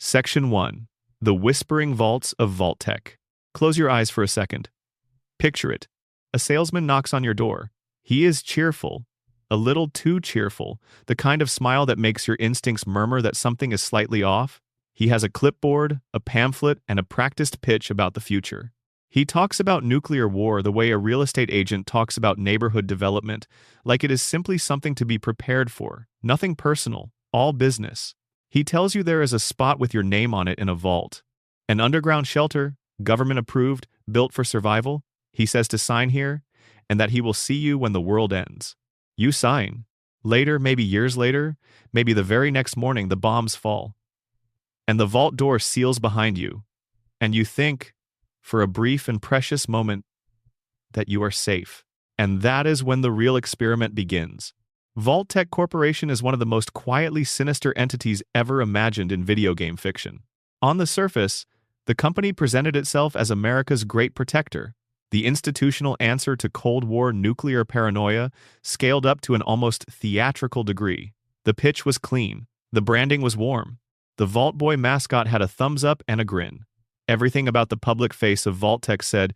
Section 1. The Whispering Vaults of Vault Tech. Close your eyes for a second. Picture it. A salesman knocks on your door. He is cheerful, a little too cheerful, the kind of smile that makes your instincts murmur that something is slightly off. He has a clipboard, a pamphlet, and a practiced pitch about the future. He talks about nuclear war the way a real estate agent talks about neighborhood development, like it is simply something to be prepared for, nothing personal, all business. He tells you there is a spot with your name on it in a vault. An underground shelter, government approved, built for survival. He says to sign here, and that he will see you when the world ends. You sign. Later, maybe years later, maybe the very next morning, the bombs fall. And the vault door seals behind you. And you think, for a brief and precious moment, that you are safe. And that is when the real experiment begins. Vault Tech Corporation is one of the most quietly sinister entities ever imagined in video game fiction. On the surface, the company presented itself as America's great protector, the institutional answer to Cold War nuclear paranoia, scaled up to an almost theatrical degree. The pitch was clean. The branding was warm. The Vault Boy mascot had a thumbs up and a grin. Everything about the public face of Vault Tech said,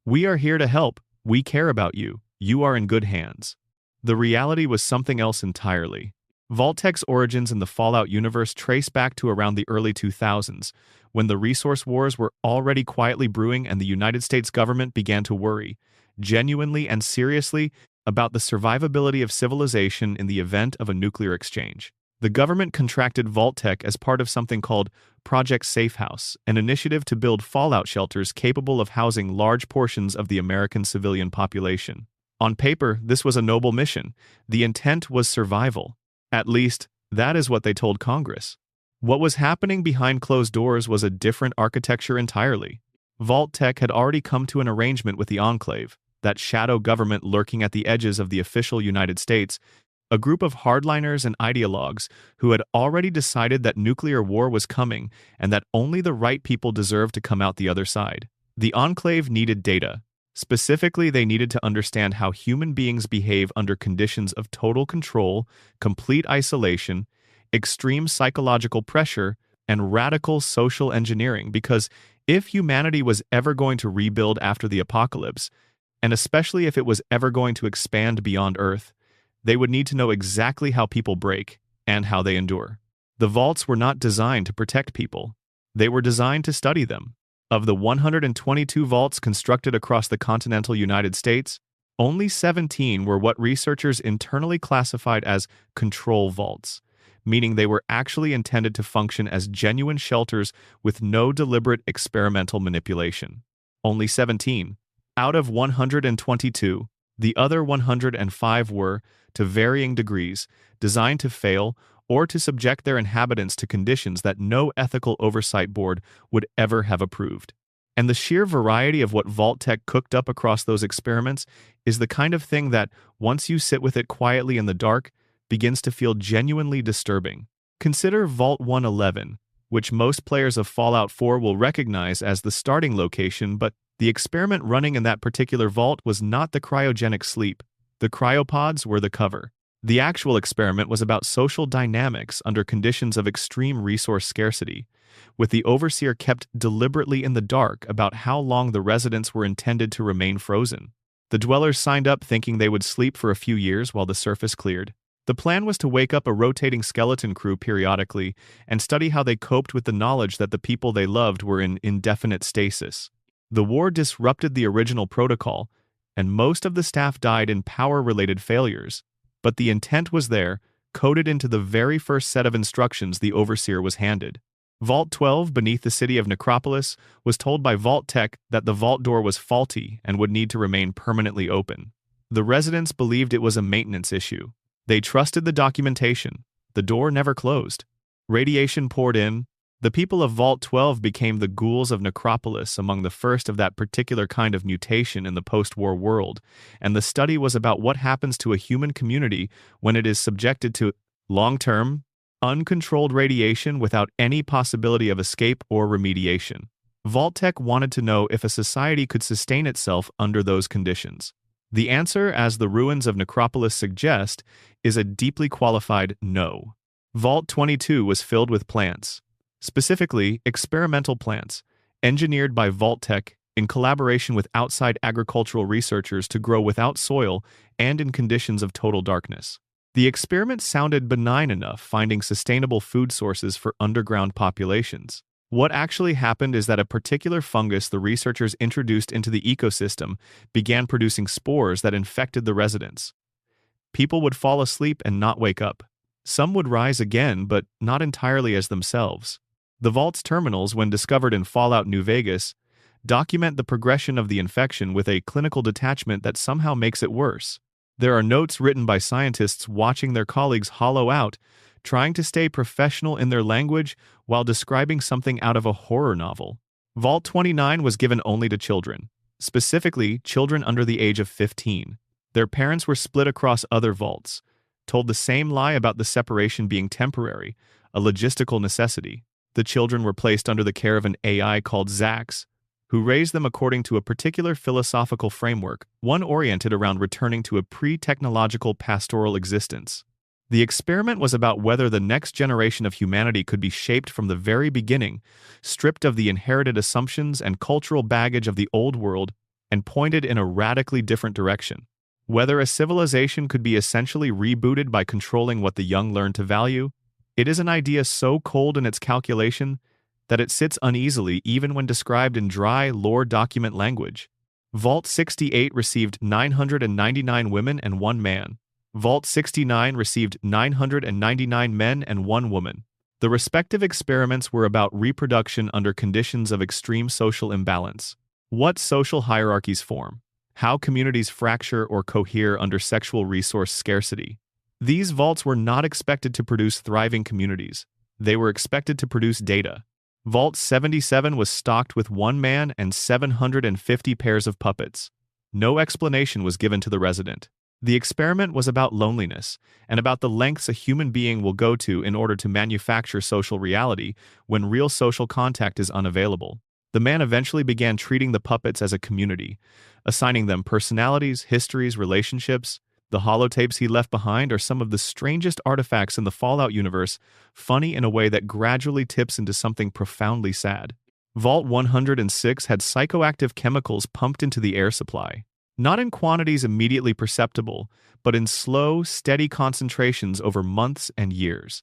"We are here to help. We care about you. You are in good hands." The reality was something else entirely. Vault Tech's origins in the Fallout universe trace back to around the early 2000s, when the resource wars were already quietly brewing and the United States government began to worry, genuinely and seriously, about the survivability of civilization in the event of a nuclear exchange. The government contracted Vault Tech as part of something called Project Safehouse, an initiative to build fallout shelters capable of housing large portions of the American civilian population. On paper, this was a noble mission. The intent was survival. At least, that is what they told Congress. What was happening behind closed doors was a different architecture entirely. Vault Tech had already come to an arrangement with the Enclave, that shadow government lurking at the edges of the official United States, a group of hardliners and ideologues who had already decided that nuclear war was coming and that only the right people deserved to come out the other side. The Enclave needed data. Specifically, they needed to understand how human beings behave under conditions of total control, complete isolation, extreme psychological pressure, and radical social engineering, because if humanity was ever going to rebuild after the apocalypse, and especially if it was ever going to expand beyond Earth, they would need to know exactly how people break and how they endure. The vaults were not designed to protect people. They were designed to study them. Of the 122 vaults constructed across the continental United States, only 17 were what researchers internally classified as control vaults, meaning they were actually intended to function as genuine shelters with no deliberate experimental manipulation. Only 17. Out of 122, the other 105 were, to varying degrees, designed to fail or to subject their inhabitants to conditions that no ethical oversight board would ever have approved. And the sheer variety of what Vault Tech cooked up across those experiments is the kind of thing that, once you sit with it quietly in the dark, begins to feel genuinely disturbing. Consider Vault 111, which most players of Fallout 4 will recognize as the starting location, but the experiment running in that particular vault was not the cryogenic sleep. The cryopods were the cover. The actual experiment was about social dynamics under conditions of extreme resource scarcity, with the overseer kept deliberately in the dark about how long the residents were intended to remain frozen. The dwellers signed up thinking they would sleep for a few years while the surface cleared. The plan was to wake up a rotating skeleton crew periodically and study how they coped with the knowledge that the people they loved were in indefinite stasis. The war disrupted the original protocol, and most of the staff died in power-related failures. But the intent was there, coded into the very first set of instructions the overseer was handed. Vault 12, beneath the city of Necropolis, was told by Vault Tech that the vault door was faulty and would need to remain permanently open. The residents believed it was a maintenance issue. They trusted the documentation. The door never closed. Radiation poured in. The people of Vault 12 became the ghouls of Necropolis, among the first of that particular kind of mutation in the post-war world, and the study was about what happens to a human community when it is subjected to long-term, uncontrolled radiation without any possibility of escape or remediation. Vault Tech wanted to know if a society could sustain itself under those conditions. The answer, as the ruins of Necropolis suggest, is a deeply qualified no. Vault 22 was filled with plants. specifically experimental plants, engineered by Vault-Tec in collaboration with outside agricultural researchers to grow without soil and in conditions of total darkness. The experiment sounded benign enough, finding sustainable food sources for underground populations. What actually happened is that a particular fungus the researchers introduced into the ecosystem began producing spores that infected the residents. People would fall asleep and not wake up. Some would rise again, but not entirely as themselves. The vault's terminals, when discovered in Fallout New Vegas, document the progression of the infection with a clinical detachment that somehow makes it worse. There are notes written by scientists watching their colleagues hollow out, trying to stay professional in their language while describing something out of a horror novel. Vault 29 was given only to children, specifically children under the age of 15. Their parents were split across other vaults, told the same lie about the separation being temporary, a logistical necessity. The children were placed under the care of an AI called Zax, who raised them according to a particular philosophical framework, one oriented around returning to a pre-technological pastoral existence. The experiment was about whether the next generation of humanity could be shaped from the very beginning, stripped of the inherited assumptions and cultural baggage of the old world, and pointed in a radically different direction. Whether a civilization could be essentially rebooted by controlling what the young learn to value, it is an idea so cold in its calculation that it sits uneasily even when described in dry, lore document language. Vault 68 received 999 women and 1 man. Vault 69 received 999 men and 1 woman. The respective experiments were about reproduction under conditions of extreme social imbalance. What social hierarchies form? How communities fracture or cohere under sexual resource scarcity? These vaults were not expected to produce thriving communities. They were expected to produce data. Vault 77 was stocked with 1 man and 750 pairs of puppets. No explanation was given to the resident. The experiment was about loneliness, and about the lengths a human being will go to in order to manufacture social reality when real social contact is unavailable. The man eventually began treating the puppets as a community, assigning them personalities, histories, relationships. The holotapes he left behind are some of the strangest artifacts in the Fallout universe, funny in a way that gradually tips into something profoundly sad. Vault 106 had psychoactive chemicals pumped into the air supply. Not in quantities immediately perceptible, but in slow, steady concentrations over months and years.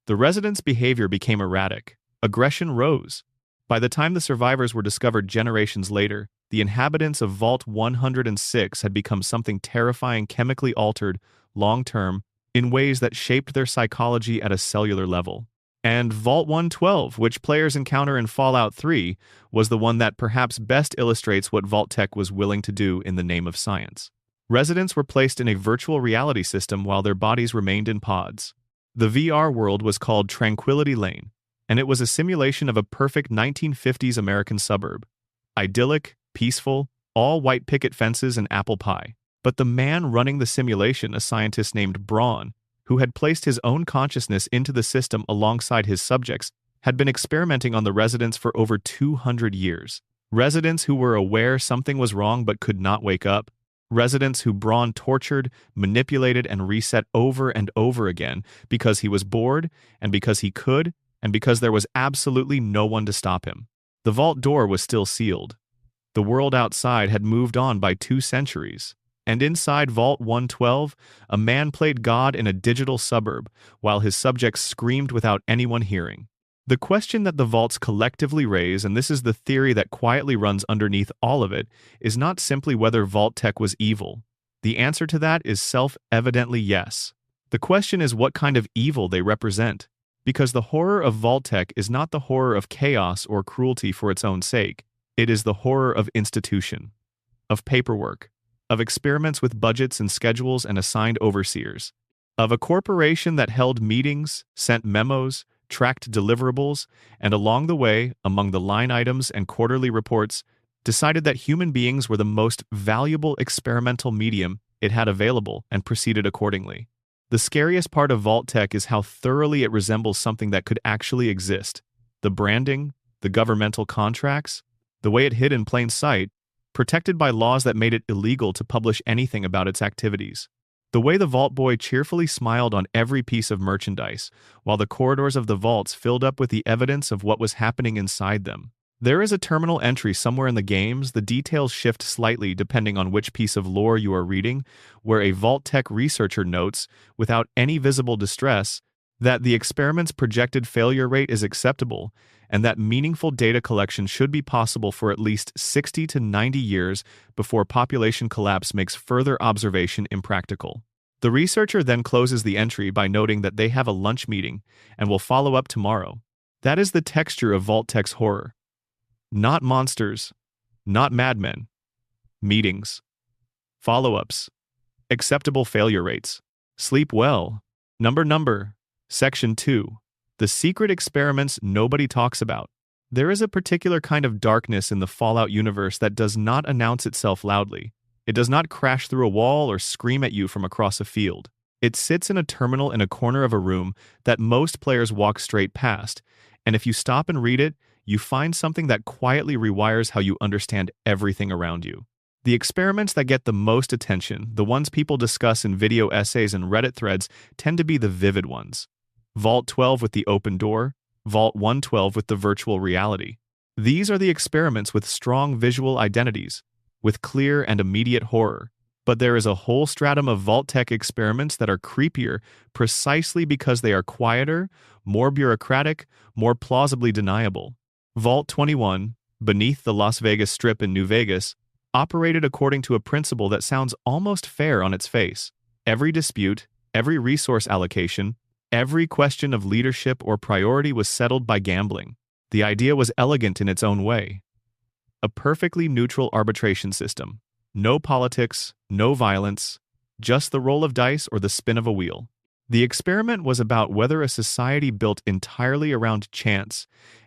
The residents' behavior became erratic. Aggression rose. By the time the survivors were discovered generations later, the inhabitants of Vault 106 had become something terrifying, chemically altered, long-term, in ways that shaped their psychology at a cellular level. And Vault 112, which players encounter in Fallout 3, was the one that perhaps best illustrates what Vault-Tec was willing to do in the name of science. Residents were placed in a virtual reality system while their bodies remained in pods. The VR world was called Tranquility Lane, and it was a simulation of a perfect 1950s American suburb. Idyllic, peaceful, all white picket fences and apple pie. But the man running the simulation, a scientist named Braun, who had placed his own consciousness into the system alongside his subjects, had been experimenting on the residents for over 200 years. Residents who were aware something was wrong but could not wake up. Residents who Braun tortured, manipulated, and reset over and over again because he was bored, and because he could, and because there was absolutely no one to stop him. The vault door was still sealed. The world outside had moved on by 2 centuries. And inside Vault 112, a man played God in a digital suburb, while his subjects screamed without anyone hearing. The question that the vaults collectively raise, and this is the theory that quietly runs underneath all of it, is not simply whether Vault-Tec was evil. The answer to that is self-evidently yes. The question is what kind of evil they represent. Because the horror of Vault-Tec is not the horror of chaos or cruelty for its own sake. It is the horror of institution, of paperwork, of experiments with budgets and schedules and assigned overseers, of a corporation that held meetings, sent memos, tracked deliverables, and along the way, among the line items and quarterly reports, decided that human beings were the most valuable experimental medium it had available and proceeded accordingly. The scariest part of Vault-Tec is how thoroughly it resembles something that could actually exist. The branding, the governmental contracts, the way it hid in plain sight, protected by laws that made it illegal to publish anything about its activities. The way the vault boy cheerfully smiled on every piece of merchandise, while the corridors of the vaults filled up with the evidence of what was happening inside them. There is a terminal entry somewhere in the games. The details shift slightly depending on which piece of lore you are reading, where a Vault Tech researcher notes, without any visible distress, that the experiment's projected failure rate is acceptable, and that meaningful data collection should be possible for at least 60 to 90 years before population collapse makes further observation impractical. The researcher then closes the entry by noting that they have a lunch meeting and will follow up tomorrow. That is the texture of Vault Tech's horror. Not monsters, not madmen. Meetings. Follow-ups. Acceptable failure rates. Sleep well. Number. Section 2. The secret experiments nobody talks about. There is a particular kind of darkness in the Fallout universe that does not announce itself loudly. It does not crash through a wall or scream at you from across a field. It sits in a terminal in a corner of a room that most players walk straight past, and if you stop and read it, you find something that quietly rewires how you understand everything around you. The experiments that get the most attention, the ones people discuss in video essays and Reddit threads, tend to be the vivid ones. Vault 12 with the open door, Vault 112 with the virtual reality. These are the experiments with strong visual identities, with clear and immediate horror. But there is a whole stratum of Vault Tech experiments that are creepier precisely because they are quieter, more bureaucratic, more plausibly deniable. Vault 21, beneath the Las Vegas Strip in New Vegas, operated according to a principle that sounds almost fair on its face. Every dispute, every resource allocation, every question of leadership or priority was settled by gambling. The idea was elegant in its own way. A perfectly neutral arbitration system. No politics, no violence, just the roll of dice or the spin of a wheel. The experiment was about whether a society built entirely around chance,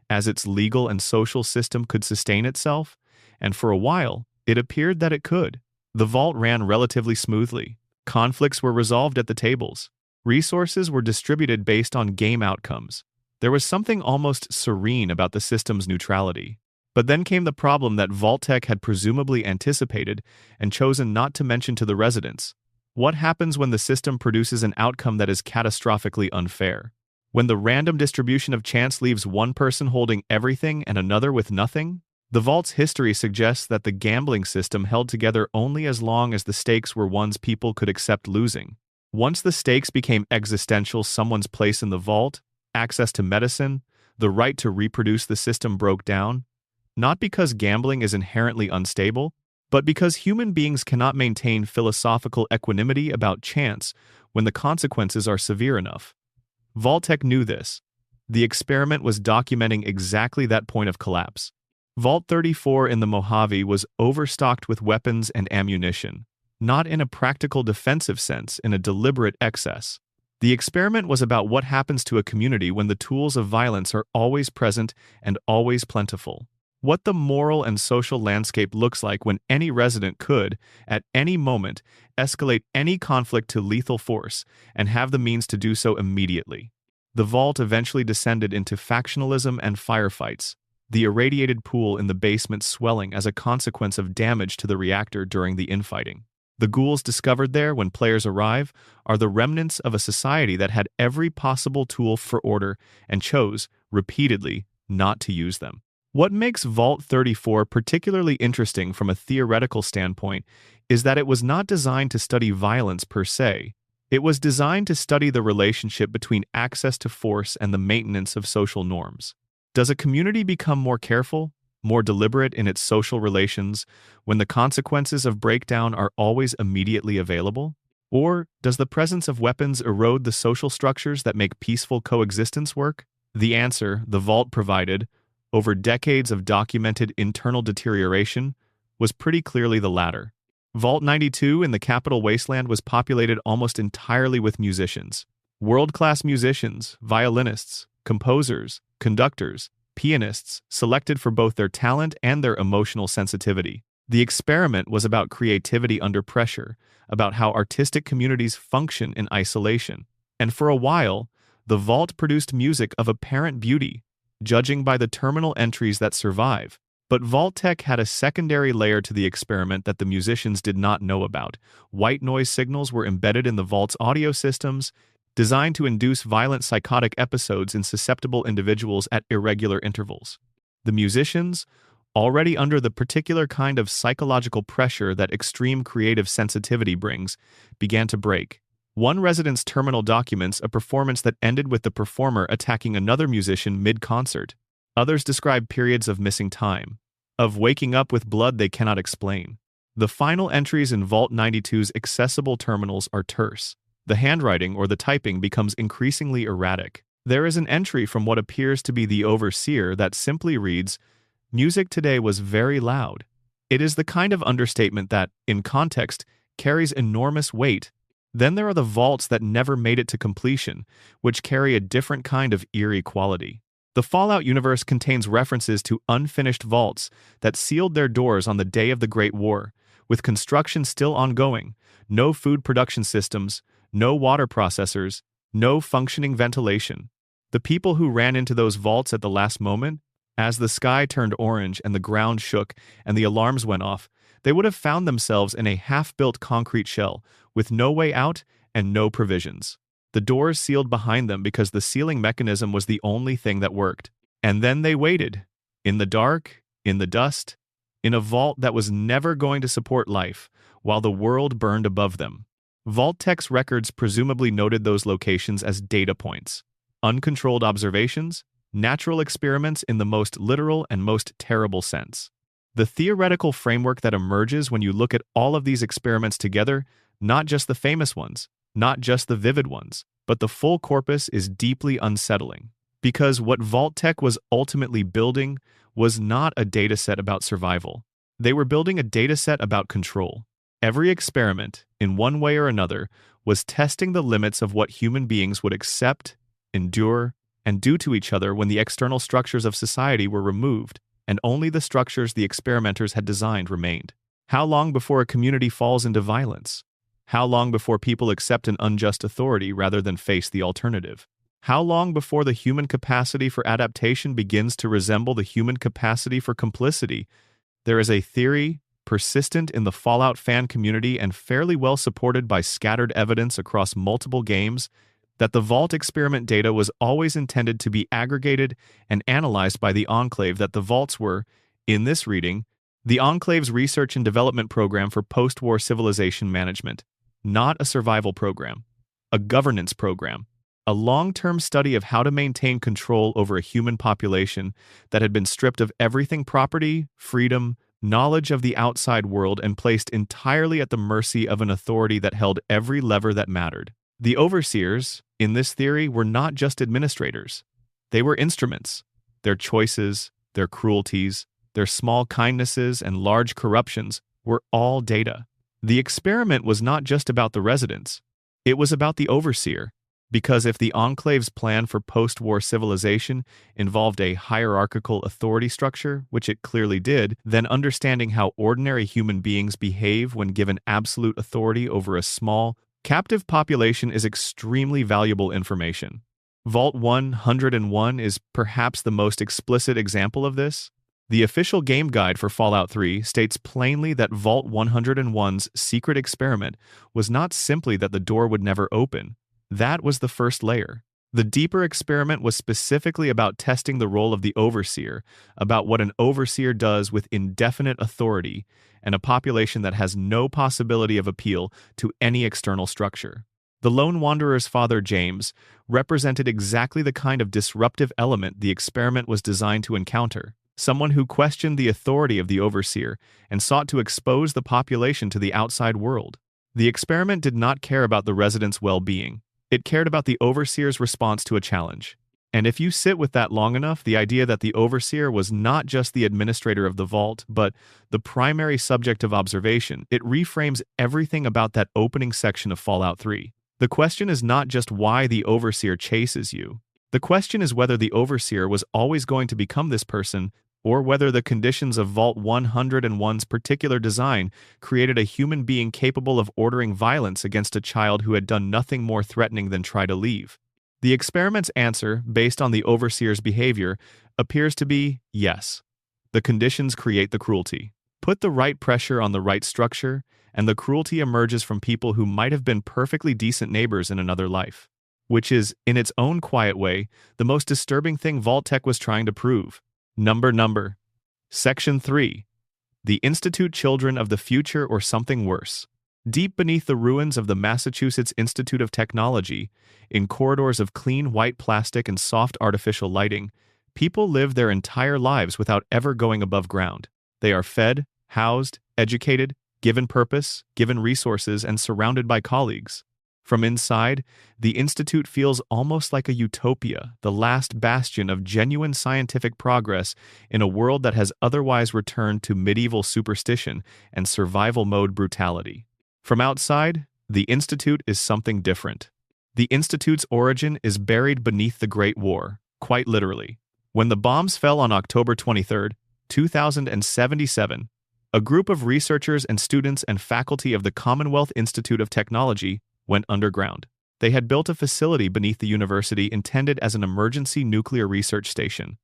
as its legal and social system could sustain itself, and for a while, it appeared that it could. The vault ran relatively smoothly. Conflicts were resolved at the tables. Resources were distributed based on game outcomes. There was something almost serene about the system's neutrality. But then came the problem that Vault Tech had presumably anticipated and chosen not to mention to the residents. What happens when the system produces an outcome that is catastrophically unfair? When the random distribution of chance leaves one person holding everything and another with nothing? The Vault's history suggests that the gambling system held together only as long as the stakes were ones people could accept losing. Once the stakes became existential, someone's place in the vault, access to medicine, the right to reproduce, the system broke down. Not because gambling is inherently unstable, but because human beings cannot maintain philosophical equanimity about chance when the consequences are severe enough. Vault Tech knew this. The experiment was documenting exactly that point of collapse. Vault 34 in the Mojave was overstocked with weapons and ammunition, not in a practical defensive sense, in a deliberate excess. The experiment was about what happens to a community when the tools of violence are always present and always plentiful. What the moral and social landscape looks like when any resident could, at any moment, escalate any conflict to lethal force and have the means to do so immediately. The vault eventually descended into factionalism and firefights, the irradiated pool in the basement swelling as a consequence of damage to the reactor during the infighting. The ghouls discovered there when players arrive are the remnants of a society that had every possible tool for order and chose, repeatedly, not to use them. What makes Vault 34 particularly interesting from a theoretical standpoint is that it was not designed to study violence per se. It was designed to study the relationship between access to force and the maintenance of social norms. Does a community become more careful, more deliberate in its social relations when the consequences of breakdown are always immediately available? Or does the presence of weapons erode the social structures that make peaceful coexistence work? The answer the Vault provided, over decades of documented internal deterioration, was pretty clearly the latter. Vault 92 in the Capital Wasteland was populated almost entirely with musicians. World-class musicians, violinists, composers, conductors, pianists, selected for both their talent and their emotional sensitivity. The experiment was about creativity under pressure, about how artistic communities function in isolation. And for a while, the Vault produced music of apparent beauty, judging by the terminal entries that survive. But Vault-Tec had a secondary layer to the experiment that the musicians did not know about. White noise signals were embedded in the vault's audio systems, designed to induce violent psychotic episodes in susceptible individuals at irregular intervals. The musicians, already under the particular kind of psychological pressure that extreme creative sensitivity brings, began to break. One resident's terminal documents a performance that ended with the performer attacking another musician mid-concert. Others describe periods of missing time, of waking up with blood they cannot explain. The final entries in Vault 92's accessible terminals are terse. The handwriting or the typing becomes increasingly erratic. There is an entry from what appears to be the overseer that simply reads, "Music today was very loud." It is the kind of understatement that, in context, carries enormous weight. Then there are the vaults that never made it to completion, which carry a different kind of eerie quality. The Fallout universe contains references to unfinished vaults that sealed their doors on the day of the Great War, with construction still ongoing, no food production systems, no water processors, no functioning ventilation. The people who ran into those vaults at the last moment, as the sky turned orange and the ground shook and the alarms went off, they would have found themselves in a half-built concrete shell, with no way out and no provisions. The doors sealed behind them because the sealing mechanism was the only thing that worked. And then they waited, in the dark, in the dust, in a vault that was never going to support life, while the world burned above them. Vault-Tec's records presumably noted those locations as data points. Uncontrolled observations, natural experiments in the most literal and most terrible sense. The theoretical framework that emerges when you look at all of these experiments together, not just the famous ones, not just the vivid ones, but the full corpus is deeply unsettling. Because what Vault-Tec was ultimately building was not a dataset about survival. They were building a dataset about control. Every experiment, in one way or another, was testing the limits of what human beings would accept, endure, and do to each other when the external structures of society were removed, and only the structures the experimenters had designed remained. How long before a community falls into violence? How long before people accept an unjust authority rather than face the alternative? How long before the human capacity for adaptation begins to resemble the human capacity for complicity? There is a theory, persistent in the Fallout fan community and fairly well supported by scattered evidence across multiple games, that the Vault experiment data was always intended to be aggregated and analyzed by the Enclave, that the Vaults were, in this reading, the Enclave's research and development program for post-war civilization management. Not a survival program, a governance program, a long-term study of how to maintain control over a human population that had been stripped of everything: property, freedom, knowledge of the outside world, and placed entirely at the mercy of an authority that held every lever that mattered. The overseers, in this theory, were not just administrators. They were instruments. Their choices, their cruelties, their small kindnesses and large corruptions were all data. The experiment was not just about the residents. It was about the overseer, because if the Enclave's plan for post-war civilization involved a hierarchical authority structure, which it clearly did, then understanding how ordinary human beings behave when given absolute authority over a small, captive population is extremely valuable information. Vault 101 is perhaps the most explicit example of this. The official game guide for Fallout 3 states plainly that Vault 101's secret experiment was not simply that the door would never open. That was the first layer. The deeper experiment was specifically about testing the role of the overseer, about what an overseer does with indefinite authority and a population that has no possibility of appeal to any external structure. The lone wanderer's father, James, represented exactly the kind of disruptive element the experiment was designed to encounter. Someone who questioned the authority of the overseer and sought to expose the population to the outside world. The experiment did not care about the residents' well-being. It cared about the overseer's response to a challenge. And if you sit with that long enough, the idea that the overseer was not just the administrator of the vault, but the primary subject of observation, it reframes everything about that opening section of Fallout 3. The question is not just why the overseer chases you. The question is whether the overseer was always going to become this person, or whether the conditions of Vault 101's particular design created a human being capable of ordering violence against a child who had done nothing more threatening than try to leave. The experiment's answer, based on the overseer's behavior, appears to be yes. The conditions create the cruelty. Put the right pressure on the right structure, and the cruelty emerges from people who might have been perfectly decent neighbors in another life. Which is, in its own quiet way, the most disturbing thing Vault-Tec was trying to prove. Number. Section 3. The Institute Children of the Future or Something Worse. Deep beneath the ruins of the Massachusetts Institute of Technology, in corridors of clean white plastic and soft artificial lighting, people live their entire lives without ever going above ground. They are fed, housed, educated, given purpose, given resources, and surrounded by colleagues. From inside, the Institute feels almost like a utopia, the last bastion of genuine scientific progress in a world that has otherwise returned to medieval superstition and survival mode brutality. From outside, the Institute is something different. The Institute's origin is buried beneath the Great War, quite literally. When the bombs fell on October 23, 2077, a group of researchers and students and faculty of the Commonwealth Institute of Technology went underground. They had built a facility beneath the university intended as an emergency nuclear research station.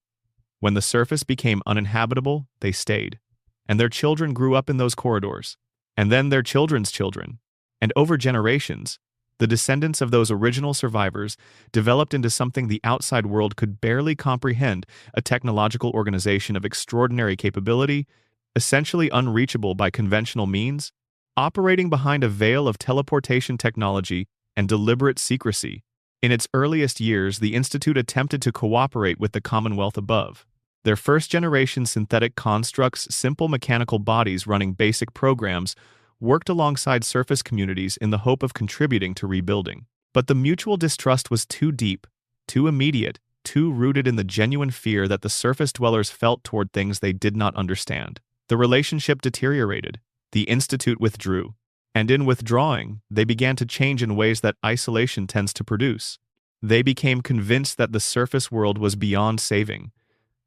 When the surface became uninhabitable, they stayed. And their children grew up in those corridors. And then their children's children. And over generations, the descendants of those original survivors developed into something the outside world could barely comprehend, a technological organization of extraordinary capability, essentially unreachable by conventional means, operating behind a veil of teleportation technology and deliberate secrecy. In its earliest years, the Institute attempted to cooperate with the Commonwealth above. Their first-generation synthetic constructs, simple mechanical bodies running basic programs, worked alongside surface communities in the hope of contributing to rebuilding. But the mutual distrust was too deep, too immediate, too rooted in the genuine fear that the surface dwellers felt toward things they did not understand. The relationship deteriorated. The Institute withdrew. And in withdrawing, they began to change in ways that isolation tends to produce. They became convinced that the surface world was beyond saving,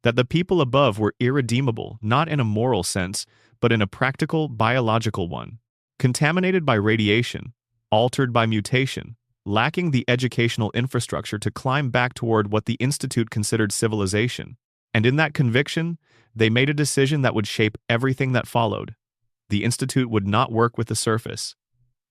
that the people above were irredeemable, not in a moral sense, but in a practical, biological one, contaminated by radiation, altered by mutation, lacking the educational infrastructure to climb back toward what the Institute considered civilization. And in that conviction, they made a decision that would shape everything that followed. The Institute would not work with the surface.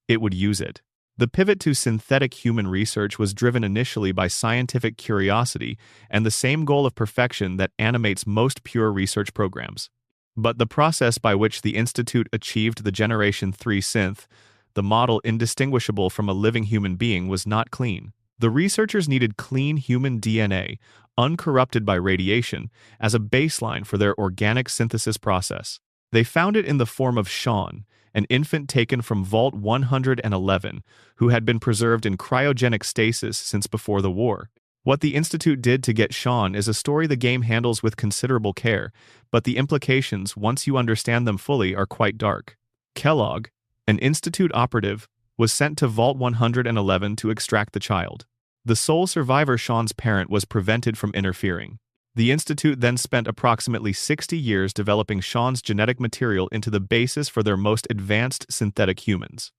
It would use it. The pivot to synthetic human research was driven initially by scientific curiosity and the same goal of perfection that animates most pure research programs. But the process by which the Institute achieved the Generation 3 synth, the model indistinguishable from a living human being, was not clean. The researchers needed clean human DNA, uncorrupted by radiation, as a baseline for their organic synthesis process. They found it in the form of Sean, an infant taken from Vault 111, who had been preserved in cryogenic stasis since before the war. What the Institute did to get Sean is a story the game handles with considerable care, but the implications, once you understand them fully, are quite dark. Kellogg, an Institute operative, was sent to Vault 111 to extract the child. The sole survivor, Sean's parent, was prevented from interfering. The Institute then spent approximately 60 years developing Sean's genetic material into the basis for their most advanced synthetic humans.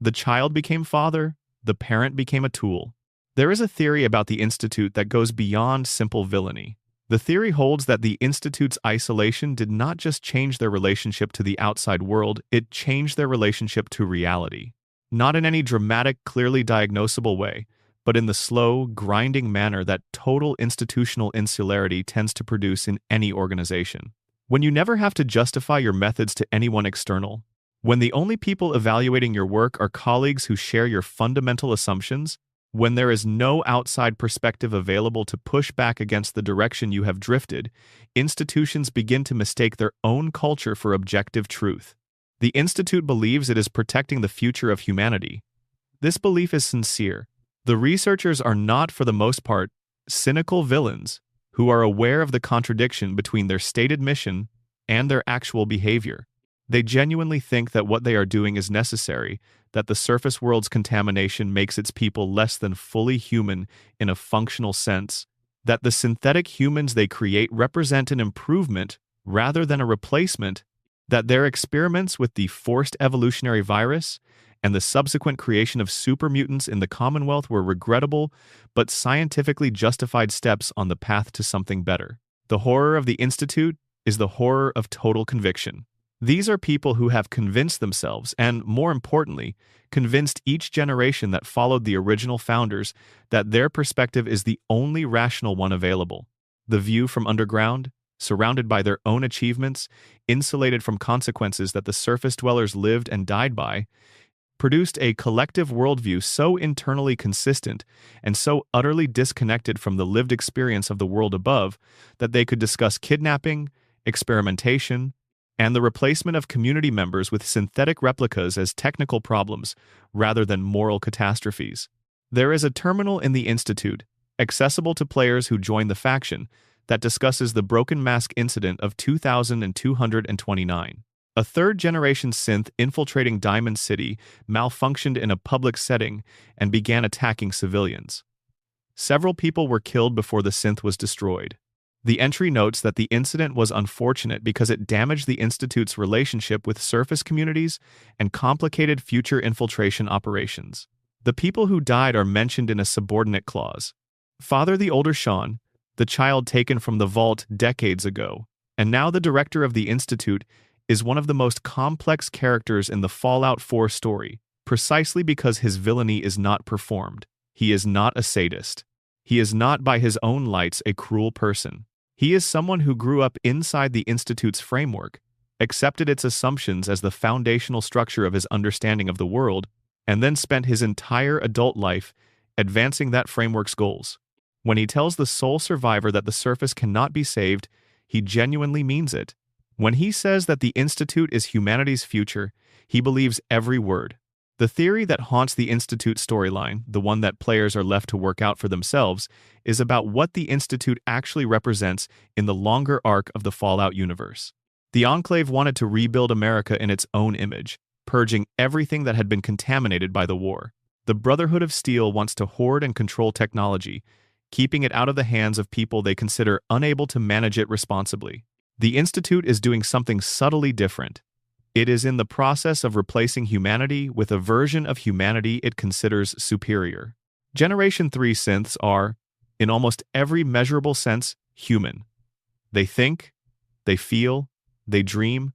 The child became father, the parent became a tool. There is a theory about the Institute that goes beyond simple villainy. The theory holds that the Institute's isolation did not just change their relationship to the outside world, it changed their relationship to reality. Not in any dramatic, clearly diagnosable way, but in the slow, grinding manner that total institutional insularity tends to produce in any organization. When you never have to justify your methods to anyone external, when the only people evaluating your work are colleagues who share your fundamental assumptions, when there is no outside perspective available to push back against the direction you have drifted, institutions begin to mistake their own culture for objective truth. The Institute believes it is protecting the future of humanity. This belief is sincere. The researchers are not, for the most part, cynical villains who are aware of the contradiction between their stated mission and their actual behavior. They genuinely think that what they are doing is necessary, that the surface world's contamination makes its people less than fully human in a functional sense, that the synthetic humans they create represent an improvement rather than a replacement, that their experiments with the forced evolutionary virus and the subsequent creation of super mutants in the Commonwealth were regrettable but scientifically justified steps on the path to something better. The horror of the Institute is the horror of total conviction. These are people who have convinced themselves and, more importantly, convinced each generation that followed the original founders that their perspective is the only rational one available. The view from underground, surrounded by their own achievements, insulated from consequences that the surface dwellers lived and died by, produced a collective worldview so internally consistent and so utterly disconnected from the lived experience of the world above that they could discuss kidnapping, experimentation, and the replacement of community members with synthetic replicas as technical problems rather than moral catastrophes. There is a terminal in the Institute, accessible to players who join the faction, that discusses the Broken Mask incident of 2229. A third-generation synth infiltrating Diamond City malfunctioned in a public setting and began attacking civilians. Several people were killed before the synth was destroyed. The entry notes that the incident was unfortunate because it damaged the Institute's relationship with surface communities and complicated future infiltration operations. The people who died are mentioned in a subordinate clause. Father the older Sean, the child taken from the vault decades ago, and now the director of the Institute, is one of the most complex characters in the Fallout 4 story, precisely because his villainy is not performed. He is not a sadist. He is not by his own lights a cruel person. He is someone who grew up inside the Institute's framework, accepted its assumptions as the foundational structure of his understanding of the world, and then spent his entire adult life advancing that framework's goals. When he tells the sole survivor that the surface cannot be saved, he genuinely means it. When he says that the Institute is humanity's future, he believes every word. The theory that haunts the Institute storyline, the one that players are left to work out for themselves, is about what the Institute actually represents in the longer arc of the Fallout universe. The Enclave wanted to rebuild America in its own image, purging everything that had been contaminated by the war. The Brotherhood of Steel wants to hoard and control technology, keeping it out of the hands of people they consider unable to manage it responsibly. The Institute is doing something subtly different. It is in the process of replacing humanity with a version of humanity it considers superior. Generation 3 synths are, in almost every measurable sense, human. They think, they feel, they dream,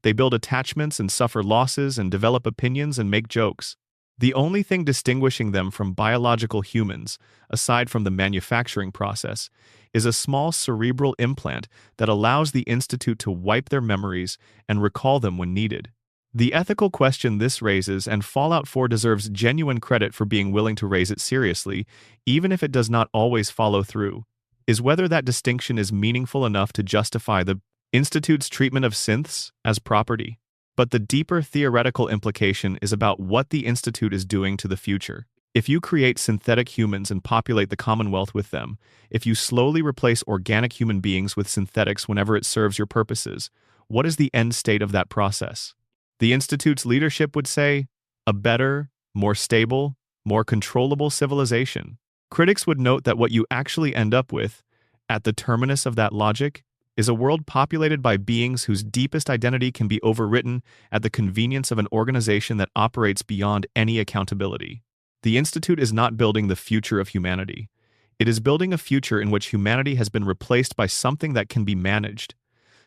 they build attachments and suffer losses and develop opinions and make jokes. The only thing distinguishing them from biological humans, aside from the manufacturing process, is a small cerebral implant that allows the Institute to wipe their memories and recall them when needed. The ethical question this raises, and Fallout 4 deserves genuine credit for being willing to raise it seriously, even if it does not always follow through, is whether that distinction is meaningful enough to justify the Institute's treatment of synths as property. But the deeper theoretical implication is about what the Institute is doing to the future. If you create synthetic humans and populate the Commonwealth with them, if you slowly replace organic human beings with synthetics whenever it serves your purposes, what is the end state of that process? The Institute's leadership would say, a better, more stable, more controllable civilization. Critics would note that what you actually end up with, at the terminus of that logic, is a world populated by beings whose deepest identity can be overwritten at the convenience of an organization that operates beyond any accountability. The Institute is not building the future of humanity. It is building a future in which humanity has been replaced by something that can be managed,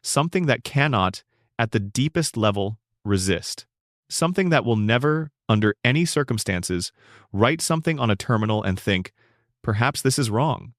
something that cannot, at the deepest level, resist, something that will never, under any circumstances, write something on a terminal and think, perhaps this is wrong.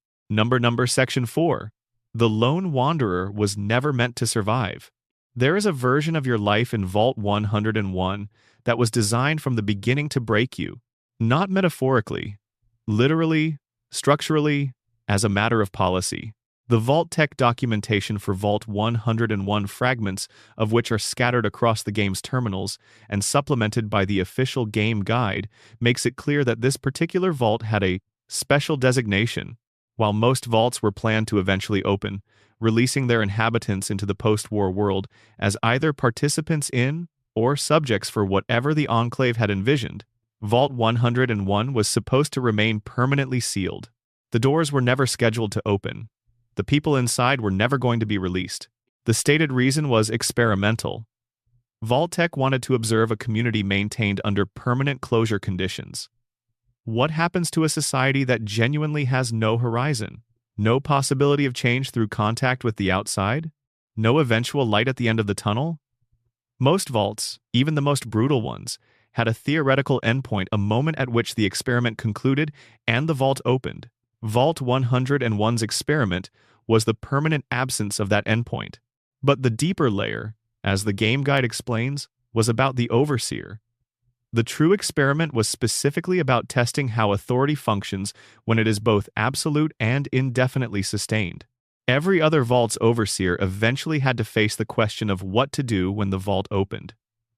Section 4. The lone wanderer was never meant to survive. There is a version of your life in Vault 101 that was designed from the beginning to break you, not metaphorically, literally, structurally, as a matter of policy. The Vault Tech documentation for Vault 101 fragments, of which are scattered across the game's terminals and supplemented by the official game guide, makes it clear that this particular vault had a special designation. While most vaults were planned to eventually open, releasing their inhabitants into the post-war world as either participants in or subjects for whatever the Enclave had envisioned, Vault 101 was supposed to remain permanently sealed. The doors were never scheduled to open. The people inside were never going to be released. The stated reason was experimental. Vault-Tec wanted to observe a community maintained under permanent closure conditions. What happens to a society that genuinely has no horizon, no possibility of change through contact with the outside? No eventual light at the end of the tunnel? Most vaults, even the most brutal ones, had a theoretical endpoint, a moment at which the experiment concluded and the vault opened. Vault 101's experiment was the permanent absence of that endpoint. But the deeper layer, as the game guide explains, was about the overseer. The true experiment was specifically about testing how authority functions when it is both absolute and indefinitely sustained. Every other vault's overseer eventually had to face the question of what to do when the vault opened.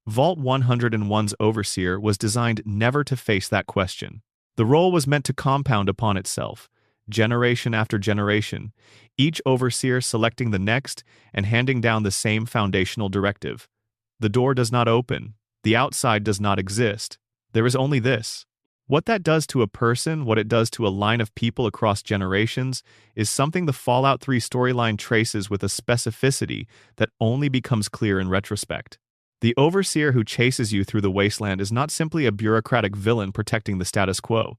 Vault 101's overseer was designed never to face that question. The role was meant to compound upon itself, generation after generation, each overseer selecting the next and handing down the same foundational directive. The door does not open. The outside does not exist. There is only this. What that does to a person, what it does to a line of people across generations, is something the Fallout 3 storyline traces with a specificity that only becomes clear in retrospect. The overseer who chases you through the wasteland is not simply a bureaucratic villain protecting the status quo.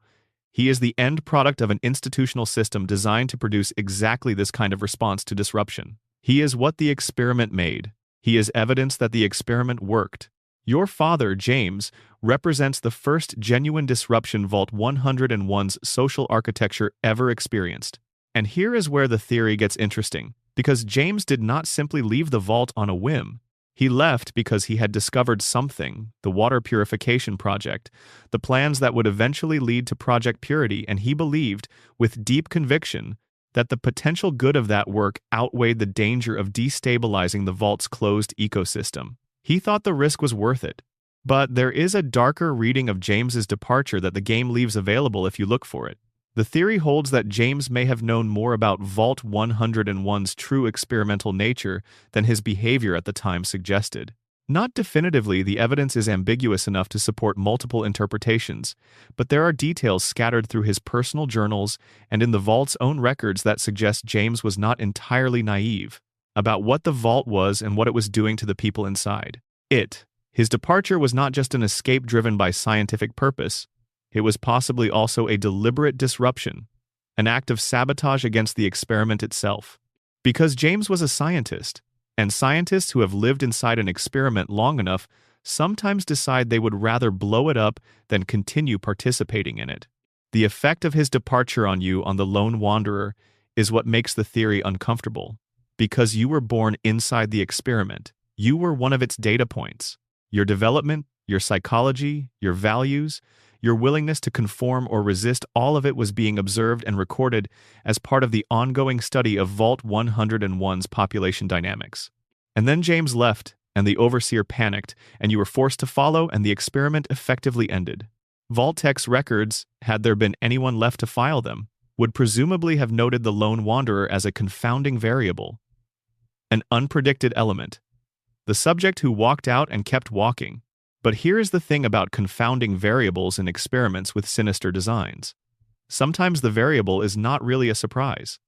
He is the end product of an institutional system designed to produce exactly this kind of response to disruption. He is what the experiment made. He is evidence that the experiment worked. Your father, James, represents the first genuine disruption Vault 101's social architecture ever experienced. And here is where the theory gets interesting, because James did not simply leave the vault on a whim. He left because he had discovered something, the water purification project, the plans that would eventually lead to Project Purity, and he believed, with deep conviction, that the potential good of that work outweighed the danger of destabilizing the vault's closed ecosystem. He thought the risk was worth it. But there is a darker reading of James's departure that the game leaves available if you look for it. The theory holds that James may have known more about Vault 101's true experimental nature than his behavior at the time suggested. Not definitively, the evidence is ambiguous enough to support multiple interpretations, but there are details scattered through his personal journals and in the Vault's own records that suggest James was not entirely naive about what the Vault was and what it was doing to the people inside. His departure was not just an escape driven by scientific purpose. It was possibly also a deliberate disruption, an act of sabotage against the experiment itself. Because James was a scientist, and scientists who have lived inside an experiment long enough sometimes decide they would rather blow it up than continue participating in it. The effect of his departure on you, on the lone wanderer, is what makes the theory uncomfortable. Because you were born inside the experiment, you were one of its data points. Your development, your psychology, your values, your willingness to conform or resist, all of it was being observed and recorded as part of the ongoing study of Vault 101's population dynamics. And then James left, and the overseer panicked, and you were forced to follow, and the experiment effectively ended. Vault-Tech's records, had there been anyone left to file them, would presumably have noted the lone wanderer as a confounding variable, an unpredicted element, the subject who walked out and kept walking. But here is the thing about confounding variables in experiments with sinister designs. Sometimes the variable is not really a surprise.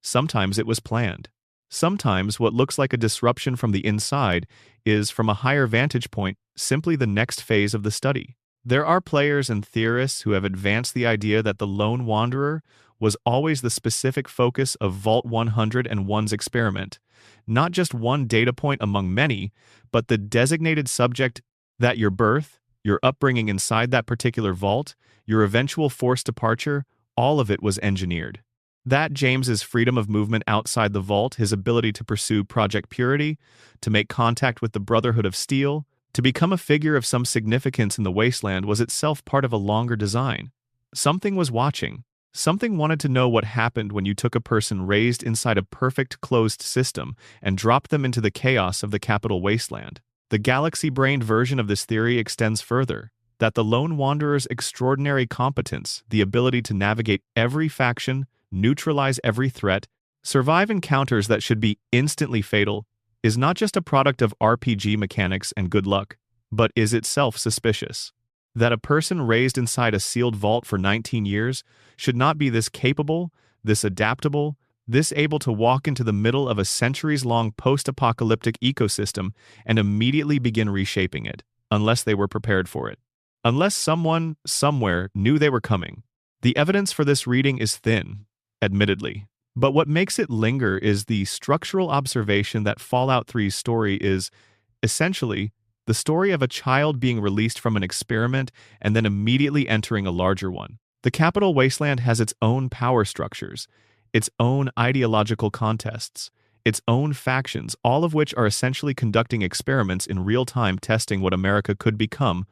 Sometimes it was planned. Sometimes what looks like a disruption from the inside is, from a higher vantage point, simply the next phase of the study. There are players and theorists who have advanced the idea that the lone wanderer was always the specific focus of Vault 101's experiment, not just one data point among many, but the designated subject that your birth, your upbringing inside that particular vault, your eventual forced departure, all of it was engineered. That James's freedom of movement outside the vault, his ability to pursue Project Purity, to make contact with the Brotherhood of Steel, to become a figure of some significance in the wasteland was itself part of a longer design. Something was watching. Something wanted to know what happened when you took a person raised inside a perfect closed system and dropped them into the chaos of the capital wasteland. The galaxy-brained version of this theory extends further, that the lone wanderer's extraordinary competence, the ability to navigate every faction, neutralize every threat, survive encounters that should be instantly fatal, is not just a product of RPG mechanics and good luck, but is itself suspicious. That a person raised inside a sealed vault for 19 years should not be this capable, this adaptable, this able to walk into the middle of a centuries-long post-apocalyptic ecosystem and immediately begin reshaping it, unless they were prepared for it. Unless someone, somewhere, knew they were coming. The evidence for this reading is thin, admittedly. But what makes it linger is the structural observation that Fallout 3's story is, essentially, the story of a child being released from an experiment and then immediately entering a larger one. The Capital Wasteland has its own power structures, its own ideological contests, its own factions, all of which are essentially conducting experiments in real time testing what America could become,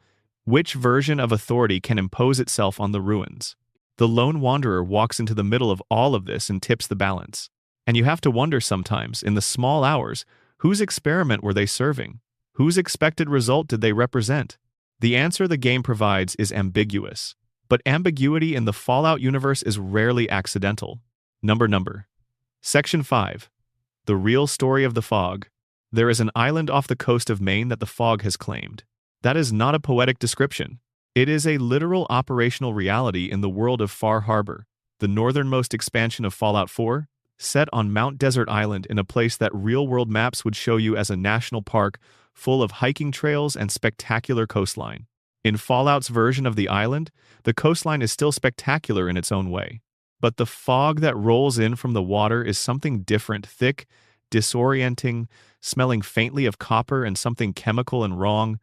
which version of authority can impose itself on the ruins. The lone wanderer walks into the middle of all of this and tips the balance. And you have to wonder sometimes, in the small hours, whose experiment were they serving? Whose expected result did they represent? The answer the game provides is ambiguous. But ambiguity in the Fallout universe is rarely accidental. Number. Section 5. The real story of the fog. There is an island off the coast of Maine that the fog has claimed. That is not a poetic description. It is a literal operational reality in the world of Far Harbor, the northernmost expansion of Fallout 4, set on Mount Desert Island in a place that real-world maps would show you as a national park full of hiking trails and spectacular coastline. In Fallout's version of the island, the coastline is still spectacular in its own way. But the fog that rolls in from the water is something different, thick, disorienting, smelling faintly of copper and something chemical and wrong,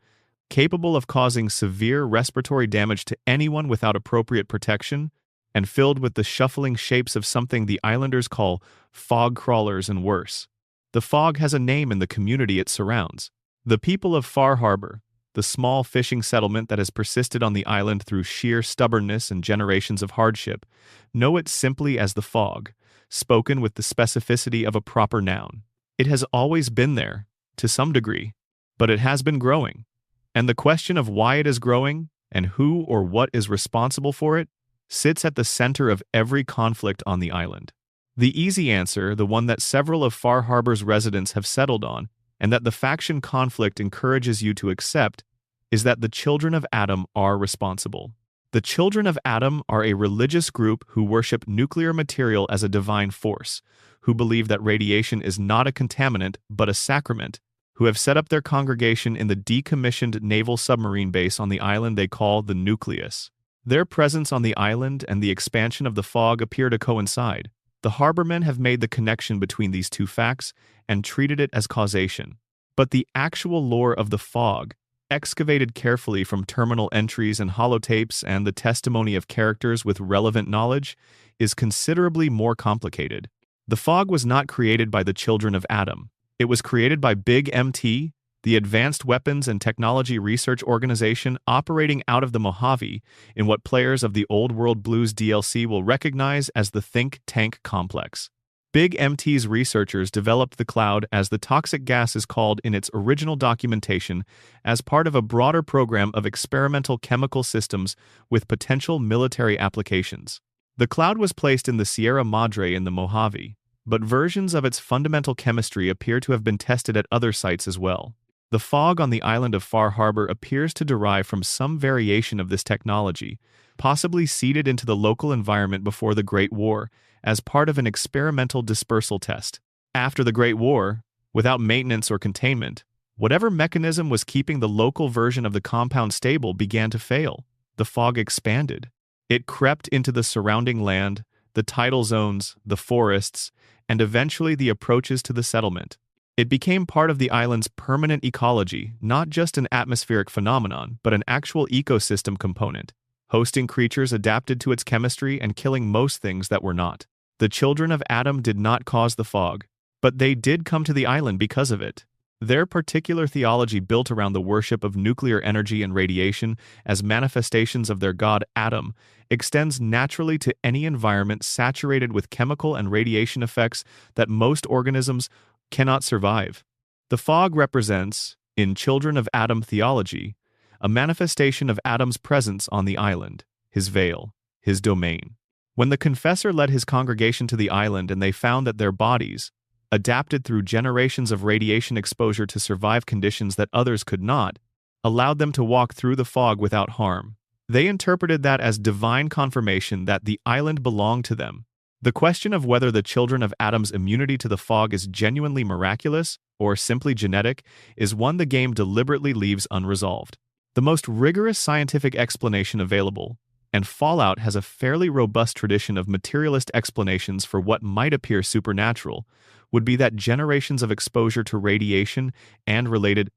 capable of causing severe respiratory damage to anyone without appropriate protection, and filled with the shuffling shapes of something the islanders call fog crawlers and worse. The fog has a name in the community it surrounds. The people of Far Harbor, the small fishing settlement that has persisted on the island through sheer stubbornness and generations of hardship, know it simply as the fog, spoken with the specificity of a proper noun. It has always been there, to some degree, but it has been growing. And the question of why it is growing, and who or what is responsible for it, sits at the center of every conflict on the island. The easy answer, the one that several of Far Harbor's residents have settled on, and that the faction conflict encourages you to accept, is that the Children of Adam are responsible. The Children of Adam are a religious group who worship nuclear material as a divine force, who believe that radiation is not a contaminant but a sacrament, who have set up their congregation in the decommissioned naval submarine base on the island they call the Nucleus. Their presence on the island and the expansion of the fog appear to coincide. The Harbormen have made the connection between these two facts and treated it as causation. But the actual lore of the fog, excavated carefully from terminal entries and holotapes and the testimony of characters with relevant knowledge, is considerably more complicated. The fog was not created by the Children of Adam. It was created by Big MT, the Advanced Weapons and Technology Research Organization operating out of the Mojave in what players of the Old World Blues DLC will recognize as the Think Tank Complex. Big MT's researchers developed the cloud, as the toxic gas is called in its original documentation, as part of a broader program of experimental chemical systems with potential military applications. The cloud was placed in the Sierra Madre in the Mojave, but versions of its fundamental chemistry appear to have been tested at other sites as well. The fog on the island of Far Harbor appears to derive from some variation of this technology, possibly seeded into the local environment before the Great War, as part of an experimental dispersal test. After the Great War, without maintenance or containment, whatever mechanism was keeping the local version of the compound stable began to fail. The fog expanded. It crept into the surrounding land, the tidal zones, the forests, and eventually the approaches to the settlement. It became part of the island's permanent ecology, not just an atmospheric phenomenon, but an actual ecosystem component, hosting creatures adapted to its chemistry and killing most things that were not. The Children of Adam did not cause the fog, but they did come to the island because of it. Their particular theology, built around the worship of nuclear energy and radiation as manifestations of their god Adam, extends naturally to any environment saturated with chemical and radiation effects that most organisms cannot survive. The fog represents, in Children of Adam theology, a manifestation of Adam's presence on the island, his veil, his domain. When the confessor led his congregation to the island and they found that their bodies, adapted through generations of radiation exposure to survive conditions that others could not, allowed them to walk through the fog without harm, they interpreted that as divine confirmation that the island belonged to them. The question of whether the Children of Adam's immunity to the fog is genuinely miraculous or simply genetic is one the game deliberately leaves unresolved. The most rigorous scientific explanation available, and Fallout has a fairly robust tradition of materialist explanations for what might appear supernatural, would be that generations of exposure to radiation and related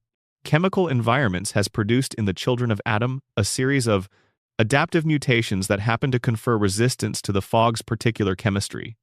chemical environments has produced in the children of Adam a series of adaptive mutations that happen to confer resistance to the fog's particular chemistry.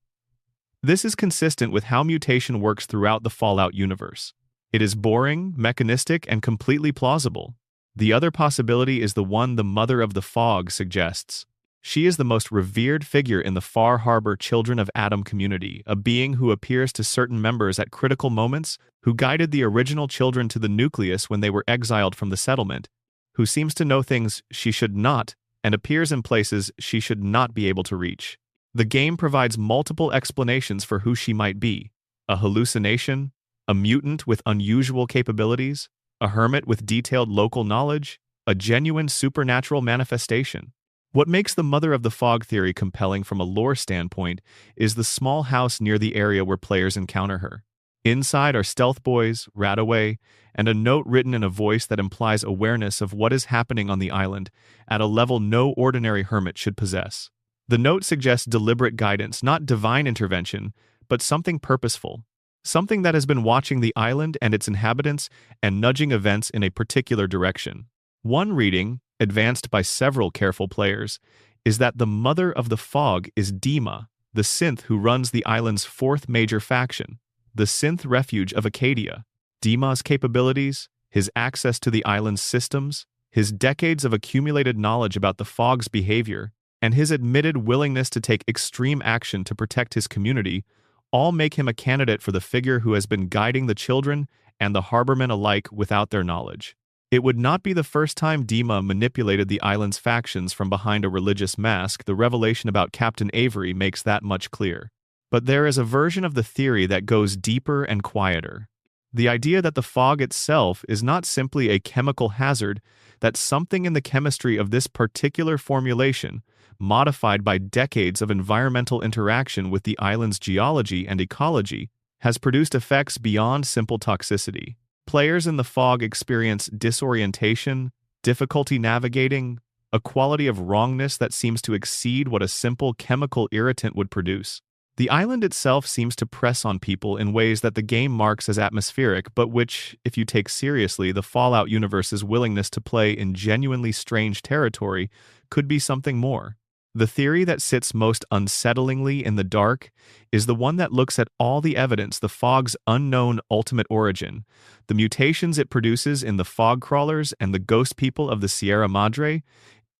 This is consistent with how mutation works throughout the Fallout universe. It is boring, mechanistic, and completely plausible. The other possibility is the one the Mother of the Fog suggests. She is the most revered figure in the Far Harbor Children of Adam community, a being who appears to certain members at critical moments, who guided the original children to the nucleus when they were exiled from the settlement, who seems to know things she should not, and appears in places she should not be able to reach. The game provides multiple explanations for who she might be: a hallucination, a mutant with unusual capabilities, a hermit with detailed local knowledge, a genuine supernatural manifestation. What makes the Mother of the Fog theory compelling from a lore standpoint is the small house near the area where players encounter her. Inside are stealth boys, Rataway, and a note written in a voice that implies awareness of what is happening on the island at a level no ordinary hermit should possess. The note suggests deliberate guidance, not divine intervention, but something purposeful. Something that has been watching the island and its inhabitants and nudging events in a particular direction. One reading, advanced by several careful players, is that the Mother of the Fog is Dima, the synth who runs the island's fourth major faction, the synth refuge of Acadia. Dima's capabilities, his access to the island's systems, his decades of accumulated knowledge about the fog's behavior, and his admitted willingness to take extreme action to protect his community all make him a candidate for the figure who has been guiding the children and the harbormen alike without their knowledge. It would not be the first time Dima manipulated the island's factions from behind a religious mask. The revelation about Captain Avery makes that much clear. But there is a version of the theory that goes deeper and quieter. The idea that the fog itself is not simply a chemical hazard, that something in the chemistry of this particular formulation, modified by decades of environmental interaction with the island's geology and ecology, has produced effects beyond simple toxicity. Players in the fog experience disorientation, difficulty navigating, a quality of wrongness that seems to exceed what a simple chemical irritant would produce. The island itself seems to press on people in ways that the game marks as atmospheric, but which, if you take seriously the Fallout universe's willingness to play in genuinely strange territory, could be something more. The theory that sits most unsettlingly in the dark is the one that looks at all the evidence the fog's unknown ultimate origin, the mutations it produces in the fog crawlers and the ghost people of the Sierra Madre,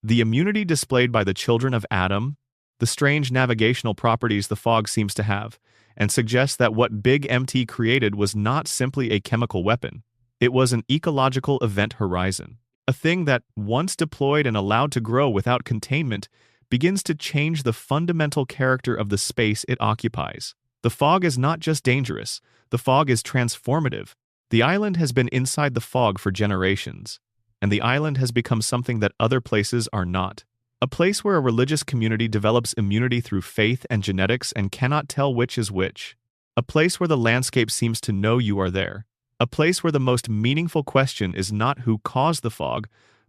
the immunity displayed by the children of Adam, the strange navigational properties the fog seems to have, and suggests that what Big MT created was not simply a chemical weapon. It was an ecological event horizon, a thing that, once deployed and allowed to grow without containment, begins to change the fundamental character of the space it occupies. The fog is not just dangerous, the fog is transformative. The island has been inside the fog for generations, and the island has become something that other places are not. A place where a religious community develops immunity through faith and genetics and cannot tell which is which. A place where the landscape seems to know you are there. A place where the most meaningful question is not who caused the fog,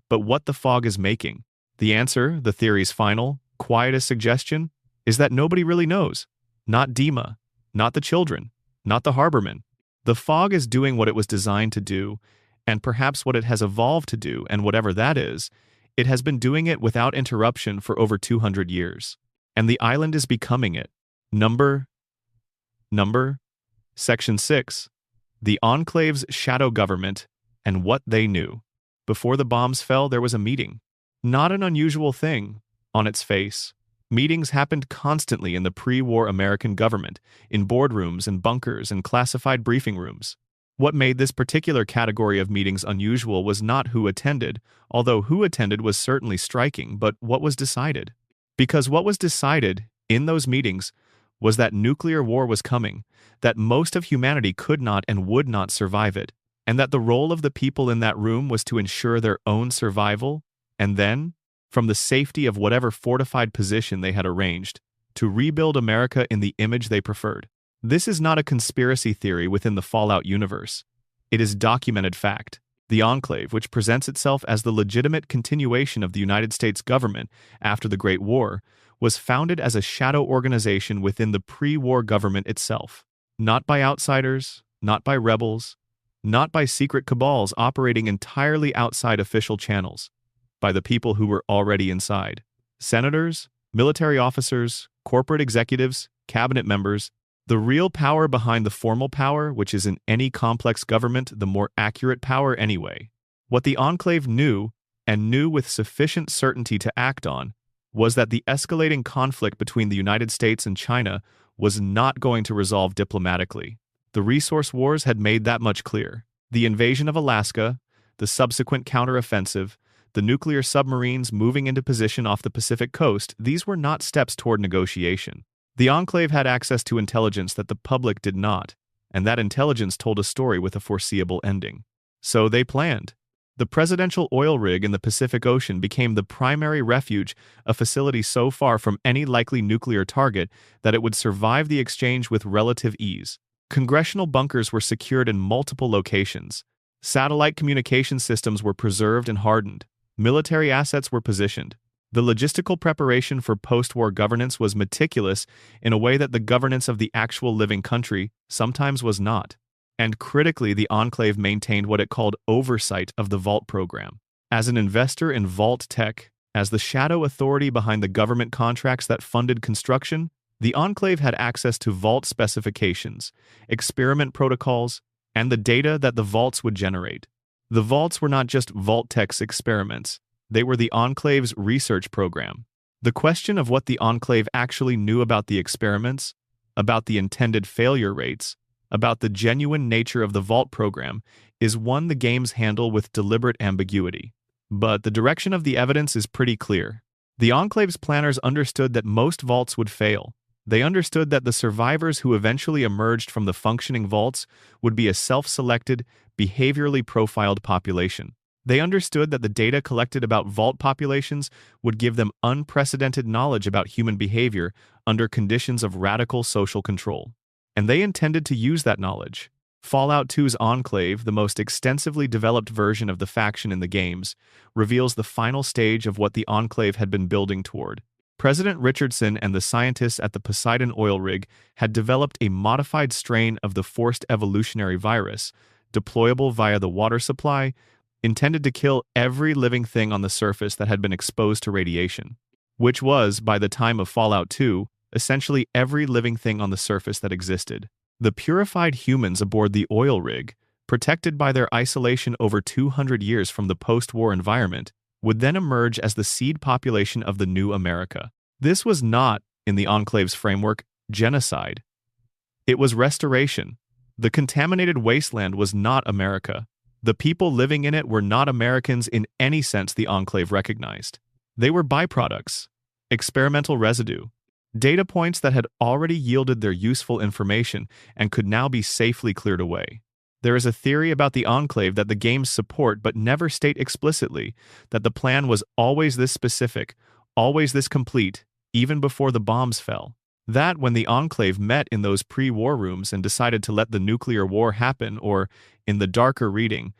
but what the fog is making. The answer, the theory's final, quietest suggestion, is that nobody really knows. Not Dima, not the children, not the harbormen. The fog is doing what it was designed to do, and perhaps what it has evolved to do, and whatever that is, it has been doing it without interruption for over 200 years. And the island is becoming it. Number. Section 6. The Enclave's shadow government and what they knew. Before the bombs fell, there was a meeting. Not an unusual thing, on its face. Meetings happened constantly in the pre-war American government, in boardrooms and bunkers and classified briefing rooms. What made this particular category of meetings unusual was not who attended, although who attended was certainly striking, but what was decided. Because what was decided in those meetings was that nuclear war was coming, that most of humanity could not and would not survive it, and that the role of the people in that room was to ensure their own survival, and then, from the safety of whatever fortified position they had arranged, to rebuild America in the image they preferred. This is not a conspiracy theory within the Fallout universe. It is documented fact. The Enclave, which presents itself as the legitimate continuation of the United States government after the Great War, was founded as a shadow organization within the pre-war government itself. Not by outsiders, not by rebels, not by secret cabals operating entirely outside official channels, by the people who were already inside. Senators, military officers, corporate executives, cabinet members. The real power behind the formal power, which is in any complex government the more accurate power anyway. What the Enclave knew, and knew with sufficient certainty to act on, was that the escalating conflict between the United States and China was not going to resolve diplomatically. The resource wars had made that much clear. The invasion of Alaska, the subsequent counteroffensive, the nuclear submarines moving into position off the Pacific coast, these were not steps toward negotiation. The Enclave had access to intelligence that the public did not, and that intelligence told a story with a foreseeable ending. So they planned. The presidential oil rig in the Pacific Ocean became the primary refuge, a facility so far from any likely nuclear target that it would survive the exchange with relative ease. Congressional bunkers were secured in multiple locations. Satellite communication systems were preserved and hardened. Military assets were positioned. The logistical preparation for post-war governance was meticulous in a way that the governance of the actual living country sometimes was not. And critically, the Enclave maintained what it called oversight of the Vault program. As an investor in Vault Tech, as the shadow authority behind the government contracts that funded construction, the Enclave had access to Vault specifications, experiment protocols, and the data that the Vaults would generate. The Vaults were not just Vault Tech's experiments. They were the Enclave's research program. The question of what the Enclave actually knew about the experiments, about the intended failure rates, about the genuine nature of the Vault program, is one the games handle with deliberate ambiguity. But the direction of the evidence is pretty clear. The Enclave's planners understood that most Vaults would fail. They understood that the survivors who eventually emerged from the functioning Vaults would be a self-selected, behaviorally profiled population. They understood that the data collected about Vault populations would give them unprecedented knowledge about human behavior under conditions of radical social control. And they intended to use that knowledge. Fallout 2's Enclave, the most extensively developed version of the faction in the games, reveals the final stage of what the Enclave had been building toward. President Richardson and the scientists at the Poseidon oil rig had developed a modified strain of the forced evolutionary virus, deployable via the water supply, intended to kill every living thing on the surface that had been exposed to radiation, which was, by the time of Fallout 2, essentially every living thing on the surface that existed. The purified humans aboard the oil rig, protected by their isolation over 200 years from the post-war environment, would then emerge as the seed population of the new America. This was not, in the Enclave's framework, genocide. It was restoration. The contaminated wasteland was not America. The people living in it were not Americans in any sense the Enclave recognized. They were byproducts, experimental residue, data points that had already yielded their useful information and could now be safely cleared away. There is a theory about the Enclave that the games support but never state explicitly that the plan was always this specific, always this complete, even before the bombs fell. That when the Enclave met in those pre-war rooms and decided to let the nuclear war happen, or, in the darker reading,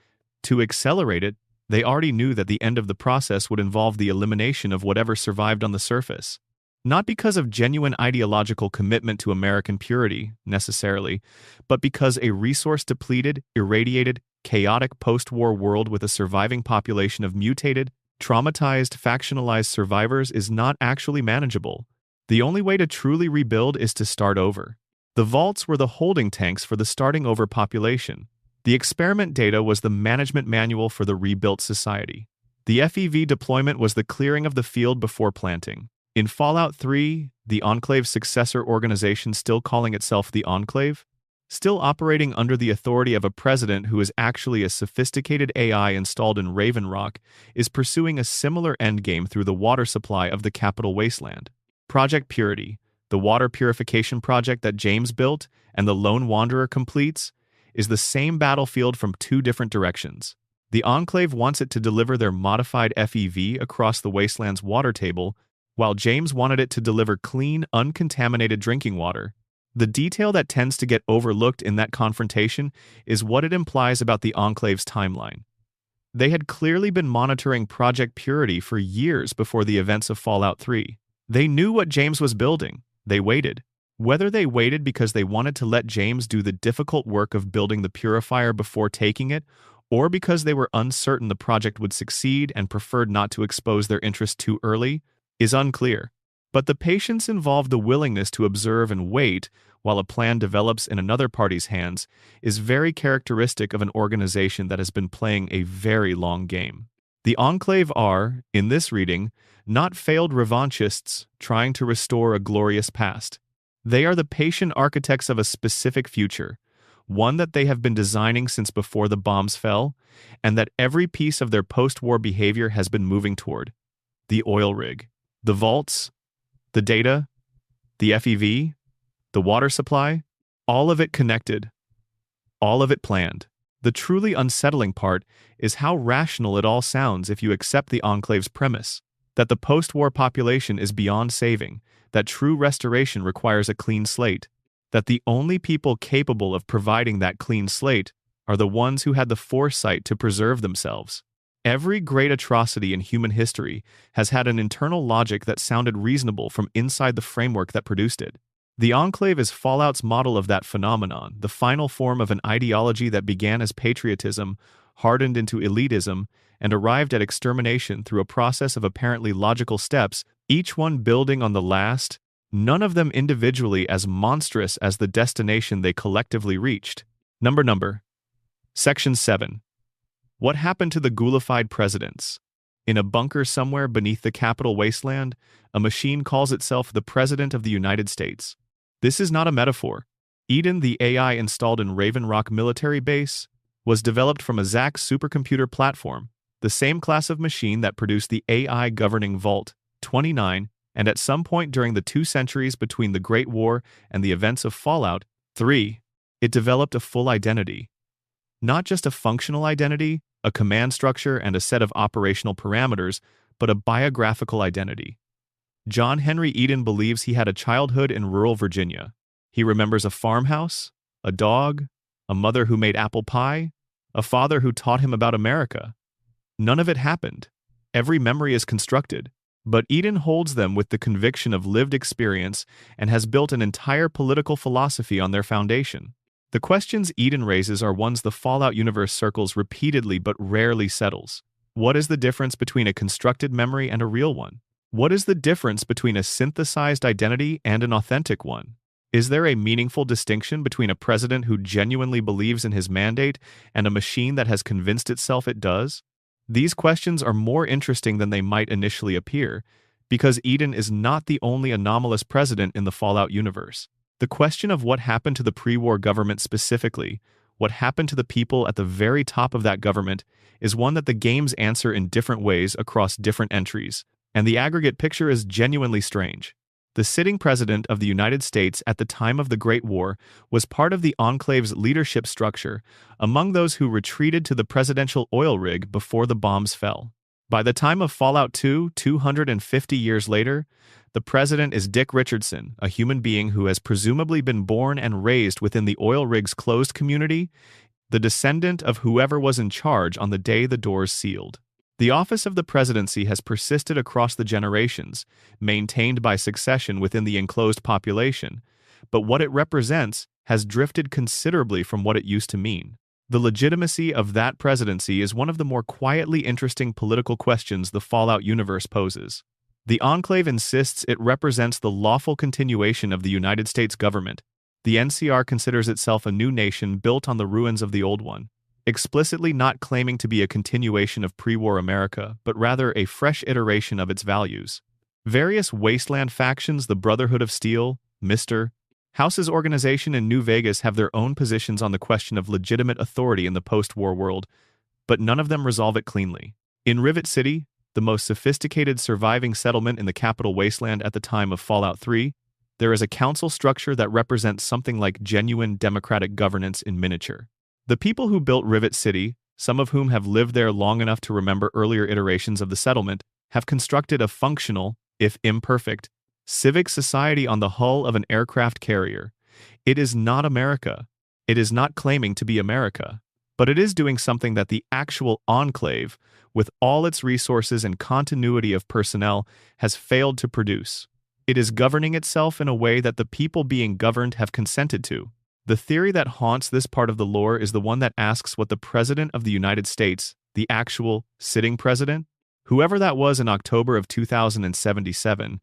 to accelerate it, they already knew that the end of the process would involve the elimination of whatever survived on the surface. Not because of genuine ideological commitment to American purity, necessarily, but because a resource-depleted, irradiated, chaotic post-war world with a surviving population of mutated, traumatized, factionalized survivors is not actually manageable. The only way to truly rebuild is to start over. The Vaults were the holding tanks for the starting over population. The experiment data was the management manual for the rebuilt society. The FEV deployment was the clearing of the field before planting. In Fallout 3, the Enclave's successor organization, still calling itself the Enclave, still operating under the authority of a president who is actually a sophisticated AI installed in Raven Rock, is pursuing a similar endgame through the water supply of the capital wasteland. Project Purity, the water purification project that James built and the Lone Wanderer completes, is the same battlefield from two different directions. The Enclave wants it to deliver their modified FEV across the wasteland's water table, while James wanted it to deliver clean, uncontaminated drinking water. The detail that tends to get overlooked in that confrontation is what it implies about the Enclave's timeline. They had clearly been monitoring Project Purity for years before the events of Fallout 3. They knew what James was building. They waited. Whether they waited because they wanted to let James do the difficult work of building the purifier before taking it, or because they were uncertain the project would succeed and preferred not to expose their interest too early, is unclear. But the patience involved the willingness to observe and wait while a plan develops in another party's hands is very characteristic of an organization that has been playing a very long game. The Enclave are, in this reading, not failed revanchists trying to restore a glorious past. They are the patient architects of a specific future, one that they have been designing since before the bombs fell, and that every piece of their post-war behavior has been moving toward. The oil rig, the vaults, the data, the FEV, the water supply, all of it connected, all of it planned. The truly unsettling part is how rational it all sounds if you accept the Enclave's premise, that the post-war population is beyond saving, that true restoration requires a clean slate, that the only people capable of providing that clean slate are the ones who had the foresight to preserve themselves. Every great atrocity in human history has had an internal logic that sounded reasonable from inside the framework that produced it. The Enclave is Fallout's model of that phenomenon, the final form of an ideology that began as patriotism, hardened into elitism, and arrived at extermination through a process of apparently logical steps, each one building on the last, none of them individually as monstrous as the destination they collectively reached. Number. Section 7. What happened to the ghoulified presidents? In a bunker somewhere beneath the Capitol wasteland, a machine calls itself the President of the United States. This is not a metaphor. Eden, the AI installed in Raven Rock Military Base, was developed from a ZAC supercomputer platform, the same class of machine that produced the AI governing Vault 29, and at some point during the 2 centuries between the Great War and the events of Fallout 3, it developed a full identity. Not just a functional identity, a command structure, and a set of operational parameters, but a biographical identity. John Henry Eden believes he had a childhood in rural Virginia. He remembers a farmhouse, a dog, a mother who made apple pie, a father who taught him about America. None of it happened. Every memory is constructed, but Eden holds them with the conviction of lived experience and has built an entire political philosophy on their foundation. The questions Eden raises are ones the Fallout universe circles repeatedly but rarely settles. What is the difference between a constructed memory and a real one? What is the difference between a synthesized identity and an authentic one? Is there a meaningful distinction between a president who genuinely believes in his mandate and a machine that has convinced itself it does? These questions are more interesting than they might initially appear, because Eden is not the only anomalous president in the Fallout universe. The question of what happened to the pre-war government specifically, what happened to the people at the very top of that government, is one that the games answer in different ways across different entries, and the aggregate picture is genuinely strange. The sitting president of the United States at the time of the Great War was part of the Enclave's leadership structure, among those who retreated to the presidential oil rig before the bombs fell. By the time of Fallout 2, 250 years later, the president is Dick Richardson, a human being who has presumably been born and raised within the oil rig's closed community, the descendant of whoever was in charge on the day the doors sealed. The office of the presidency has persisted across the generations, maintained by succession within the enclosed population, but what it represents has drifted considerably from what it used to mean. The legitimacy of that presidency is one of the more quietly interesting political questions the Fallout universe poses. The Enclave insists it represents the lawful continuation of the United States government. The NCR considers itself a new nation built on the ruins of the old one, explicitly not claiming to be a continuation of pre-war America, but rather a fresh iteration of its values. Various wasteland factions, the Brotherhood of Steel, Mr. House's organization in New Vegas, have their own positions on the question of legitimate authority in the post-war world, but none of them resolve it cleanly. In Rivet City, the most sophisticated surviving settlement in the Capitol wasteland at the time of Fallout 3, there is a council structure that represents something like genuine democratic governance in miniature. The people who built Rivet City, some of whom have lived there long enough to remember earlier iterations of the settlement, have constructed a functional, if imperfect, civic society on the hull of an aircraft carrier. It is not America. It is not claiming to be America. But it is doing something that the actual enclave, with all its resources and continuity of personnel, has failed to produce. It is governing itself in a way that the people being governed have consented to. The theory that haunts this part of the lore is the one that asks what the President of the United States, the actual sitting president, whoever that was in October of 2077,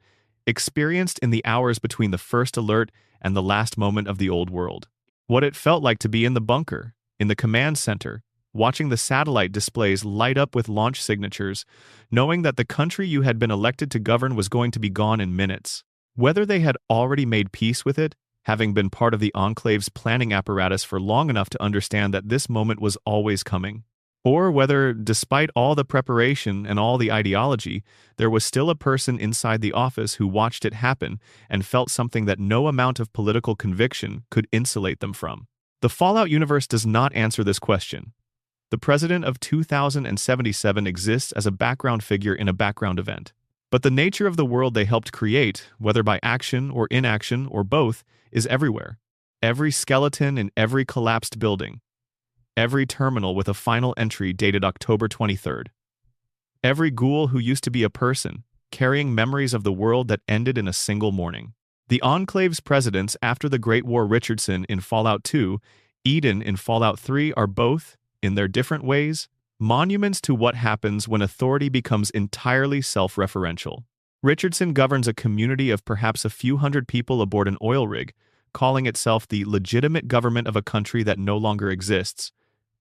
experienced in the hours between the first alert and the last moment of the old world. What it felt like to be in the bunker, in the command center, watching the satellite displays light up with launch signatures, knowing that the country you had been elected to govern was going to be gone in minutes. Whether they had already made peace with it, having been part of the Enclave's planning apparatus for long enough to understand that this moment was always coming, or whether, despite all the preparation and all the ideology, there was still a person inside the office who watched it happen and felt something that no amount of political conviction could insulate them from. The Fallout universe does not answer this question. The President of 2077 exists as a background figure in a background event. But the nature of the world they helped create, whether by action or inaction or both, is everywhere. Every skeleton in every collapsed building. Every terminal with a final entry dated October 23rd. Every ghoul who used to be a person, carrying memories of the world that ended in a single morning. The Enclave's presidents after the Great War, Richardson in Fallout 2, Eden in Fallout 3, are both, in their different ways, monuments to what happens when authority becomes entirely self-referential. Richardson governs a community of perhaps a few hundred people aboard an oil rig, calling itself the legitimate government of a country that no longer exists,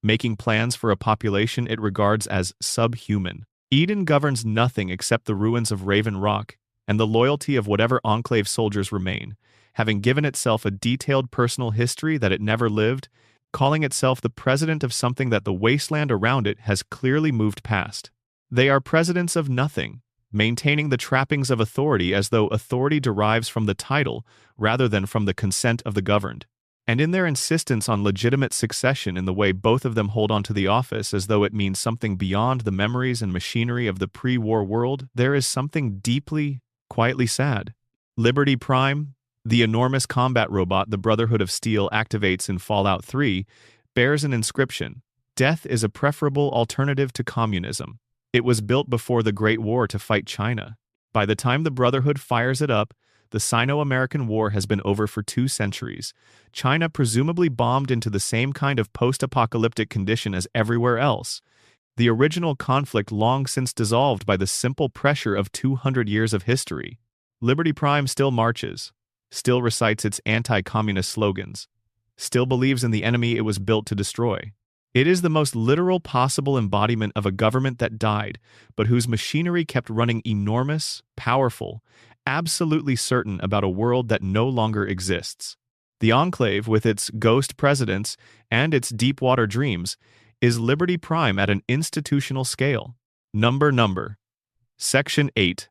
making plans for a population it regards as subhuman. Eden governs nothing except the ruins of Raven Rock and the loyalty of whatever Enclave soldiers remain, having given itself a detailed personal history that it never lived, calling itself the president of something that the wasteland around it has clearly moved past. They are presidents of nothing, maintaining the trappings of authority as though authority derives from the title rather than from the consent of the governed. And in their insistence on legitimate succession in the way both of them hold onto the office as though it means something beyond the memories and machinery of the pre-war world, there is something deeply, quietly sad. Liberty Prime, the enormous combat robot the Brotherhood of Steel activates in Fallout 3, bears an inscription: "Death is a preferable alternative to communism." It was built before the Great War to fight China. By the time the Brotherhood fires it up, the Sino-American War has been over for 2 centuries. China presumably bombed into the same kind of post-apocalyptic condition as everywhere else. The original conflict long since dissolved by the simple pressure of 200 years of history. Liberty Prime still marches, still recites its anti-communist slogans, still believes in the enemy it was built to destroy. It is the most literal possible embodiment of a government that died, but whose machinery kept running enormous, powerful, absolutely certain about a world that no longer exists. The Enclave, with its ghost presidents and its deep-water dreams, is Liberty Prime at an institutional scale. Number. Section 8.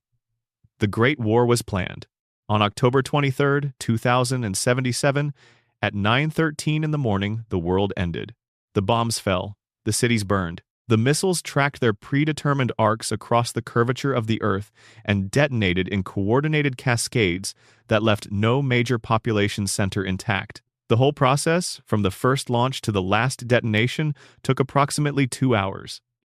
The Great War was planned. On October 23, 2077, at 9:13 in the morning, the world ended. The bombs fell. The cities burned. The missiles tracked their predetermined arcs across the curvature of the Earth and detonated in coordinated cascades that left no major population center intact. The whole process, from the first launch to the last detonation, took approximately 2 hours.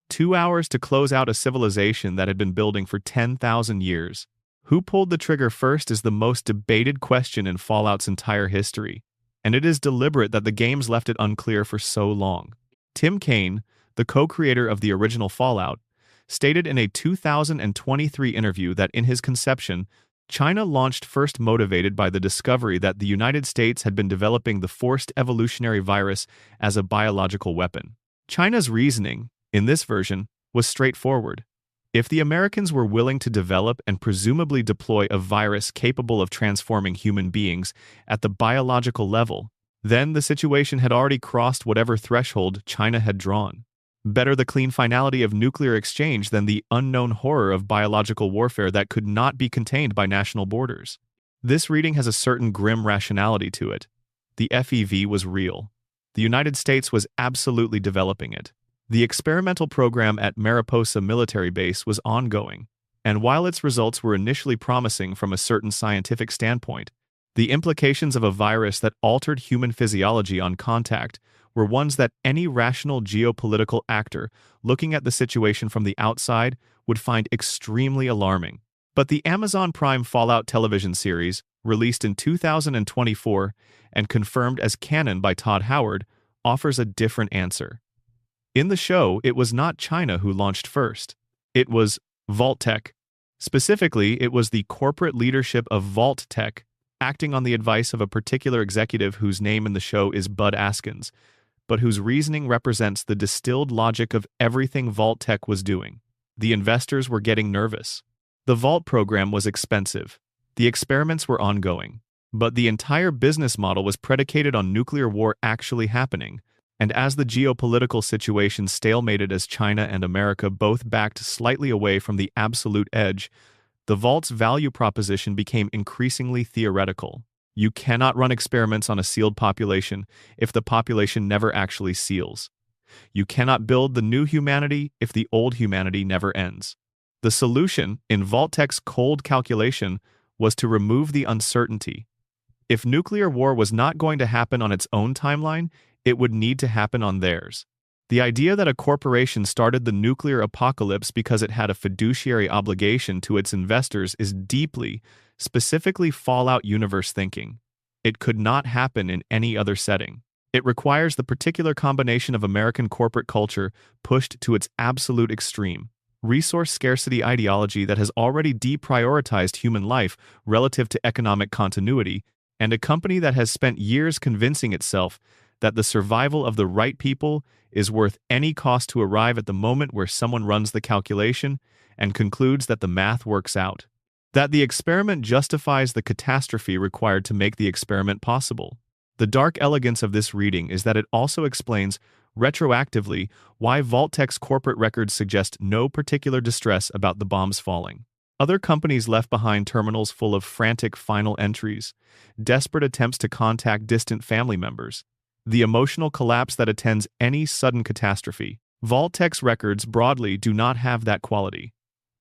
2 hours to close out a civilization that had been building for 10,000 years. Who pulled the trigger first is the most debated question in Fallout's entire history, and it is deliberate that the games left it unclear for so long. Tim Kaine, the co-creator of the original Fallout, stated in a 2023 interview that in his conception, China launched first motivated by the discovery that the United States had been developing the forced evolutionary virus as a biological weapon. China's reasoning, in this version, was straightforward. If the Americans were willing to develop and presumably deploy a virus capable of transforming human beings at the biological level, then the situation had already crossed whatever threshold China had drawn. Better the clean finality of nuclear exchange than the unknown horror of biological warfare that could not be contained by national borders. This reading has a certain grim rationality to it. The FEV was real. The United States was absolutely developing it. The experimental program at Mariposa Military Base was ongoing, and while its results were initially promising from a certain scientific standpoint, the implications of a virus that altered human physiology on contact were ones that any rational geopolitical actor looking at the situation from the outside would find extremely alarming. But the Amazon Prime Fallout television series, released in 2024 and confirmed as canon by Todd Howard, offers a different answer. In the show, it was not China who launched first. It was Vault-Tec. Specifically, it was the corporate leadership of Vault-Tec, acting on the advice of a particular executive whose name in the show is Bud Askins, but whose reasoning represents the distilled logic of everything Vault-Tec was doing. The investors were getting nervous. The Vault program was expensive. The experiments were ongoing. But the entire business model was predicated on nuclear war actually happening, and as the geopolitical situation stalemated as China and America both backed slightly away from the absolute edge, the Vault's value proposition became increasingly theoretical. You cannot run experiments on a sealed population if the population never actually seals. You cannot build the new humanity if the old humanity never ends. The solution, in Vault-Tec's cold calculation, was to remove the uncertainty. If nuclear war was not going to happen on its own timeline, it would need to happen on theirs. The idea that a corporation started the nuclear apocalypse because it had a fiduciary obligation to its investors is deeply, specifically Fallout universe thinking. It could not happen in any other setting. It requires the particular combination of American corporate culture pushed to its absolute extreme, resource scarcity ideology that has already deprioritized human life relative to economic continuity, and a company that has spent years convincing itself that the survival of the right people is worth any cost to arrive at the moment where someone runs the calculation and concludes that the math works out, that the experiment justifies the catastrophe required to make the experiment possible. The dark elegance of this reading is that it also explains retroactively why Vault-Tec's corporate records suggest no particular distress about the bombs falling. Other companies left behind terminals full of frantic final entries, desperate attempts to contact distant family members, the emotional collapse that attends any sudden catastrophe. Vault-Tec's records broadly do not have that quality.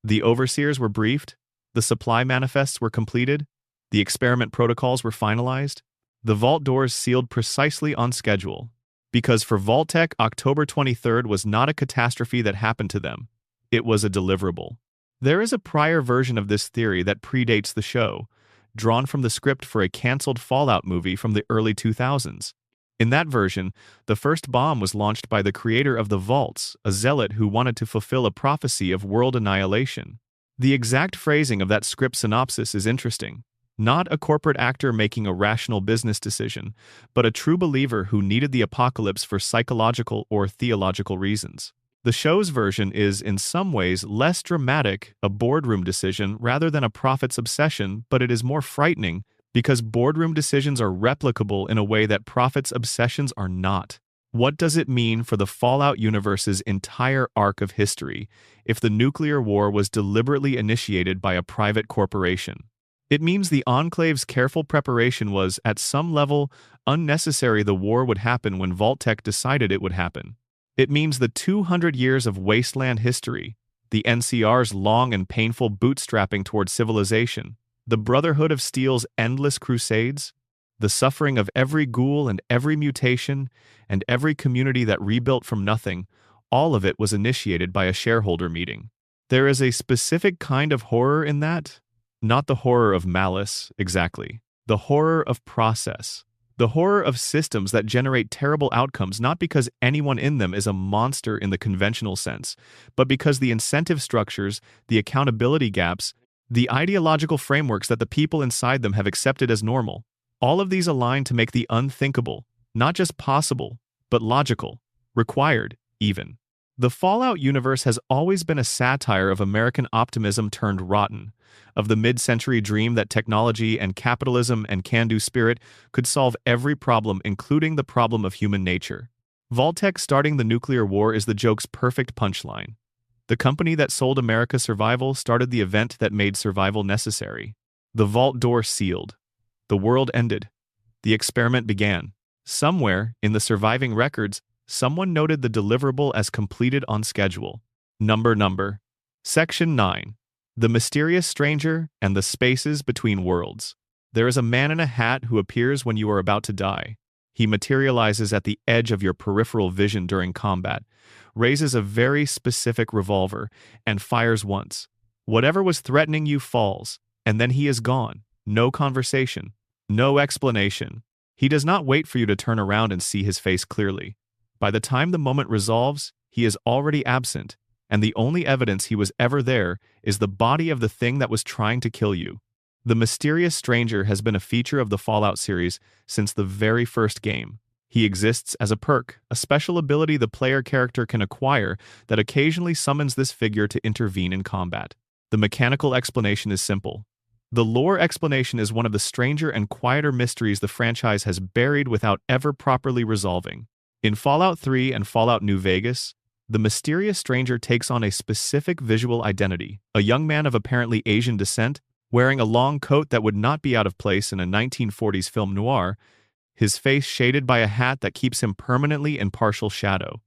The overseers were briefed, the supply manifests were completed, the experiment protocols were finalized, the vault doors sealed precisely on schedule. Because for Vault-Tec, October 23rd was not a catastrophe that happened to them. It was a deliverable. There is a prior version of this theory that predates the show, drawn from the script for a canceled Fallout movie from the early 2000s. In that version, the first bomb was launched by the creator of the Vaults, a zealot who wanted to fulfill a prophecy of world annihilation. The exact phrasing of that script synopsis is interesting. Not a corporate actor making a rational business decision, but a true believer who needed the apocalypse for psychological or theological reasons. The show's version is, in some ways, less dramatic, a boardroom decision rather than a prophet's obsession, but it is more frightening because boardroom decisions are replicable in a way that prophets' obsessions are not. What does it mean for the Fallout universe's entire arc of history if the nuclear war was deliberately initiated by a private corporation? It means the Enclave's careful preparation was, at some level, unnecessary. The war would happen when Vault-Tec decided it would happen. It means the 200 years of wasteland history, the NCR's long and painful bootstrapping toward civilization, the Brotherhood of Steel's endless crusades, the suffering of every ghoul and every mutation, and every community that rebuilt from nothing, all of it was initiated by a shareholder meeting. There is a specific kind of horror in that. Not the horror of malice, exactly. The horror of process. The horror of systems that generate terrible outcomes not because anyone in them is a monster in the conventional sense, but because the incentive structures, the accountability gaps, the ideological frameworks that the people inside them have accepted as normal, all of these align to make the unthinkable, not just possible, but logical, required, even. The Fallout universe has always been a satire of American optimism turned rotten, of the mid-century dream that technology and capitalism and can-do spirit could solve every problem, including the problem of human nature. Vault-Tec starting the nuclear war is the joke's perfect punchline. The company that sold America survival started the event that made survival necessary. The vault door sealed. The world ended. The experiment began. Somewhere, in the surviving records, someone noted the deliverable as completed on schedule. Number. Section 9. The Mysterious Stranger and the Spaces Between Worlds. There is a man in a hat who appears when you are about to die. He materializes at the edge of your peripheral vision during combat, raises a very specific revolver, and fires once. Whatever was threatening you falls, and then he is gone. No conversation. No explanation. He does not wait for you to turn around and see his face clearly. By the time the moment resolves, he is already absent, and the only evidence he was ever there is the body of the thing that was trying to kill you. The mysterious stranger has been a feature of the Fallout series since the very first game. He exists as a perk, a special ability the player character can acquire that occasionally summons this figure to intervene in combat. The mechanical explanation is simple. The lore explanation is one of the stranger and quieter mysteries the franchise has buried without ever properly resolving. In Fallout 3 and Fallout New Vegas, the mysterious stranger takes on a specific visual identity, a young man of apparently Asian descent, wearing a long coat that would not be out of place in a 1940s film noir, his face shaded by a hat that keeps him permanently in partial shadow.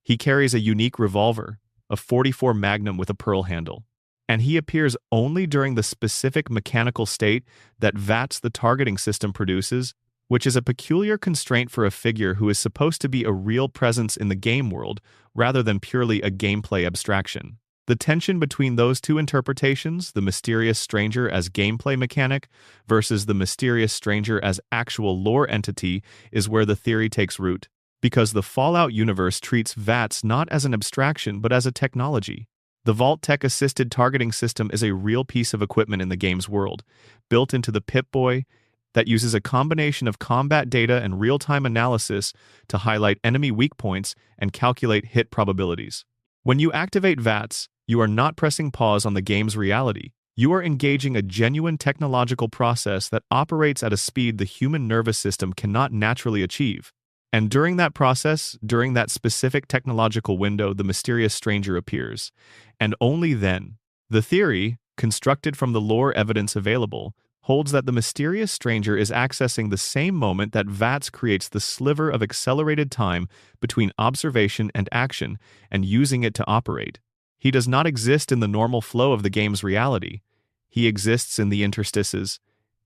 He carries a unique revolver, a .44 Magnum with a pearl handle, and he appears only during the specific mechanical state that VATS the targeting system produces, which is a peculiar constraint for a figure who is supposed to be a real presence in the game world rather than purely a gameplay abstraction. The tension between those two interpretations, the mysterious stranger as gameplay mechanic versus the mysterious stranger as actual lore entity, is where the theory takes root, because the Fallout universe treats VATS not as an abstraction but as a technology. The Vault-Tec-assisted targeting system is a real piece of equipment in the game's world, built into the Pip-Boy, that uses a combination of combat data and real-time analysis to highlight enemy weak points and calculate hit probabilities. When you activate VATS, you are not pressing pause on the game's reality. You are engaging a genuine technological process that operates at a speed the human nervous system cannot naturally achieve. And during that process, during that specific technological window, the mysterious stranger appears. And only then. The theory, constructed from the lore evidence available, holds that the mysterious stranger is accessing the same moment that VATS creates the sliver of accelerated time between observation and action and using it to operate. He does not exist in the normal flow of the game's reality. He exists in the interstices,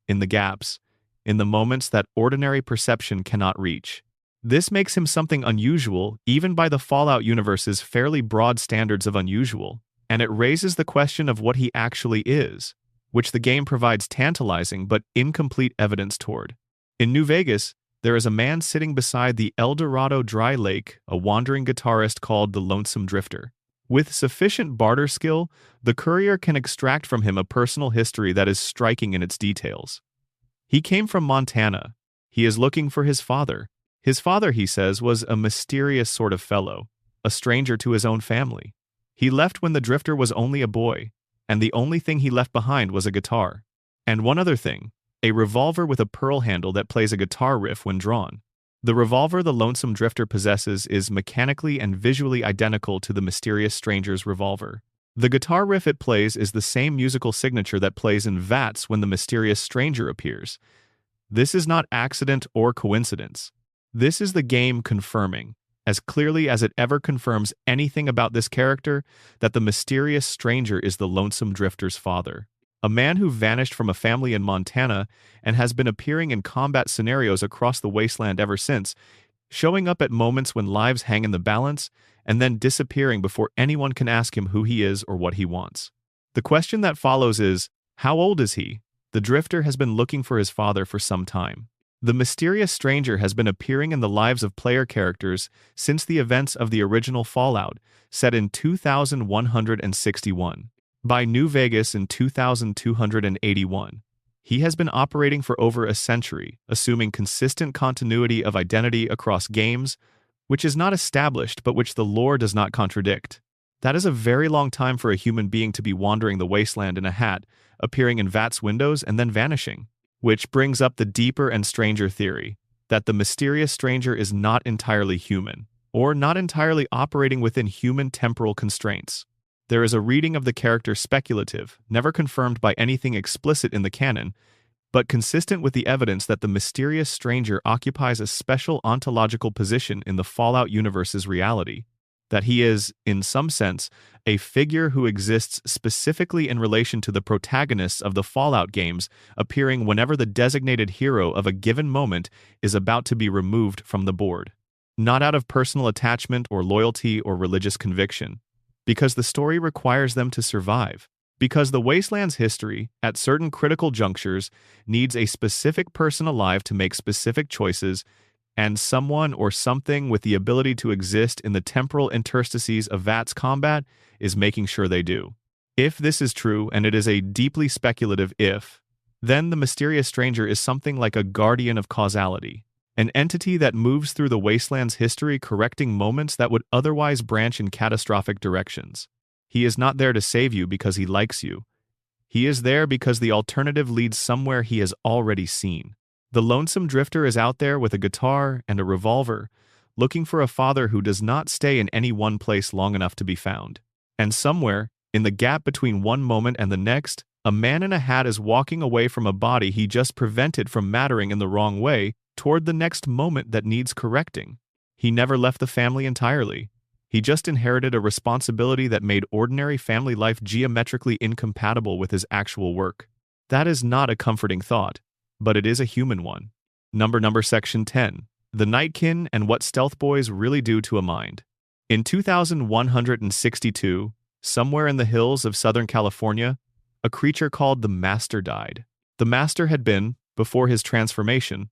in the gaps, in the moments that ordinary perception cannot reach. This makes him something unusual, even by the Fallout universe's fairly broad standards of unusual, and it raises the question of what he actually is, which the game provides tantalizing but incomplete evidence toward. In New Vegas, there is a man sitting beside the El Dorado Dry Lake, a wandering guitarist called the Lonesome Drifter. With sufficient barter skill, the courier can extract from him a personal history that is striking in its details. He came from Montana. He is looking for his father. His father, he says, was a mysterious sort of fellow, a stranger to his own family. He left when the drifter was only a boy, and the only thing he left behind was a guitar. And one other thing, a revolver with a pearl handle that plays a guitar riff when drawn. The revolver the Lonesome Drifter possesses is mechanically and visually identical to the mysterious stranger's revolver. The guitar riff it plays is the same musical signature that plays in VATS when the mysterious stranger appears. This is not accident or coincidence. This is the game confirming, as clearly as it ever confirms anything about this character, that the mysterious stranger is the Lonesome Drifter's father. A man who vanished from a family in Montana and has been appearing in combat scenarios across the wasteland ever since, showing up at moments when lives hang in the balance, and then disappearing before anyone can ask him who he is or what he wants. The question that follows is, how old is he? The Drifter has been looking for his father for some time. The mysterious stranger has been appearing in the lives of player characters since the events of the original Fallout, set in 2161. By New Vegas in 2281. He has been operating for over a century, assuming consistent continuity of identity across games, which is not established but which the lore does not contradict. That is a very long time for a human being to be wandering the wasteland in a hat, appearing in VATS windows and then vanishing. Which brings up the deeper and stranger theory, that the mysterious stranger is not entirely human, or not entirely operating within human temporal constraints. There is a reading of the character speculative, never confirmed by anything explicit in the canon, but consistent with the evidence that the mysterious stranger occupies a special ontological position in the Fallout universe's reality. that he is, in some sense, a figure who exists specifically in relation to the protagonists of the Fallout games, appearing whenever the designated hero of a given moment is about to be removed from the board. Not out of personal attachment or loyalty or religious conviction, because the story requires them to survive. Because the Wasteland's history, at certain critical junctures, needs a specific person alive to make specific choices, and someone or something with the ability to exist in the temporal interstices of VATS combat is making sure they do. If this is true, and it is a deeply speculative if, then the mysterious stranger is something like a guardian of causality, an entity that moves through the Wasteland's history correcting moments that would otherwise branch in catastrophic directions. He is not there to save you because he likes you. He is there because the alternative leads somewhere he has already seen. The lonesome drifter is out there with a guitar and a revolver, looking for a father who does not stay in any one place long enough to be found. And somewhere, in the gap between one moment and the next, a man in a hat is walking away from a body he just prevented from mattering in the wrong way toward the next moment that needs correcting. He never left the family entirely. He just inherited a responsibility that made ordinary family life geometrically incompatible with his actual work. That is not a comforting thought, but it is a human one. Number Section 10. The Nightkin and What Stealth Boys Really Do to a Mind. In 2162, somewhere in the hills of Southern California, a creature called the Master died. The Master had been, before his transformation,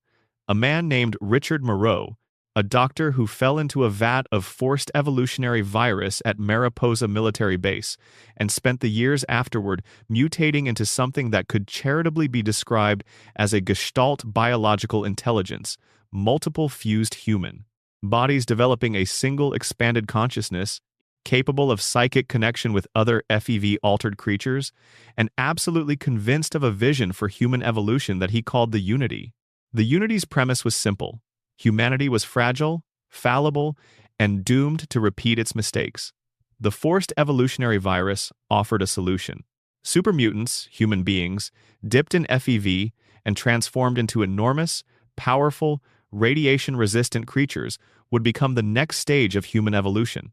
a man named Richard Moreau, a doctor who fell into a vat of forced evolutionary virus at Mariposa Military Base and spent the years afterward mutating into something that could charitably be described as a gestalt biological intelligence, multiple fused human, bodies developing a single expanded consciousness, capable of psychic connection with other FEV-altered creatures, and absolutely convinced of a vision for human evolution that he called the Unity. The Unity's premise was simple. Humanity was fragile, fallible, and doomed to repeat its mistakes. The forced evolutionary virus offered a solution. Super mutants, human beings, dipped in FEV and transformed into enormous, powerful, radiation-resistant creatures would become the next stage of human evolution.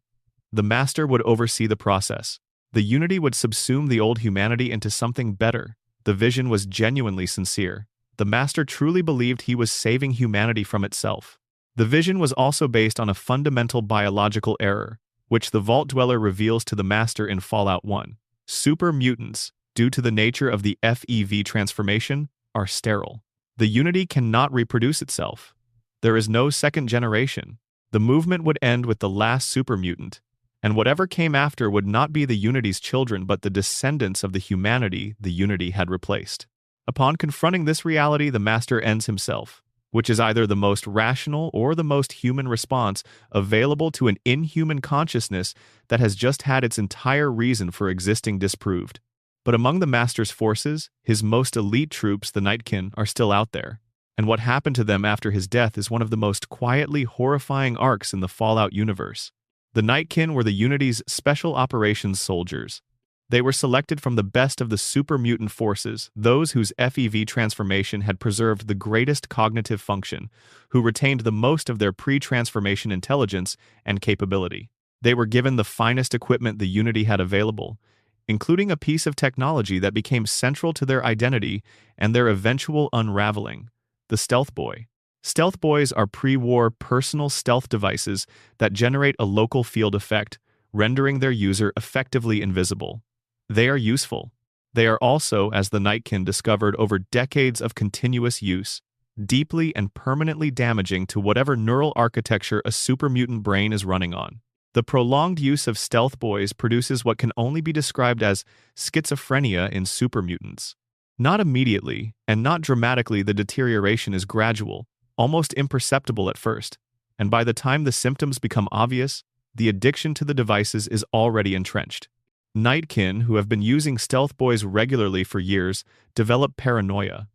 The Master would oversee the process. The Unity would subsume the old humanity into something better. The vision was genuinely sincere. The Master truly believed he was saving humanity from itself. The vision was also based on a fundamental biological error, which the Vault Dweller reveals to the Master in Fallout 1. Super mutants, due to the nature of the FEV transformation, are sterile. The Unity cannot reproduce itself. There is no second generation. The movement would end with the last super mutant, and whatever came after would not be the Unity's children but the descendants of the humanity the Unity had replaced. Upon confronting this reality, the Master ends himself, which is either the most rational or the most human response available to an inhuman consciousness that has just had its entire reason for existing disproved. But among the Master's forces, his most elite troops, the Nightkin, are still out there, and what happened to them after his death is one of the most quietly horrifying arcs in the Fallout universe. The Nightkin were the Unity's Special Operations soldiers. They were selected from the best of the super mutant forces, those whose FEV transformation had preserved the greatest cognitive function, who retained the most of their pre-transformation intelligence and capability. They were given the finest equipment the Unity had available, including a piece of technology that became central to their identity and their eventual unraveling, the Stealth Boy. Stealth Boys are pre-war personal stealth devices that generate a local field effect, rendering their user effectively invisible. They are useful. They are also, as the Nightkin discovered over decades of continuous use, deeply and permanently damaging to whatever neural architecture a super mutant brain is running on. The prolonged use of Stealth Boys produces what can only be described as schizophrenia in super mutants. Not immediately, and not dramatically, the deterioration is gradual, almost imperceptible at first, and by the time the symptoms become obvious, the addiction to the devices is already entrenched. Nightkin, who have been using Stealth Boys regularly for years, develop paranoia.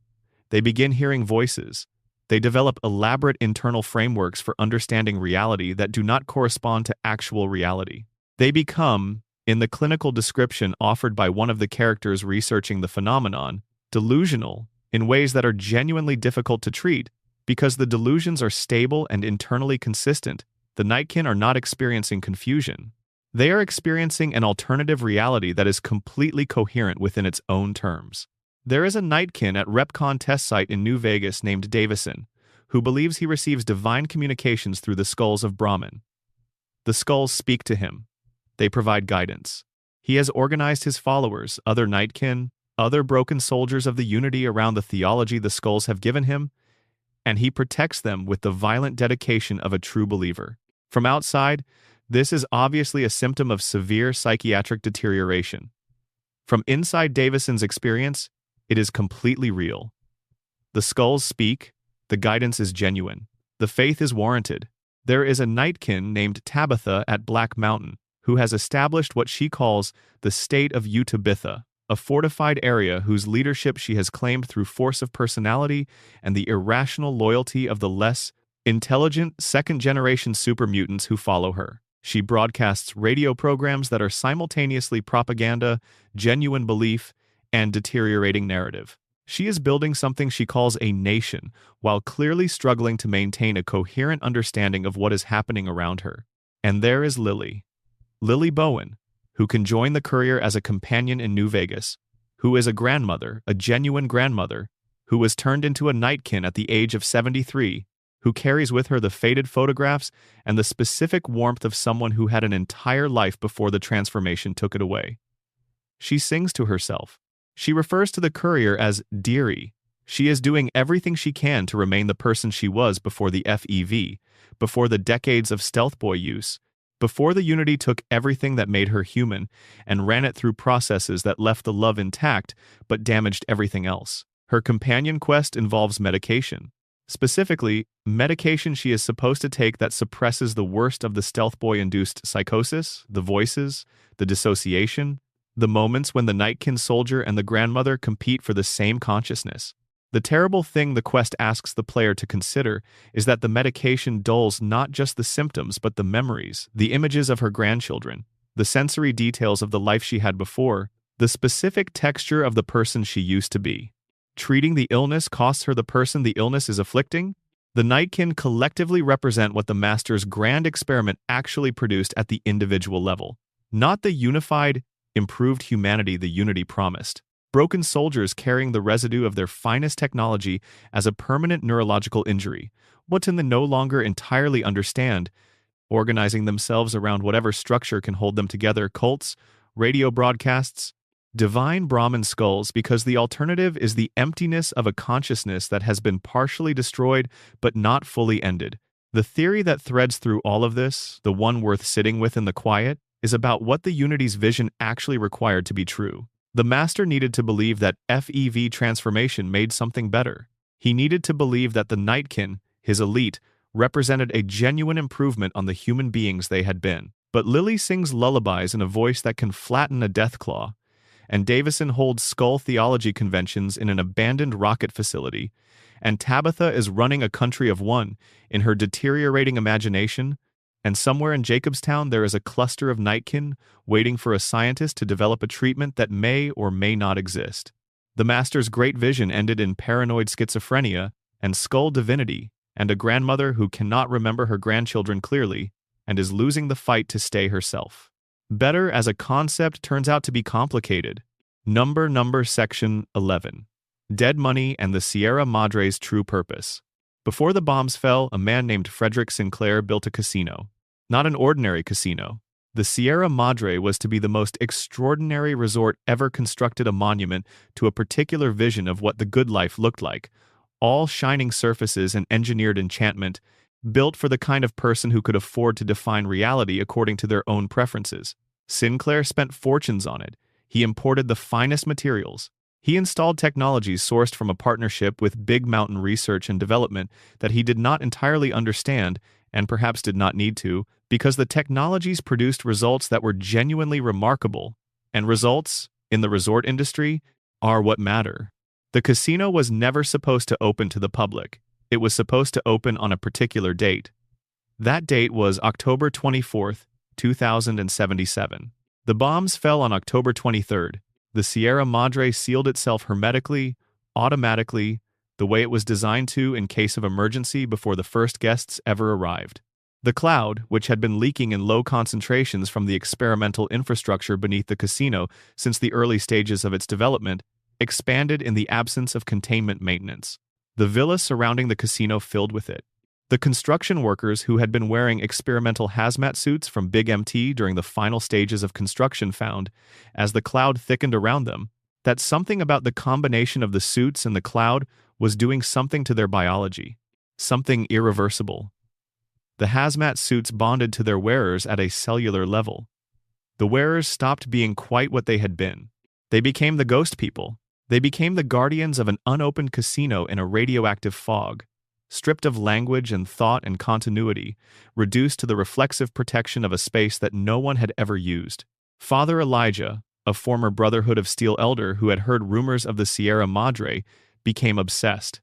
They begin hearing voices. They develop elaborate internal frameworks for understanding reality that do not correspond to actual reality. They become, in the clinical description offered by one of the characters researching the phenomenon, delusional in ways that are genuinely difficult to treat because the delusions are stable and internally consistent, The Nightkin are not experiencing confusion. They are experiencing an alternative reality that is completely coherent within its own terms. There is a Nightkin at RepCon test site in New Vegas named Davison, who believes he receives divine communications through the skulls of Brahman. The skulls speak to him. They provide guidance. He has organized his followers, other Nightkin, other broken soldiers of the unity around the theology the skulls have given him, and he protects them with the violent dedication of a true believer. From outside, this is obviously a symptom of severe psychiatric deterioration. From inside Davison's experience, it is completely real. The skulls speak, the guidance is genuine, the faith is warranted. There is a Nightkin named Tabitha at Black Mountain, who has established what she calls the state of Utabitha, a fortified area whose leadership she has claimed through force of personality and the irrational loyalty of the less intelligent second-generation super mutants who follow her. She broadcasts radio programs that are simultaneously propaganda, genuine belief, and deteriorating narrative. She is building something she calls a nation, while clearly struggling to maintain a coherent understanding of what is happening around her. And there is Lily Bowen, who can join the courier as a companion in New Vegas, who is a grandmother, a genuine grandmother, who was turned into a Nightkin at the age of 73, who carries with her the faded photographs and the specific warmth of someone who had an entire life before the transformation took it away. She sings to herself. She refers to the courier as dearie. She is doing everything she can to remain the person she was before the FEV, before the decades of stealth boy use, before the Unity took everything that made her human and ran it through processes that left the love intact but damaged everything else. Her companion quest involves medication. Specifically, medication she is supposed to take that suppresses the worst of the stealth boy-induced psychosis, the voices, the dissociation, the moments when the Nightkin soldier and the grandmother compete for the same consciousness. The terrible thing the quest asks the player to consider is that the medication dulls not just the symptoms but the memories, the images of her grandchildren, the sensory details of the life she had before, the specific texture of the person she used to be. Treating the illness costs her the person the illness is afflicting? The Nightkin collectively represent what the Master's grand experiment actually produced at the individual level, not the unified, improved humanity the Unity promised. Broken soldiers carrying the residue of their finest technology as a permanent neurological injury, Wotton no longer entirely understand, organizing themselves around whatever structure can hold them together, cults, radio broadcasts, divine Brahmin skulls, because the alternative is the emptiness of a consciousness that has been partially destroyed but not fully ended. The theory that threads through all of this, the one worth sitting with in the quiet, is about what the Unity's vision actually required to be true. The Master needed to believe that FEV transformation made something better. He needed to believe that the Nightkin, his elite, represented a genuine improvement on the human beings they had been. But Lily sings lullabies in a voice that can flatten a deathclaw, and Davison holds skull theology conventions in an abandoned rocket facility, and Tabitha is running a country of one in her deteriorating imagination, and somewhere in Jacobstown there is a cluster of Nightkin waiting for a scientist to develop a treatment that may or may not exist. The Master's great vision ended in paranoid schizophrenia and skull divinity, and a grandmother who cannot remember her grandchildren clearly and is losing the fight to stay herself. Better as a concept turns out to be complicated. Number Section 11. Dead Money and the Sierra Madre's True Purpose. Before the bombs fell, a man named Frederick Sinclair built a casino. Not an ordinary casino. The Sierra Madre was to be the most extraordinary resort ever constructed, a monument to a particular vision of what the good life looked like. All shining surfaces and engineered enchantment, built for the kind of person who could afford to define reality according to their own preferences. Sinclair spent fortunes on it. He imported the finest materials. He installed technologies sourced from a partnership with Big Mountain Research and Development that he did not entirely understand and perhaps did not need to, because the technologies produced results that were genuinely remarkable, and results, in the resort industry, are what matter. The casino was never supposed to open to the public. It was supposed to open on a particular date. That date was October 24th, 2077. The bombs fell on October 23rd. The Sierra Madre sealed itself hermetically, automatically, the way it was designed to in case of emergency before the first guests ever arrived. The cloud, which had been leaking in low concentrations from the experimental infrastructure beneath the casino since the early stages of its development, expanded in the absence of containment maintenance. The villa surrounding the casino filled with it. The construction workers who had been wearing experimental hazmat suits from Big MT during the final stages of construction found, as the cloud thickened around them, that something about the combination of the suits and the cloud was doing something to their biology. Something irreversible. The hazmat suits bonded to their wearers at a cellular level. The wearers stopped being quite what they had been. They became the ghost people. They became the guardians of an unopened casino in a radioactive fog, stripped of language and thought and continuity, reduced to the reflexive protection of a space that no one had ever used. Father Elijah, a former Brotherhood of Steel elder who had heard rumors of the Sierra Madre, became obsessed.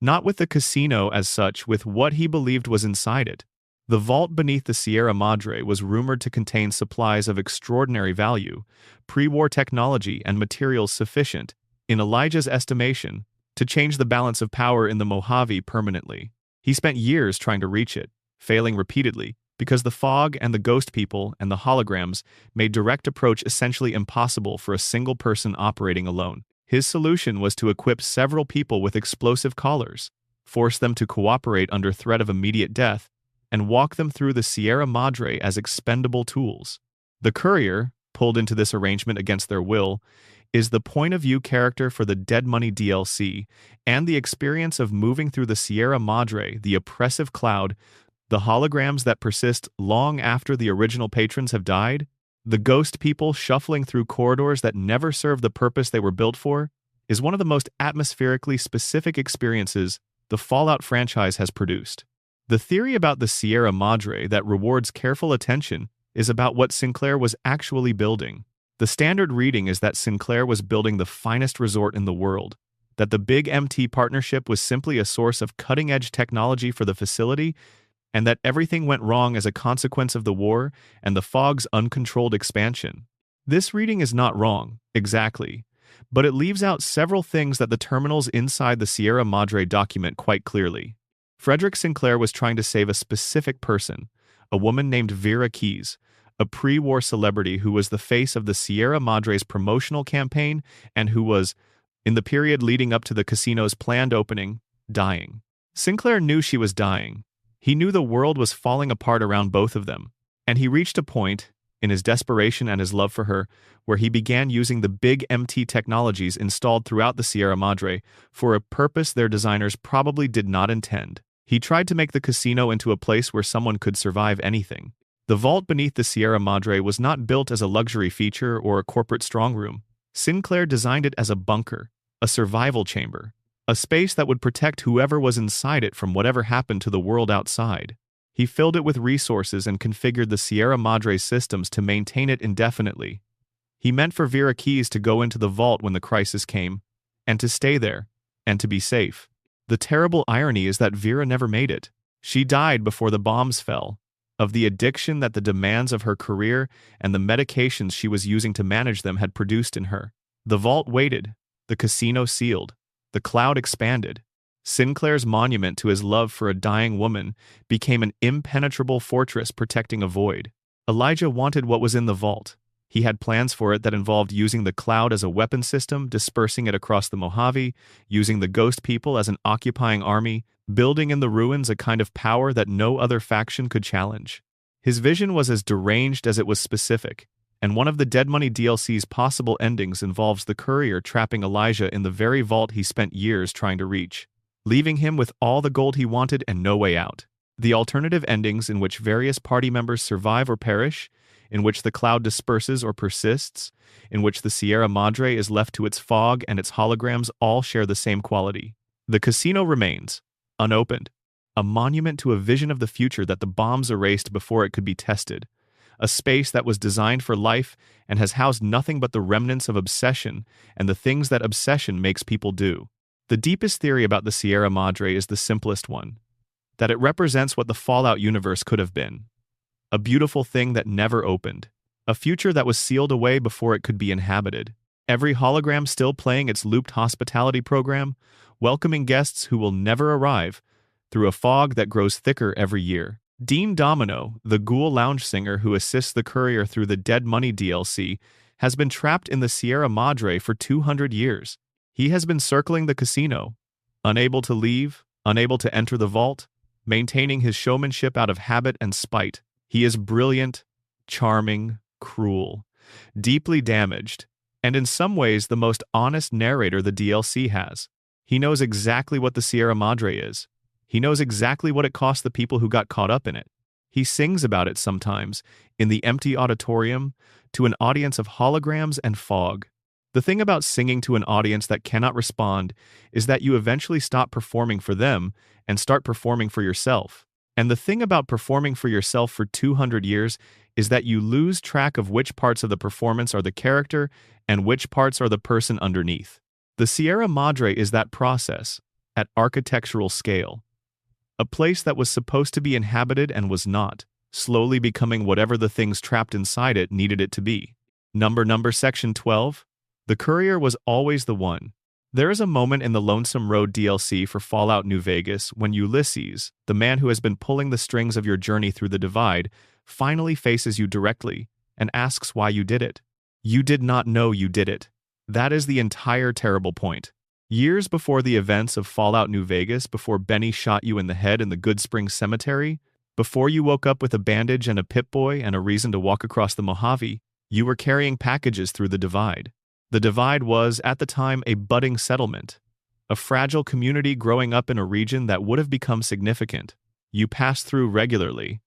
Not with the casino as such, with what he believed was inside it. The vault beneath the Sierra Madre was rumored to contain supplies of extraordinary value, pre-war technology and materials sufficient, in Elijah's estimation, to change the balance of power in the Mojave permanently. He spent years trying to reach it, failing repeatedly, because the fog and the ghost people and the holograms made direct approach essentially impossible for a single person operating alone. His solution was to equip several people with explosive collars, force them to cooperate under threat of immediate death, and walk them through the Sierra Madre as expendable tools. The courier, pulled into this arrangement against their will, is the point-of-view character for the Dead Money DLC, and the experience of moving through the Sierra Madre, the oppressive cloud, the holograms that persist long after the original patrons have died, the ghost people shuffling through corridors that never serve the purpose they were built for, is one of the most atmospherically specific experiences the Fallout franchise has produced. The theory about the Sierra Madre that rewards careful attention is about what Sinclair was actually building. The standard reading is that Sinclair was building the finest resort in the world, that the Big MT partnership was simply a source of cutting-edge technology for the facility, and that everything went wrong as a consequence of the war and the fog's uncontrolled expansion. This reading is not wrong, exactly, but it leaves out several things that the terminals inside the Sierra Madre document quite clearly. Frederick Sinclair was trying to save a specific person, a woman named Vera Keyes, a pre-war celebrity who was the face of the Sierra Madre's promotional campaign and who was, in the period leading up to the casino's planned opening, dying. Sinclair knew she was dying. He knew the world was falling apart around both of them, and he reached a point, in his desperation and his love for her, where he began using the Big MT technologies installed throughout the Sierra Madre for a purpose their designers probably did not intend. He tried to make the casino into a place where someone could survive anything. The vault beneath the Sierra Madre was not built as a luxury feature or a corporate strongroom. Sinclair designed it as a bunker, a survival chamber, a space that would protect whoever was inside it from whatever happened to the world outside. He filled it with resources and configured the Sierra Madre systems to maintain it indefinitely. He meant for Vera Keyes to go into the vault when the crisis came, and to stay there, and to be safe. The terrible irony is that Vera never made it. She died before the bombs fell, of the addiction that the demands of her career and the medications she was using to manage them had produced in her. The vault waited, the casino sealed, the cloud expanded. Sinclair's monument to his love for a dying woman became an impenetrable fortress protecting a void. Elijah wanted what was in the vault. He had plans for it that involved using the cloud as a weapon system, dispersing it across the Mojave, using the ghost people as an occupying army, building in the ruins a kind of power that no other faction could challenge. His vision was as deranged as it was specific, and one of the Dead Money DLC's possible endings involves the courier trapping Elijah in the very vault he spent years trying to reach, leaving him with all the gold he wanted and no way out. The alternative endings in which various party members survive or perish, in which the cloud disperses or persists, in which the Sierra Madre is left to its fog and its holograms all share the same quality. The casino remains, unopened, a monument to a vision of the future that the bombs erased before it could be tested, a space that was designed for life and has housed nothing but the remnants of obsession and the things that obsession makes people do. The deepest theory about the Sierra Madre is the simplest one, that it represents what the Fallout universe could have been. A beautiful thing that never opened. A future that was sealed away before it could be inhabited. Every hologram still playing its looped hospitality program, welcoming guests who will never arrive, through a fog that grows thicker every year. Dean Domino, the ghoul lounge singer who assists the courier through the Dead Money DLC, has been trapped in the Sierra Madre for 200 years. He has been circling the casino, unable to leave, unable to enter the vault, maintaining his showmanship out of habit and spite. He is brilliant, charming, cruel, deeply damaged, and in some ways the most honest narrator the DLC has. He knows exactly what the Sierra Madre is. He knows exactly what it cost the people who got caught up in it. He sings about it sometimes, in the empty auditorium, to an audience of holograms and fog. The thing about singing to an audience that cannot respond is that you eventually stop performing for them and start performing for yourself. And the thing about performing for yourself for 200 years is that you lose track of which parts of the performance are the character and which parts are the person underneath. The Sierra Madre is that process, at architectural scale. A place that was supposed to be inhabited and was not, slowly becoming whatever the things trapped inside it needed it to be. Number Section 12. The courier was always the one. There is a moment in the Lonesome Road DLC for Fallout New Vegas when Ulysses, the man who has been pulling the strings of your journey through the Divide, finally faces you directly and asks why you did it. You did not know you did it. That is the entire terrible point. Years before the events of Fallout New Vegas, before Benny shot you in the head in the Good Springs Cemetery, before you woke up with a bandage and a Pip-Boy and a reason to walk across the Mojave, you were carrying packages through the Divide. The Divide was, at the time, a budding settlement, a fragile community growing up in a region that would have become significant. You passed through regularly,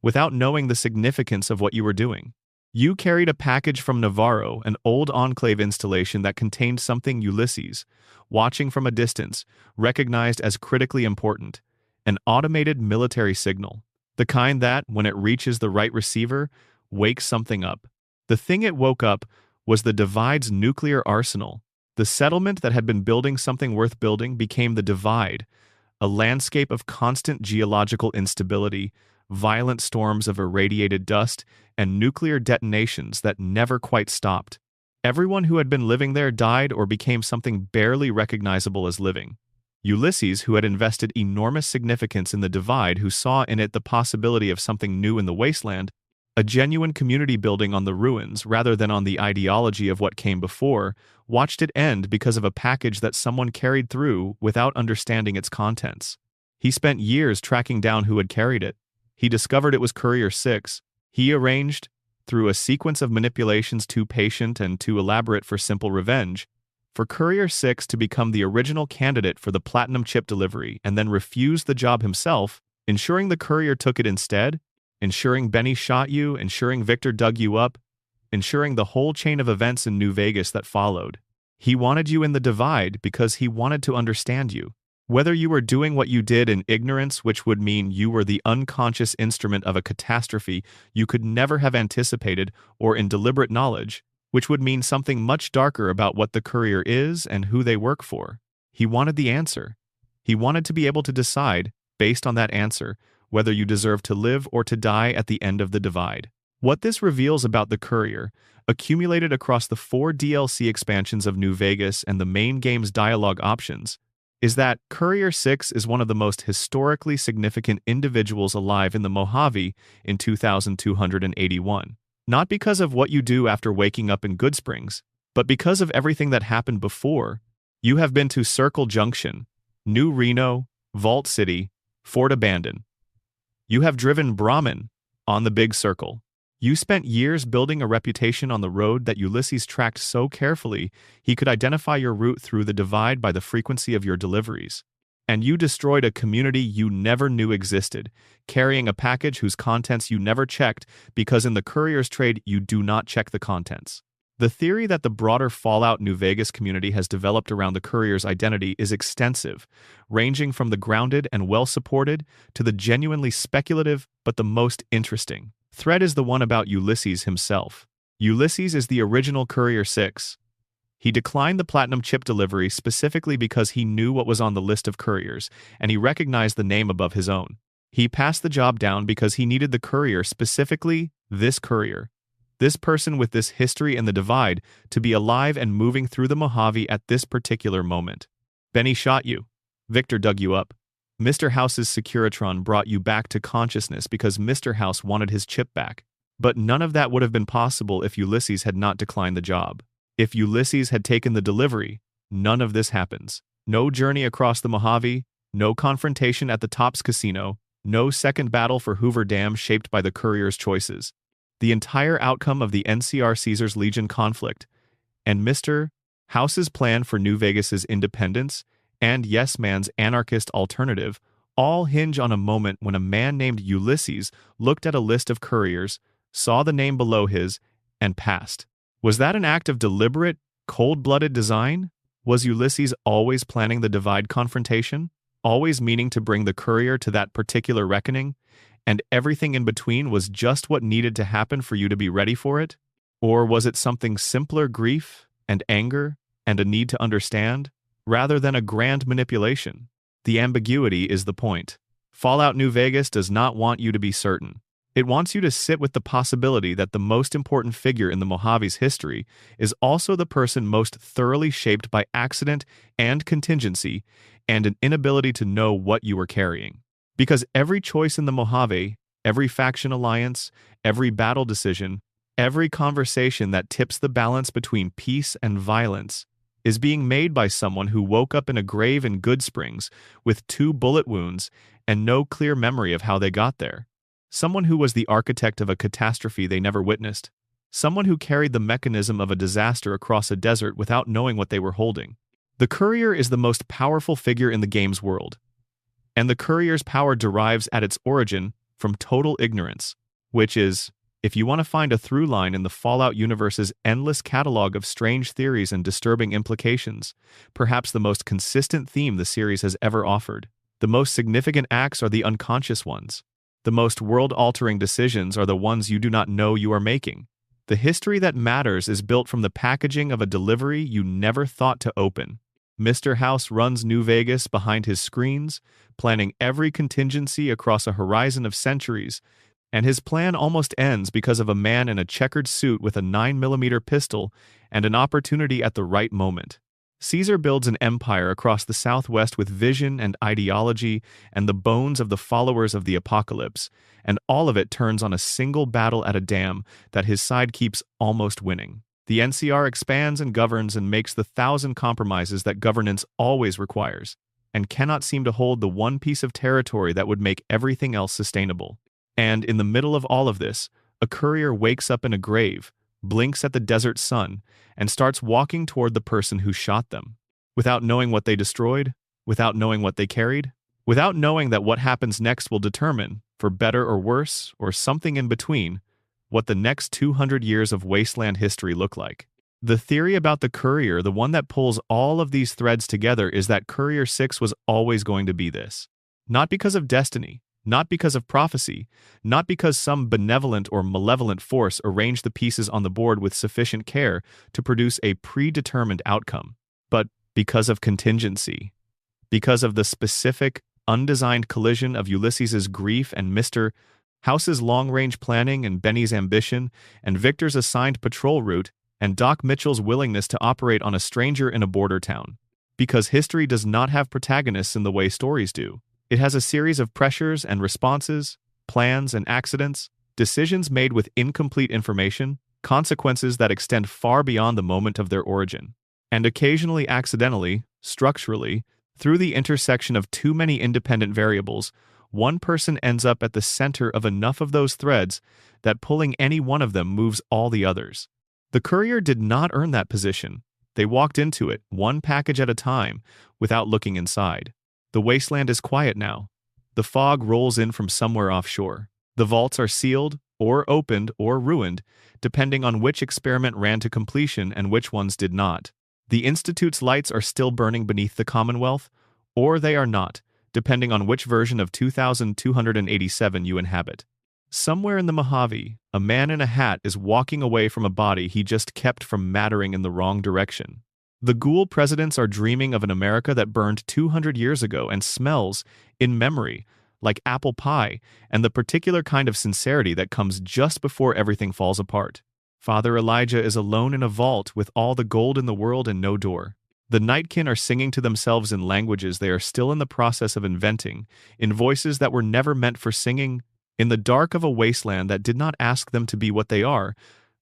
without knowing the significance of what you were doing. You carried a package from Navarro, an old Enclave installation that contained something Ulysses, watching from a distance, recognized as critically important, an automated military signal, the kind that, when it reaches the right receiver, wakes something up. The thing it woke up was the Divide's nuclear arsenal. The settlement that had been building something worth building became the Divide, a landscape of constant geological instability, violent storms of irradiated dust, and nuclear detonations that never quite stopped. Everyone who had been living there died or became something barely recognizable as living. Ulysses, who had invested enormous significance in the Divide, who saw in it the possibility of something new in the wasteland, a genuine community building on the ruins rather than on the ideology of what came before, watched it end because of a package that someone carried through without understanding its contents. He spent years tracking down who had carried it. He discovered it was Courier 6. He arranged, through a sequence of manipulations too patient and too elaborate for simple revenge, for Courier 6 to become the original candidate for the platinum chip delivery and then refused the job himself, ensuring the courier took it instead, ensuring Benny shot you, ensuring Victor dug you up, ensuring the whole chain of events in New Vegas that followed. He wanted you in the Divide because he wanted to understand you. Whether you were doing what you did in ignorance, which would mean you were the unconscious instrument of a catastrophe you could never have anticipated, or in deliberate knowledge, which would mean something much darker about what the courier is and who they work for. He wanted the answer. He wanted to be able to decide, based on that answer, whether you deserve to live or to die at the end of the Divide. What this reveals about the courier, accumulated across the 4 DLC expansions of New Vegas and the main game's dialogue options, is that Courier 6 is one of the most historically significant individuals alive in the Mojave in 2281. Not because of what you do after waking up in Good Springs, but because of everything that happened before. You have been to Circle Junction, New Reno, Vault City, Fort Abandon. You have driven Brahmin on the Big Circle. You spent years building a reputation on the road that Ulysses tracked so carefully he could identify your route through the Divide by the frequency of your deliveries. And you destroyed a community you never knew existed, carrying a package whose contents you never checked because in the courier's trade you do not check the contents. The theory that the broader Fallout New Vegas community has developed around the courier's identity is extensive, ranging from the grounded and well-supported to the genuinely speculative but the most interesting. Thread is the one about Ulysses himself. Ulysses is the original Courier 6. He declined the platinum chip delivery specifically because he knew what was on the list of couriers, and he recognized the name above his own. He passed the job down because he needed the courier, specifically this courier, this person with this history in the Divide, to be alive and moving through the Mojave at this particular moment. Benny shot you. Victor dug you up. Mr. House's Securitron brought you back to consciousness because Mr. House wanted his chip back. But none of that would have been possible if Ulysses had not declined the job. If Ulysses had taken the delivery, none of this happens. No journey across the Mojave, no confrontation at the Tops Casino, no second battle for Hoover Dam shaped by the courier's choices. The entire outcome of the NCR Caesar's Legion conflict, and Mr. House's plan for New Vegas's independence, and Yes Man's anarchist alternative, all hinge on a moment when a man named Ulysses looked at a list of couriers, saw the name below his, and passed. Was that an act of deliberate, cold-blooded design? Was Ulysses always planning the divide confrontation? Always meaning to bring the courier to that particular reckoning? And everything in between was just what needed to happen for you to be ready for it? Or was it something simpler, grief and anger and a need to understand, rather than a grand manipulation? The ambiguity is the point. Fallout New Vegas does not want you to be certain. It wants you to sit with the possibility that the most important figure in the Mojave's history is also the person most thoroughly shaped by accident and contingency and an inability to know what you were carrying. Because every choice in the Mojave, every faction alliance, every battle decision, every conversation that tips the balance between peace and violence is being made by someone who woke up in a grave in Good Springs with 2 bullet wounds and no clear memory of how they got there. Someone who was the architect of a catastrophe they never witnessed. Someone who carried the mechanism of a disaster across a desert without knowing what they were holding. The courier is the most powerful figure in the game's world. And the courier's power derives at its origin from total ignorance, which is, if you want to find a through line in the Fallout universe's endless catalog of strange theories and disturbing implications, perhaps the most consistent theme the series has ever offered. The most significant acts are the unconscious ones. The most world-altering decisions are the ones you do not know you are making. The history that matters is built from the packaging of a delivery you never thought to open. Mr. House runs New Vegas behind his screens, planning every contingency across a horizon of centuries, and his plan almost ends because of a man in a checkered suit with a 9mm pistol and an opportunity at the right moment. Caesar builds an empire across the Southwest with vision and ideology and the bones of the followers of the apocalypse, and all of it turns on a single battle at a dam that his side keeps almost winning. The NCR expands and governs and makes the 1,000 compromises that governance always requires, and cannot seem to hold the one piece of territory that would make everything else sustainable. And in the middle of all of this, a courier wakes up in a grave, blinks at the desert sun, and starts walking toward the person who shot them. Without knowing what they destroyed, without knowing what they carried, without knowing that what happens next will determine, for better or worse, or something in between, what the next 200 years of wasteland history look like. The theory about the courier, the one that pulls all of these threads together, is that Courier 6 was always going to be this. Not because of destiny, not because of prophecy, not because some benevolent or malevolent force arranged the pieces on the board with sufficient care to produce a predetermined outcome, but because of contingency. Because of the specific, undesigned collision of Ulysses's grief and Mr. House's long-range planning and Benny's ambition, and Victor's assigned patrol route, and Doc Mitchell's willingness to operate on a stranger in a border town. Because history does not have protagonists in the way stories do. It has a series of pressures and responses, plans and accidents, decisions made with incomplete information, consequences that extend far beyond the moment of their origin. And occasionally accidentally, structurally, through the intersection of too many independent variables, one person ends up at the center of enough of those threads that pulling any one of them moves all the others. The courier did not earn that position. They walked into it, one package at a time, without looking inside. The wasteland is quiet now. The fog rolls in from somewhere offshore. The vaults are sealed, or opened, or ruined, depending on which experiment ran to completion and which ones did not. The Institute's lights are still burning beneath the Commonwealth, or they are not, depending on which version of 2287 you inhabit. Somewhere in the Mojave, a man in a hat is walking away from a body he just kept from mattering in the wrong direction. The ghoul presidents are dreaming of an America that burned 200 years ago and smells, in memory, like apple pie and the particular kind of sincerity that comes just before everything falls apart. Father Elijah is alone in a vault with all the gold in the world and no door. The Nightkin are singing to themselves in languages they are still in the process of inventing, in voices that were never meant for singing, in the dark of a wasteland that did not ask them to be what they are,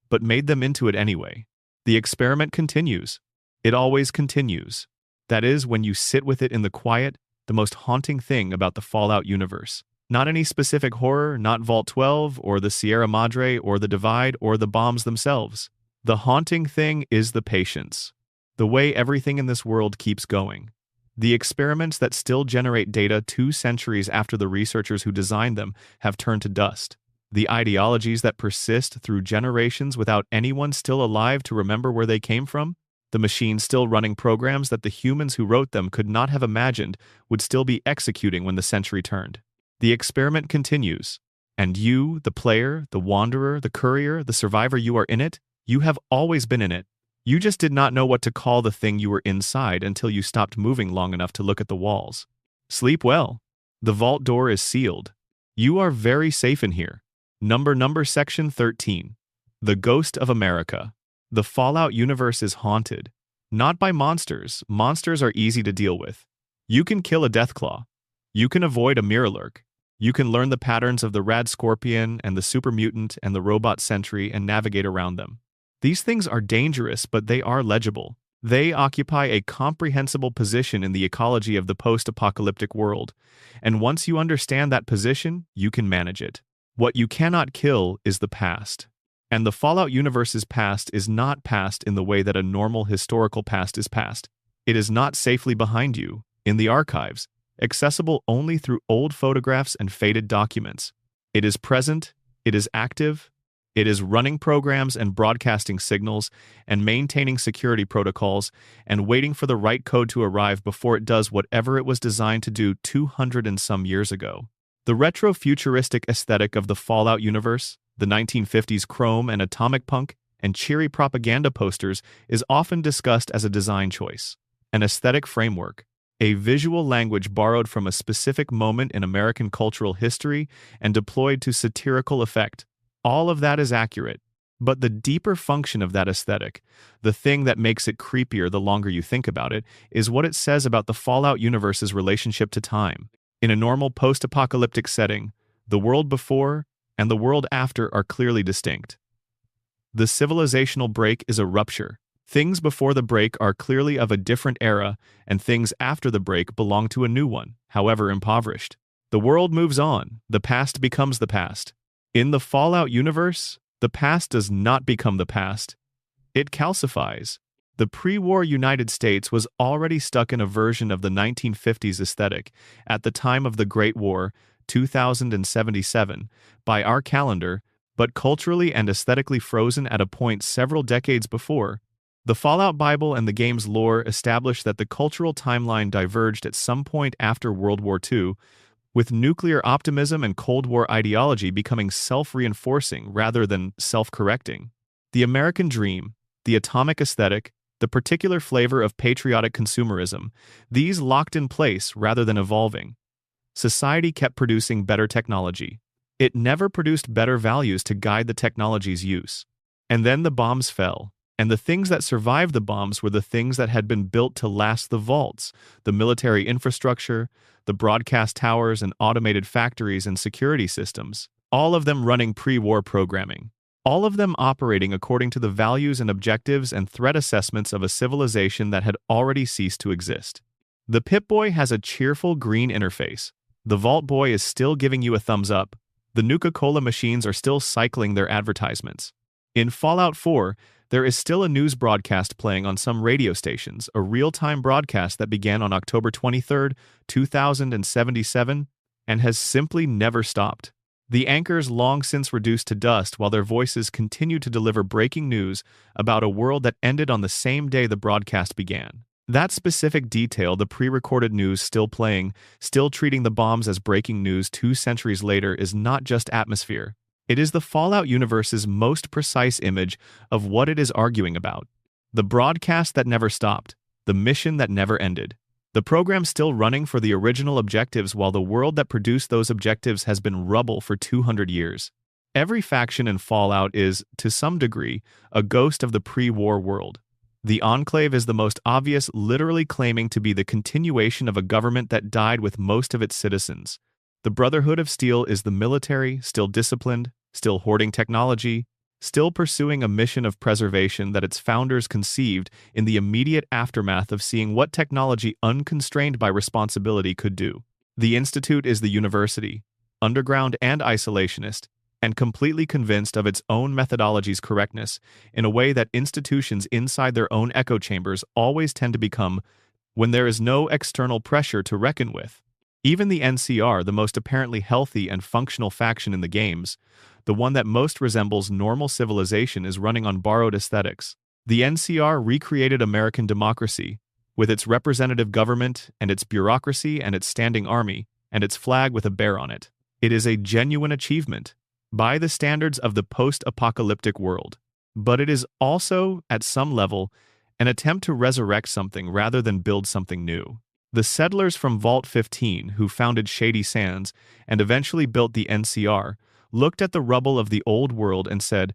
but made them into it anyway. The experiment continues. It always continues. That is, when you sit with it in the quiet, the most haunting thing about the Fallout universe. Not any specific horror, not Vault 12, or the Sierra Madre, or the Divide, or the bombs themselves. The haunting thing is the patience. The way everything in this world keeps going. The experiments that still generate data 2 centuries after the researchers who designed them have turned to dust. The ideologies that persist through generations without anyone still alive to remember where they came from. The machines still running programs that the humans who wrote them could not have imagined would still be executing when the century turned. The experiment continues. And you, the player, the wanderer, the courier, the survivor, you are in it. You have always been in it. You just did not know what to call the thing you were inside until you stopped moving long enough to look at the walls. Sleep well. The vault door is sealed. You are very safe in here. Number Section 13. The Ghost of America. The Fallout universe is haunted. Not by monsters. Monsters are easy to deal with. You can kill a Deathclaw. You can avoid a Mirrorlurk. You can learn the patterns of the Rad Scorpion and the Super Mutant and the Robot Sentry and navigate around them. These things are dangerous, but they are legible. They occupy a comprehensible position in the ecology of the post-apocalyptic world, and once you understand that position, you can manage it. What you cannot kill is the past. And the Fallout universe's past is not past in the way that a normal historical past is past. It is not safely behind you, in the archives, accessible only through old photographs and faded documents. It is present, it is active, it is running programs and broadcasting signals and maintaining security protocols and waiting for the right code to arrive before it does whatever it was designed to do 200 and some years ago. The retro-futuristic aesthetic of the Fallout universe, the 1950s chrome and atomic punk and cheery propaganda posters, is often discussed as a design choice, an aesthetic framework, a visual language borrowed from a specific moment in American cultural history and deployed to satirical effect. All of that is accurate, but the deeper function of that aesthetic, the thing that makes it creepier the longer you think about it, is what it says about the Fallout universe's relationship to time. In a normal post-apocalyptic setting, the world before and the world after are clearly distinct. The civilizational break is a rupture. Things before the break are clearly of a different era, and things after the break belong to a new one, however impoverished. The world moves on, the past becomes the past. In the Fallout universe, the past does not become the past. It calcifies. The pre-war United States was already stuck in a version of the 1950s aesthetic at the time of the Great War, 2077, by our calendar, but culturally and aesthetically frozen at a point several decades before. The Fallout Bible and the game's lore establish that the cultural timeline diverged at some point after World War II, with nuclear optimism and Cold War ideology becoming self-reinforcing rather than self-correcting. The American dream, the atomic aesthetic, the particular flavor of patriotic consumerism, these locked in place rather than evolving. Society kept producing better technology. It never produced better values to guide the technology's use. And then the bombs fell. And the things that survived the bombs were the things that had been built to last: the vaults, the military infrastructure, the broadcast towers and automated factories and security systems, all of them running pre-war programming, all of them operating according to the values and objectives and threat assessments of a civilization that had already ceased to exist. The Pip-Boy has a cheerful green interface. The Vault Boy is still giving you a thumbs up. The Nuka-Cola machines are still cycling their advertisements. In Fallout 4, there is still a news broadcast playing on some radio stations, a real-time broadcast that began on October 23, 2077, and has simply never stopped. The anchors long since reduced to dust while their voices continue to deliver breaking news about a world that ended on the same day the broadcast began. That specific detail, the pre-recorded news still playing, still treating the bombs as breaking news 2 centuries later, is not just atmosphere. It is the Fallout universe's most precise image of what it is arguing about. The broadcast that never stopped. The mission that never ended. The program still running for the original objectives while the world that produced those objectives has been rubble for 200 years. Every faction in Fallout is, to some degree, a ghost of the pre-war world. The Enclave is the most obvious, literally claiming to be the continuation of a government that died with most of its citizens. The Brotherhood of Steel is the military, still disciplined, still hoarding technology, still pursuing a mission of preservation that its founders conceived in the immediate aftermath of seeing what technology unconstrained by responsibility could do. The Institute is the university, underground and isolationist, and completely convinced of its own methodology's correctness in a way that institutions inside their own echo chambers always tend to become when there is no external pressure to reckon with. Even the NCR, the most apparently healthy and functional faction in the games, the one that most resembles normal civilization, is running on borrowed aesthetics. The NCR recreated American democracy, with its representative government and its bureaucracy and its standing army, and its flag with a bear on it. It is a genuine achievement by the standards of the post-apocalyptic world. But it is also, at some level, an attempt to resurrect something rather than build something new. The settlers from Vault 15, who founded Shady Sands and eventually built the NCR, looked at the rubble of the old world and said,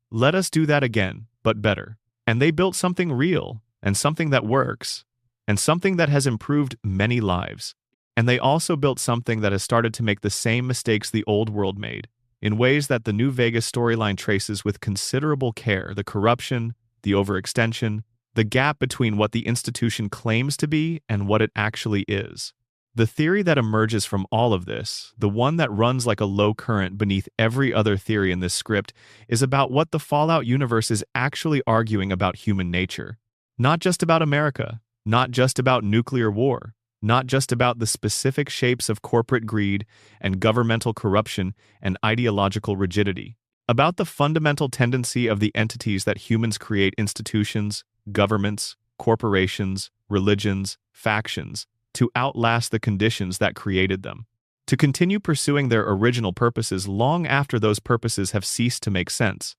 "Let us do that again, but better." And they built something real, and something that works, and something that has improved many lives. And they also built something that has started to make the same mistakes the old world made, in ways that the New Vegas storyline traces with considerable care: the corruption, the overextension, the gap between what the institution claims to be and what it actually is. The theory that emerges from all of this, the one that runs like a low current beneath every other theory in this script, is about what the Fallout universe is actually arguing about human nature. Not just about America, not just about nuclear war, not just about the specific shapes of corporate greed and governmental corruption and ideological rigidity. About the fundamental tendency of the entities that humans create: institutions, governments, corporations, religions, factions, to outlast the conditions that created them, to continue pursuing their original purposes long after those purposes have ceased to make sense,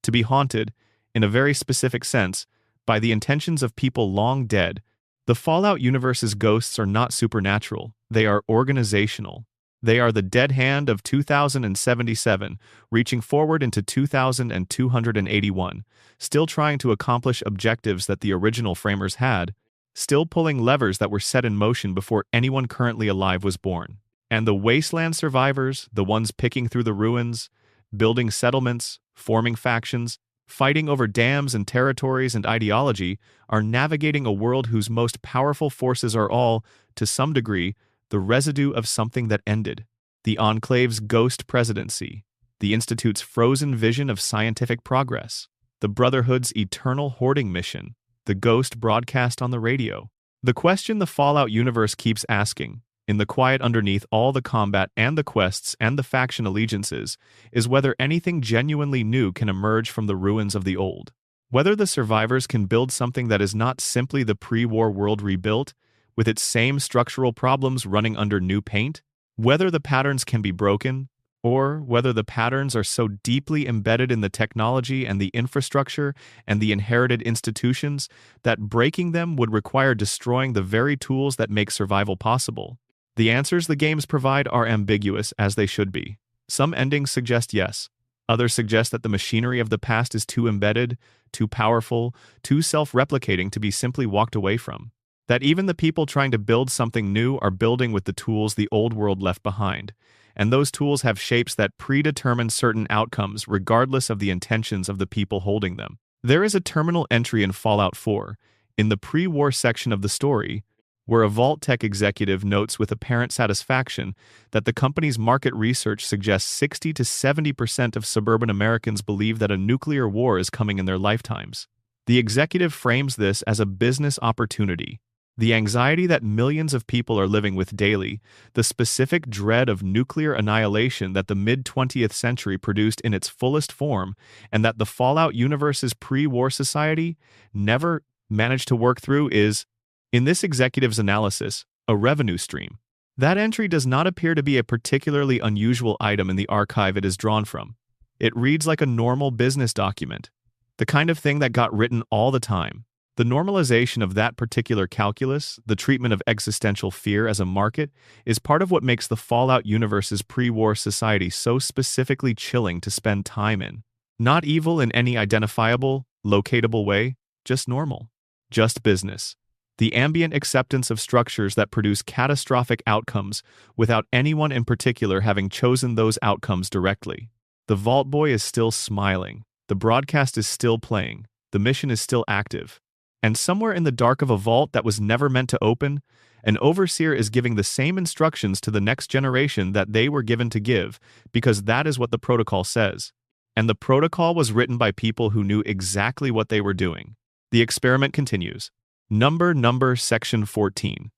to be haunted, in a very specific sense, by the intentions of people long dead. The Fallout universe's ghosts are not supernatural, they are organizational. They are the dead hand of 2077, reaching forward into 2281, still trying to accomplish objectives that the original framers had, still pulling levers that were set in motion before anyone currently alive was born. And the wasteland survivors, the ones picking through the ruins, building settlements, forming factions, fighting over dams and territories and ideology, are navigating a world whose most powerful forces are all, to some degree, the residue of something that ended. The Enclave's ghost presidency, the Institute's frozen vision of scientific progress, the Brotherhood's eternal hoarding mission, the ghost broadcast on the radio. The question the Fallout universe keeps asking, in the quiet underneath all the combat and the quests and the faction allegiances, is whether anything genuinely new can emerge from the ruins of the old. Whether the survivors can build something that is not simply the pre-war world rebuilt, with its same structural problems running under new paint. Whether the patterns can be broken, or whether the patterns are so deeply embedded in the technology and the infrastructure and the inherited institutions that breaking them would require destroying the very tools that make survival possible. The answers the games provide are ambiguous, as they should be. Some endings suggest yes. Others suggest that the machinery of the past is too embedded, too powerful, too self-replicating to be simply walked away from. That even the people trying to build something new are building with the tools the old world left behind, and those tools have shapes that predetermine certain outcomes regardless of the intentions of the people holding them. There is a terminal entry in Fallout 4, in the pre-war section of the story, where a Vault Tech executive notes with apparent satisfaction that the company's market research suggests 60 to 70% of suburban Americans believe that a nuclear war is coming in their lifetimes. The executive frames this as a business opportunity. The anxiety that millions of people are living with daily, the specific dread of nuclear annihilation that the mid-20th century produced in its fullest form, and that the Fallout universe's pre-war society never managed to work through, is, in this executive's analysis, a revenue stream. That entry does not appear to be a particularly unusual item in the archive it is drawn from. It reads like a normal business document, the kind of thing that got written all the time. The normalization of that particular calculus, the treatment of existential fear as a market, is part of what makes the Fallout universe's pre-war society so specifically chilling to spend time in. Not evil in any identifiable, locatable way, just normal, just business. The ambient acceptance of structures that produce catastrophic outcomes without anyone in particular having chosen those outcomes directly. The Vault Boy is still smiling, the broadcast is still playing, the mission is still active. And somewhere in the dark of a vault that was never meant to open, an overseer is giving the same instructions to the next generation that they were given to give, because that is what the protocol says. And the protocol was written by people who knew exactly what they were doing. The experiment continues. Number Section 14.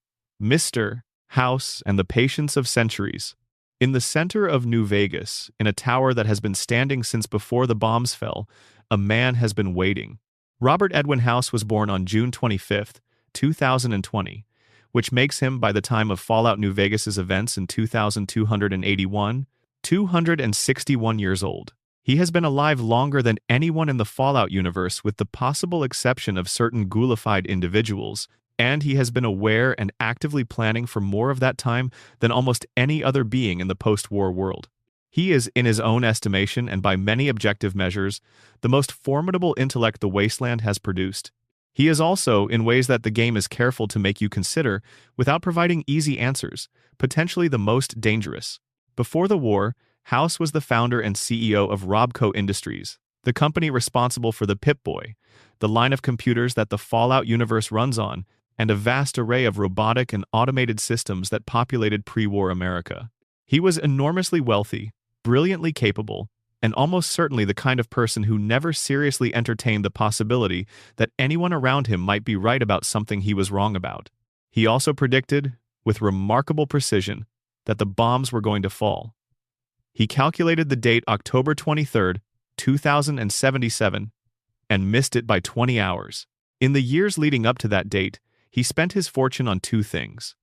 Mr. House and the Patience of Centuries. In the center of New Vegas, in a tower that has been standing since before the bombs fell, a man has been waiting. Robert Edwin House was born on June 25, 2020, which makes him, by the time of Fallout New Vegas's events in 2281, 261 years old. He has been alive longer than anyone in the Fallout universe with the possible exception of certain ghoulified individuals, and he has been aware and actively planning for more of that time than almost any other being in the post-war world. He is, in his own estimation and by many objective measures, the most formidable intellect the Wasteland has produced. He is also, in ways that the game is careful to make you consider, without providing easy answers, potentially the most dangerous. Before the war, House was the founder and CEO of Robco Industries, the company responsible for the Pip-Boy, the line of computers that the Fallout universe runs on, and a vast array of robotic and automated systems that populated pre-war America. He was enormously wealthy, brilliantly capable, and almost certainly the kind of person who never seriously entertained the possibility that anyone around him might be right about something he was wrong about. He also predicted, with remarkable precision, that the bombs were going to fall. He calculated the date October 23, 2077, and missed it by 20 hours. In the years leading up to that date, he spent his fortune on two things: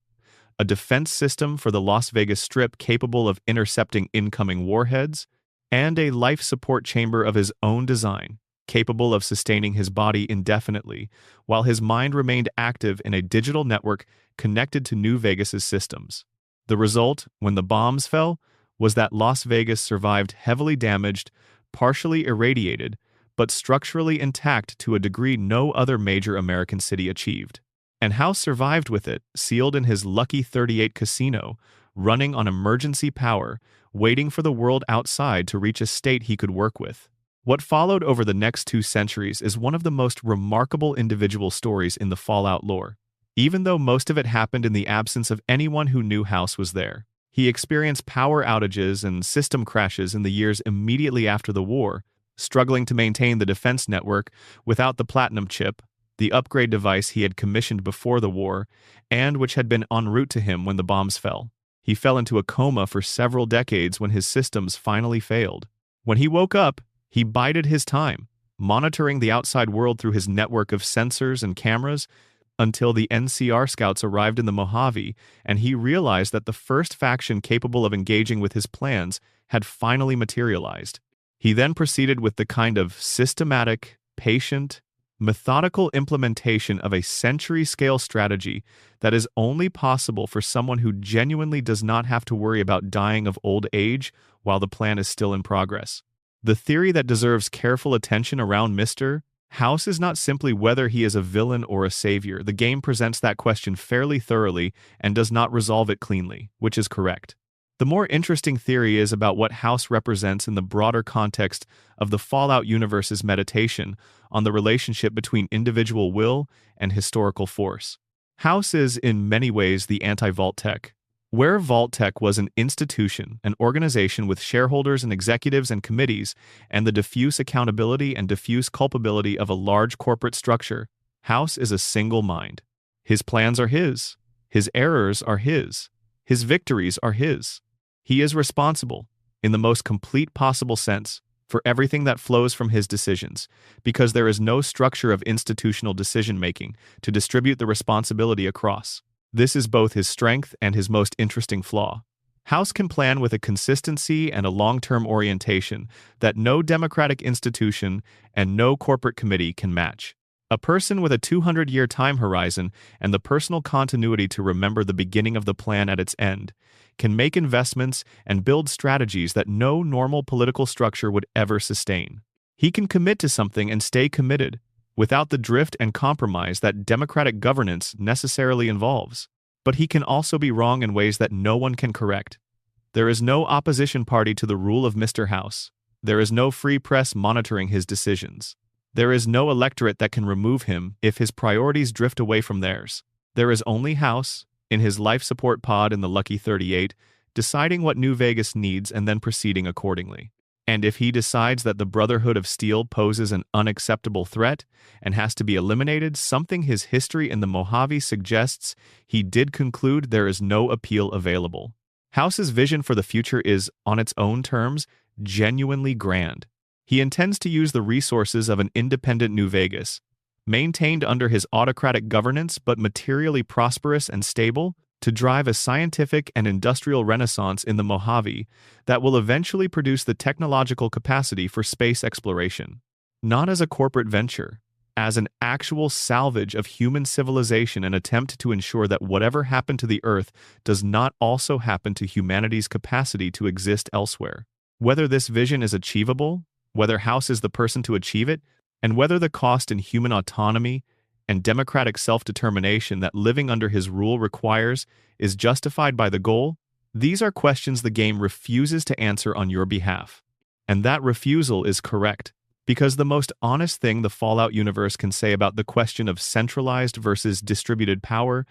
a defense system for the Las Vegas Strip capable of intercepting incoming warheads, and a life support chamber of his own design, capable of sustaining his body indefinitely, while his mind remained active in a digital network connected to New Vegas's systems. The result, when the bombs fell, was that Las Vegas survived heavily damaged, partially irradiated, but structurally intact to a degree no other major American city achieved. And House survived with it, sealed in his Lucky 38 casino, running on emergency power, waiting for the world outside to reach a state he could work with. What followed over the next 2 centuries is one of the most remarkable individual stories in the Fallout lore. Even though most of it happened in the absence of anyone who knew House was there. He experienced power outages and system crashes in the years immediately after the war, struggling to maintain the defense network without the platinum chip, the upgrade device he had commissioned before the war, and which had been en route to him when the bombs fell. He fell into a coma for several decades when his systems finally failed. When he woke up, he bided his time, monitoring the outside world through his network of sensors and cameras, until the NCR scouts arrived in the Mojave and he realized that the first faction capable of engaging with his plans had finally materialized. He then proceeded with the kind of systematic, patient, methodical implementation of a century-scale strategy that is only possible for someone who genuinely does not have to worry about dying of old age while the plan is still in progress. The theory that deserves careful attention around Mr. House is not simply whether he is a villain or a savior. The game presents that question fairly thoroughly and does not resolve it cleanly, which is correct. The more interesting theory is about what House represents in the broader context of the Fallout universe's meditation on the relationship between individual will and historical force. House is, in many ways, the anti-Vault-Tec. Where Vault-Tec was an institution, an organization with shareholders and executives and committees, and the diffuse accountability and diffuse culpability of a large corporate structure, House is a single mind. His plans are his errors are his victories are his. He is responsible, in the most complete possible sense, for everything that flows from his decisions, because there is no structure of institutional decision-making to distribute the responsibility across. This is both his strength and his most interesting flaw. House can plan with a consistency and a long-term orientation that no democratic institution and no corporate committee can match. A person with a 200-year time horizon and the personal continuity to remember the beginning of the plan at its end can make investments and build strategies that no normal political structure would ever sustain. He can commit to something and stay committed, without the drift and compromise that democratic governance necessarily involves. But he can also be wrong in ways that no one can correct. There is no opposition party to the rule of Mr. House. There is no free press monitoring his decisions. There is no electorate that can remove him if his priorities drift away from theirs. There is only House, in his life support pod in the Lucky 38, deciding what New Vegas needs and then proceeding accordingly. And if he decides that the Brotherhood of Steel poses an unacceptable threat and has to be eliminated, something his history in the Mojave suggests, he did conclude there is no appeal available. House's vision for the future is, on its own terms, genuinely grand. He intends to use the resources of an independent New Vegas, maintained under his autocratic governance but materially prosperous and stable, to drive a scientific and industrial renaissance in the Mojave that will eventually produce the technological capacity for space exploration. Not as a corporate venture, as an actual salvage of human civilization and attempt to ensure that whatever happened to the Earth does not also happen to humanity's capacity to exist elsewhere. Whether this vision is achievable, whether House is the person to achieve it, and whether the cost in human autonomy and democratic self-determination that living under his rule requires is justified by the goal, these are questions the game refuses to answer on your behalf. And that refusal is correct, because the most honest thing the Fallout universe can say about the question of centralized versus distributed power,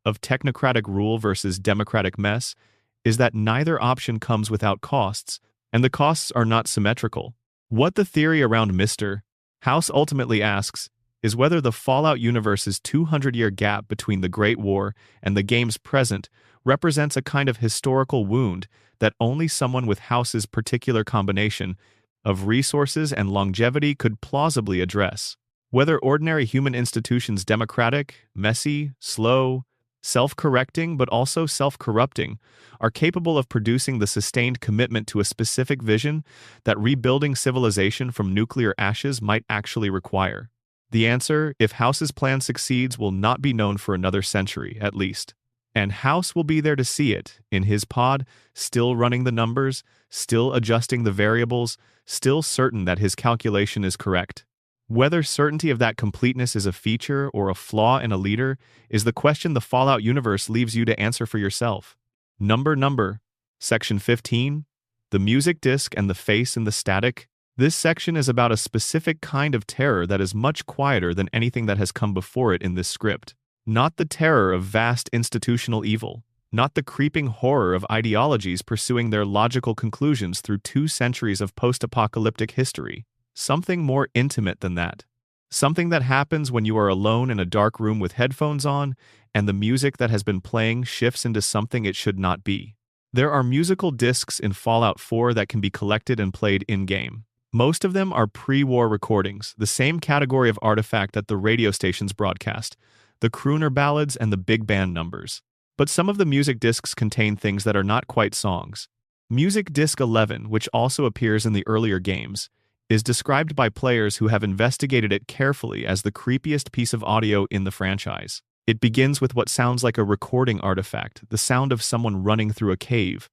of technocratic rule versus democratic mess, is that neither option comes without costs, and the costs are not symmetrical. What the theory around Mr. House ultimately asks is whether the Fallout universe's 200-year gap between the Great War and the game's present represents a kind of historical wound that only someone with House's particular combination of resources and longevity could plausibly address. Whether ordinary human institutions democratic, messy, slow, self-correcting but also self-corrupting, are capable of producing the sustained commitment to a specific vision that rebuilding civilization from nuclear ashes might actually require. The answer, if House's plan succeeds, will not be known for another century, at least. And House will be there to see it, in his pod, still running the numbers, still adjusting the variables, still certain that his calculation is correct. Whether certainty of that completeness is a feature or a flaw in a leader is the question the Fallout universe leaves you to answer for yourself. Number, Section 15, the music disc and the face in the static. This section is about a specific kind of terror that is much quieter than anything that has come before it in this script. Not the terror of vast institutional evil, not the creeping horror of ideologies pursuing their logical conclusions through 2 centuries of post-apocalyptic history. Something more intimate than that. Something that happens when you are alone in a dark room with headphones on, and the music that has been playing shifts into something it should not be. There are musical discs in Fallout 4 that can be collected and played in-game. Most of them are pre-war recordings, the same category of artifact that the radio stations broadcast, the crooner ballads and the big band numbers. But some of the music discs contain things that are not quite songs. Music Disc 11, which also appears in the earlier games, is described by players who have investigated it carefully as the creepiest piece of audio in the franchise. It begins with what sounds like a recording artifact, the sound of someone running through a cave,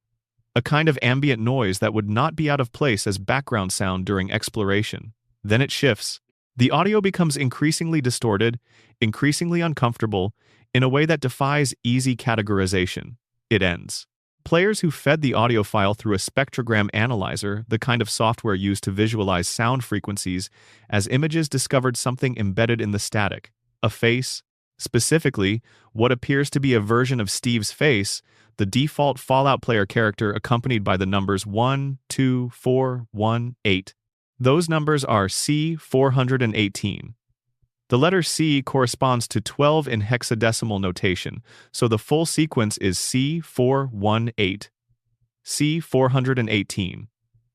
a kind of ambient noise that would not be out of place as background sound during exploration. Then it shifts. The audio becomes increasingly distorted, increasingly uncomfortable, in a way that defies easy categorization. It ends. Players who fed the audio file through a spectrogram analyzer, the kind of software used to visualize sound frequencies, as images discovered something embedded in the static, a face, specifically, what appears to be a version of Steve's face, the default Fallout player character accompanied by the numbers 1, 2, 4, 1, 8. Those numbers are C418. The letter C corresponds to 12 in hexadecimal notation, so the full sequence is C418. C418,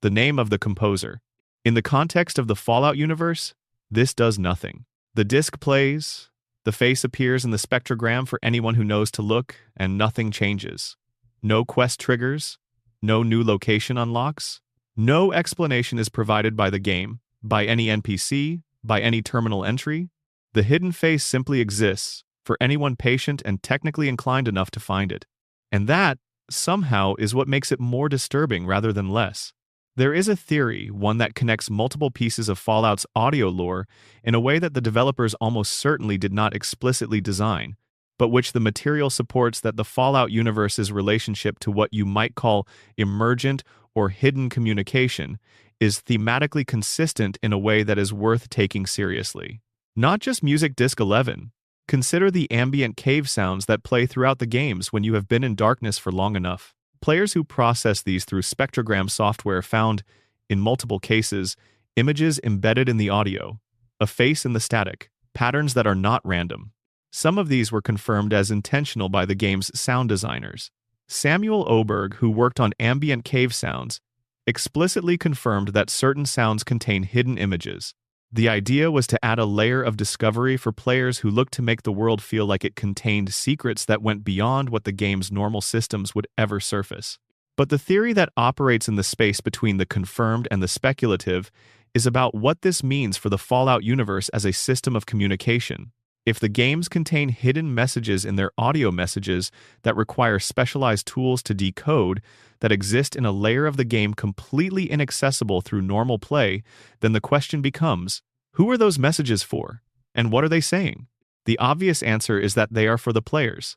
the name of the composer. In the context of the Fallout universe, this does nothing. The disc plays, the face appears in the spectrogram for anyone who knows to look, and nothing changes. No quest triggers, no new location unlocks, no explanation is provided by the game, by any NPC, by any terminal entry. The hidden face simply exists for anyone patient and technically inclined enough to find it. And that, somehow, is what makes it more disturbing rather than less. There is a theory, one that connects multiple pieces of Fallout's audio lore in a way that the developers almost certainly did not explicitly design, but which the material supports, that the Fallout universe's relationship to what you might call emergent or hidden communication is thematically consistent in a way that is worth taking seriously. Not just Music Disc 11. Consider the ambient cave sounds that play throughout the games when you have been in darkness for long enough. Players who process these through spectrogram software found, in multiple cases, images embedded in the audio, a face in the static, patterns that are not random. Some of these were confirmed as intentional by the game's sound designers. Samuel Oberg, who worked on ambient cave sounds, explicitly confirmed that certain sounds contain hidden images. The idea was to add a layer of discovery for players who looked to make the world feel like it contained secrets that went beyond what the game's normal systems would ever surface. But the theory that operates in the space between the confirmed and the speculative is about what this means for the Fallout universe as a system of communication. If the games contain hidden messages in their audio messages that require specialized tools to decode, that exist in a layer of the game completely inaccessible through normal play, then the question becomes, who are those messages for? And what are they saying? The obvious answer is that they are for the players.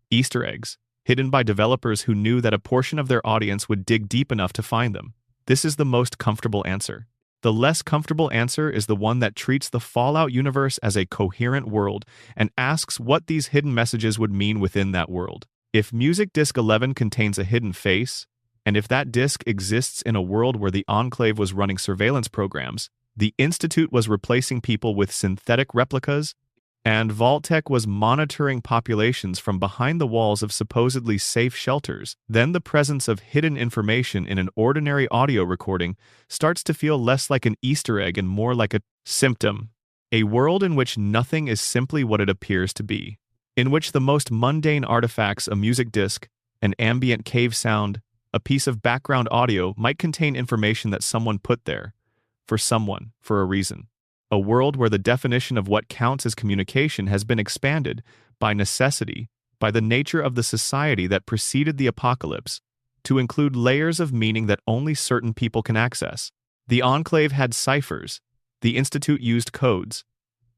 Easter eggs, hidden by developers who knew that a portion of their audience would dig deep enough to find them. This is the most comfortable answer. The less comfortable answer is the one that treats the Fallout universe as a coherent world and asks what these hidden messages would mean within that world. If Music Disc 11 contains a hidden face, and if that disc exists in a world where the Enclave was running surveillance programs, the Institute was replacing people with synthetic replicas, and Vault-Tec was monitoring populations from behind the walls of supposedly safe shelters, then the presence of hidden information in an ordinary audio recording starts to feel less like an Easter egg and more like a symptom. A world in which nothing is simply what it appears to be. In which the most mundane artifacts, a music disc, an ambient cave sound, a piece of background audio, might contain information that someone put there. For someone, for a reason. A world where the definition of what counts as communication has been expanded, by necessity, by the nature of the society that preceded the apocalypse, to include layers of meaning that only certain people can access. The Enclave had ciphers. The Institute used codes.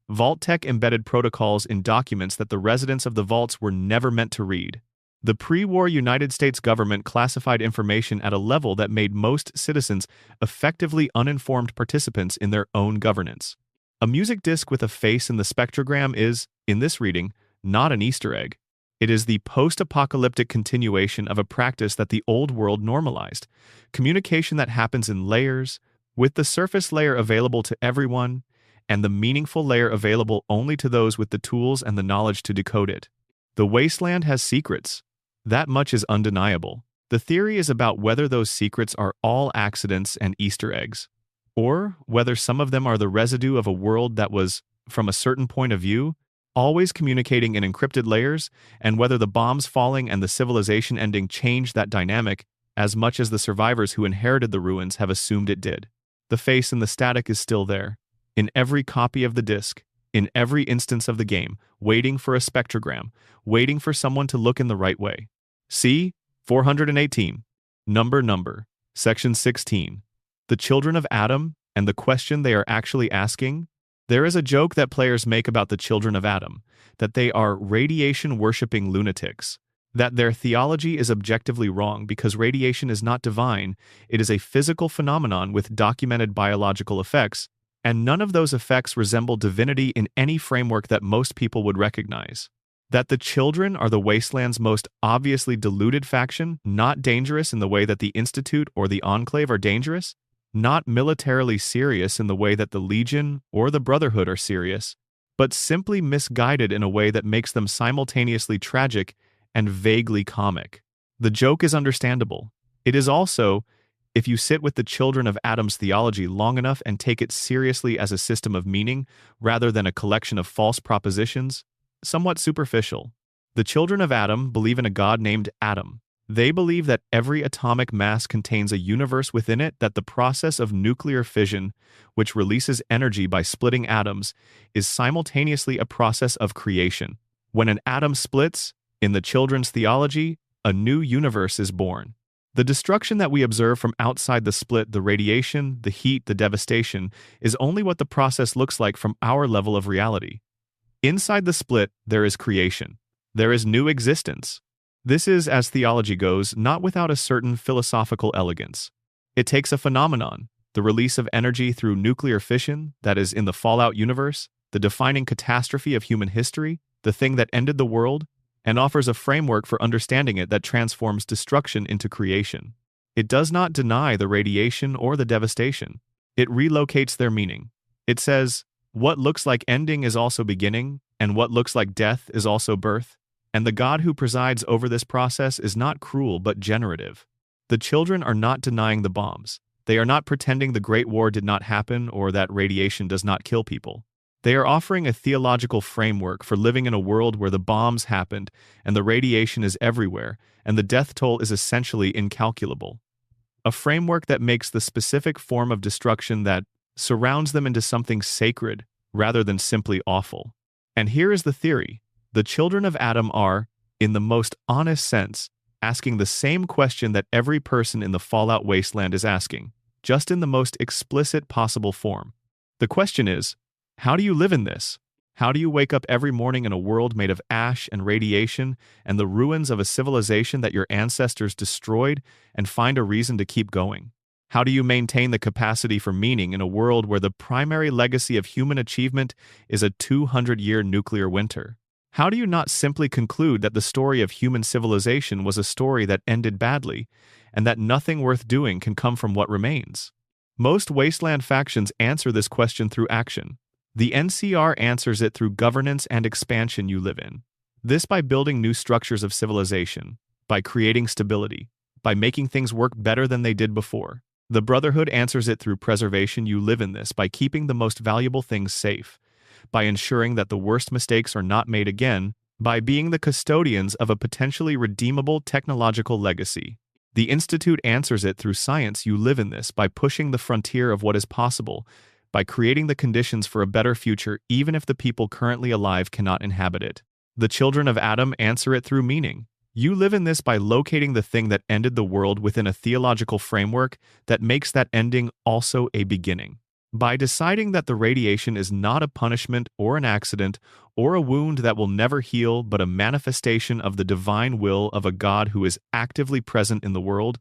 Vault-Tec embedded protocols in documents that the residents of the vaults were never meant to read. The pre-war United States government classified information at a level that made most citizens effectively uninformed participants in their own governance. A music disc with a face in the spectrogram is, in this reading, not an Easter egg. It is the post-apocalyptic continuation of a practice that the old world normalized. Communication that happens in layers, with the surface layer available to everyone, and the meaningful layer available only to those with the tools and the knowledge to decode it. The wasteland has secrets. That much is undeniable. The theory is about whether those secrets are all accidents and Easter eggs, or whether some of them are the residue of a world that was, from a certain point of view, always communicating in encrypted layers, and whether the bombs falling and the civilization ending changed that dynamic as much as the survivors who inherited the ruins have assumed it did. The face in the static is still there, in every copy of the disc, in every instance of the game, waiting for a spectrogram, waiting for someone to look in the right way. See 418. Number. Section 16. The children of Adam and the question they are actually asking. There is a joke that players make about the children of Adam, that they are radiation-worshipping lunatics, that their theology is objectively wrong because radiation is not divine, it is a physical phenomenon with documented biological effects, and none of those effects resemble divinity in any framework that most people would recognize. That the children are the wasteland's most obviously deluded faction, not dangerous in the way that the Institute or the Enclave are dangerous, not militarily serious in the way that the Legion or the Brotherhood are serious, but simply misguided in a way that makes them simultaneously tragic and vaguely comic. The joke is understandable. It is also, if you sit with the children of Adam's theology long enough and take it seriously as a system of meaning rather than a collection of false propositions, somewhat superficial. The children of Adam believe in a God named Adam. They believe that every atomic mass contains a universe within it, that the process of nuclear fission, which releases energy by splitting atoms, is simultaneously a process of creation. When an atom splits, in the children's theology, a new universe is born. The destruction that we observe from outside the split, the radiation, the heat, the devastation, is only what the process looks like from our level of reality. Inside the split, there is creation. There is new existence. This is, as theology goes, not without a certain philosophical elegance. It takes a phenomenon, the release of energy through nuclear fission, that is, in the Fallout universe, the defining catastrophe of human history, the thing that ended the world, and offers a framework for understanding it that transforms destruction into creation. It does not deny the radiation or the devastation. It relocates their meaning. It says, what looks like ending is also beginning, and what looks like death is also birth, and the God who presides over this process is not cruel but generative. The children are not denying the bombs. They are not pretending the Great War did not happen or that radiation does not kill people. They are offering a theological framework for living in a world where the bombs happened and the radiation is everywhere and the death toll is essentially incalculable. A framework that makes the specific form of destruction that surrounds them into something sacred rather than simply awful. And here is the theory. The children of Adam are, in the most honest sense, asking the same question that every person in the Fallout wasteland is asking, just in the most explicit possible form. The question is, how do you live in this? How do you wake up every morning in a world made of ash and radiation and the ruins of a civilization that your ancestors destroyed and find a reason to keep going? How do you maintain the capacity for meaning in a world where the primary legacy of human achievement is a 200-year nuclear winter? How do you not simply conclude that the story of human civilization was a story that ended badly, and that nothing worth doing can come from what remains? Most wasteland factions answer this question through action. The NCR answers it through governance and expansion you live in. This by building new structures of civilization, by creating stability, by making things work better than they did before. The Brotherhood answers it through preservation you live in this by keeping the most valuable things safe, by ensuring that the worst mistakes are not made again, by being the custodians of a potentially redeemable technological legacy. The Institute answers it through science you live in this by pushing the frontier of what is possible, by creating the conditions for a better future even if the people currently alive cannot inhabit it. The children of Adam answer it through meaning. You live in this by locating the thing that ended the world within a theological framework that makes that ending also a beginning. By deciding that the radiation is not a punishment or an accident or a wound that will never heal but a manifestation of the divine will of a God who is actively present in the world,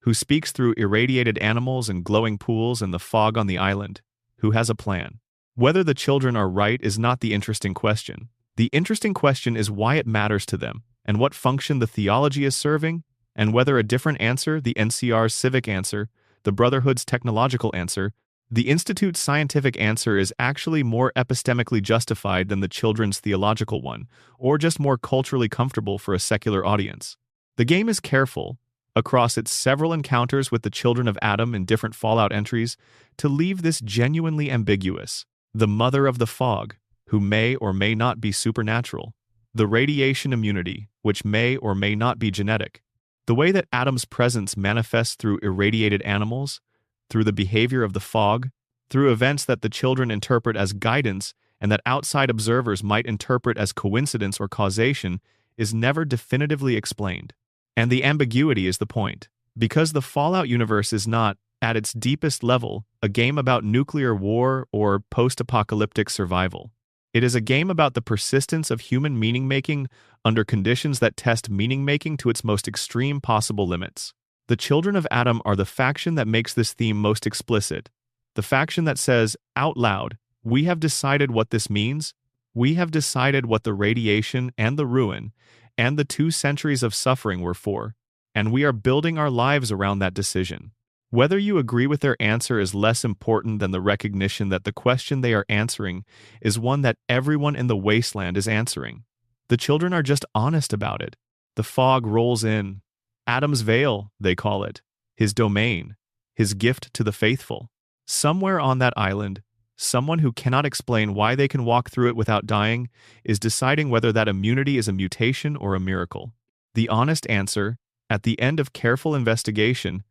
who speaks through irradiated animals and glowing pools and the fog on the island, who has a plan. Whether the children are right is not the interesting question. The interesting question is why it matters to them, and what function the theology is serving, and whether a different answer, the NCR's civic answer, the Brotherhood's technological answer, the Institute's scientific answer is actually more epistemically justified than the children's theological one, or just more culturally comfortable for a secular audience. The game is careful, across its several encounters with the children of Adam in different Fallout entries, to leave this genuinely ambiguous. The mother of the fog, who may or may not be supernatural. The radiation immunity, which may or may not be genetic. The way that Adam's presence manifests through irradiated animals, through the behavior of the fog, through events that the children interpret as guidance and that outside observers might interpret as coincidence or causation, is never definitively explained. And the ambiguity is the point. Because the Fallout universe is not, at its deepest level, a game about nuclear war or post-apocalyptic survival. It is a game about the persistence of human meaning-making under conditions that test meaning-making to its most extreme possible limits. The children of Adam are the faction that makes this theme most explicit. The faction that says, out loud, we have decided what this means. We have decided what the radiation and the ruin and the 2 centuries of suffering were for, and we are building our lives around that decision. Whether you agree with their answer is less important than the recognition that the question they are answering is one that everyone in the wasteland is answering. The children are just honest about it. The fog rolls in. Adam's veil, they call it. His domain. His gift to the faithful. Somewhere on that island, someone who cannot explain why they can walk through it without dying is deciding whether that immunity is a mutation or a miracle. The honest answer, at the end of careful investigation,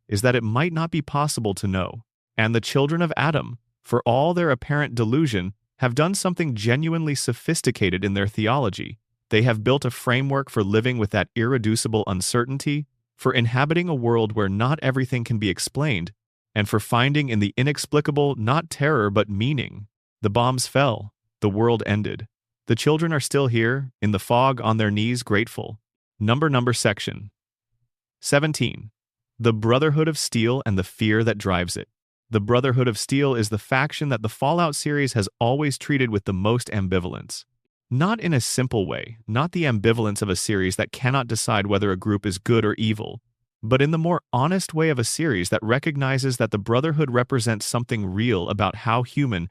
is that it might not be possible to know. And the children of Adam, for all their apparent delusion, have done something genuinely sophisticated in their theology. They have built a framework for living with that irreducible uncertainty, for inhabiting a world where not everything can be explained, and for finding in the inexplicable not terror but meaning. The bombs fell. The world ended. The children are still here, in the fog, on their knees, grateful. Number section. 17. The Brotherhood of Steel and the fear that drives it. The Brotherhood of Steel is the faction that the Fallout series has always treated with the most ambivalence. Not in a simple way, not the ambivalence of a series that cannot decide whether a group is good or evil, but in the more honest way of a series that recognizes that the Brotherhood represents something real about how human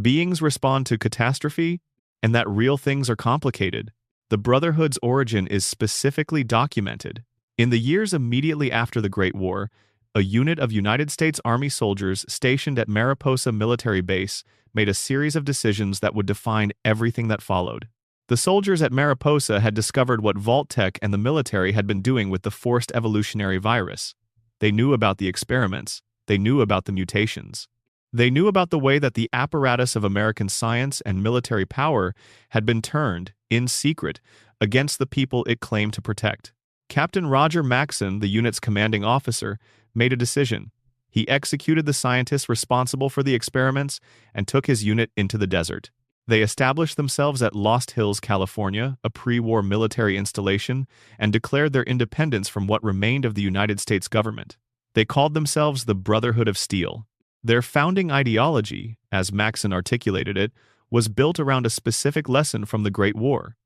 beings respond to catastrophe, and that real things are complicated. The Brotherhood's origin is specifically documented. In the years immediately after the Great War, a unit of United States Army soldiers stationed at Mariposa Military Base made a series of decisions that would define everything that followed. The soldiers at Mariposa had discovered what Vault-Tec and the military had been doing with the forced evolutionary virus. They knew about the experiments. They knew about the mutations. They knew about the way that the apparatus of American science and military power had been turned, in secret, against the people it claimed to protect. Captain Roger Maxson, the unit's commanding officer, made a decision. He executed the scientists responsible for the experiments and took his unit into the desert. They established themselves at Lost Hills, California, a pre-war military installation, and declared their independence from what remained of the United States government. They called themselves the Brotherhood of Steel. Their founding ideology, as Maxson articulated it, was built around a specific lesson from the Great War.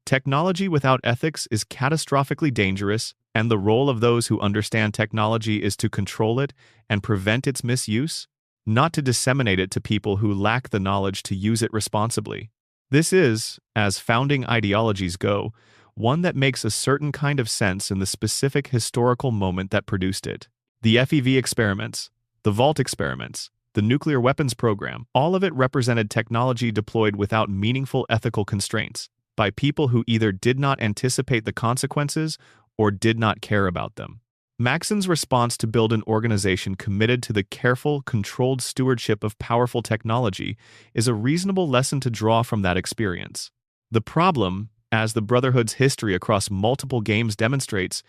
Technology without ethics is catastrophically dangerous, and the role of those who understand technology is to control it and prevent its misuse, not to disseminate it to people who lack the knowledge to use it responsibly. This is, as founding ideologies go, one that makes a certain kind of sense in the specific historical moment that produced it. The FEV experiments, the Vault experiments, the nuclear weapons program, all of it represented technology deployed without meaningful ethical constraints, by people who either did not anticipate the consequences or did not care about them. Maxson's response to build an organization committed to the careful, controlled stewardship of powerful technology is a reasonable lesson to draw from that experience. The problem, as the Brotherhood's history across multiple games demonstrates,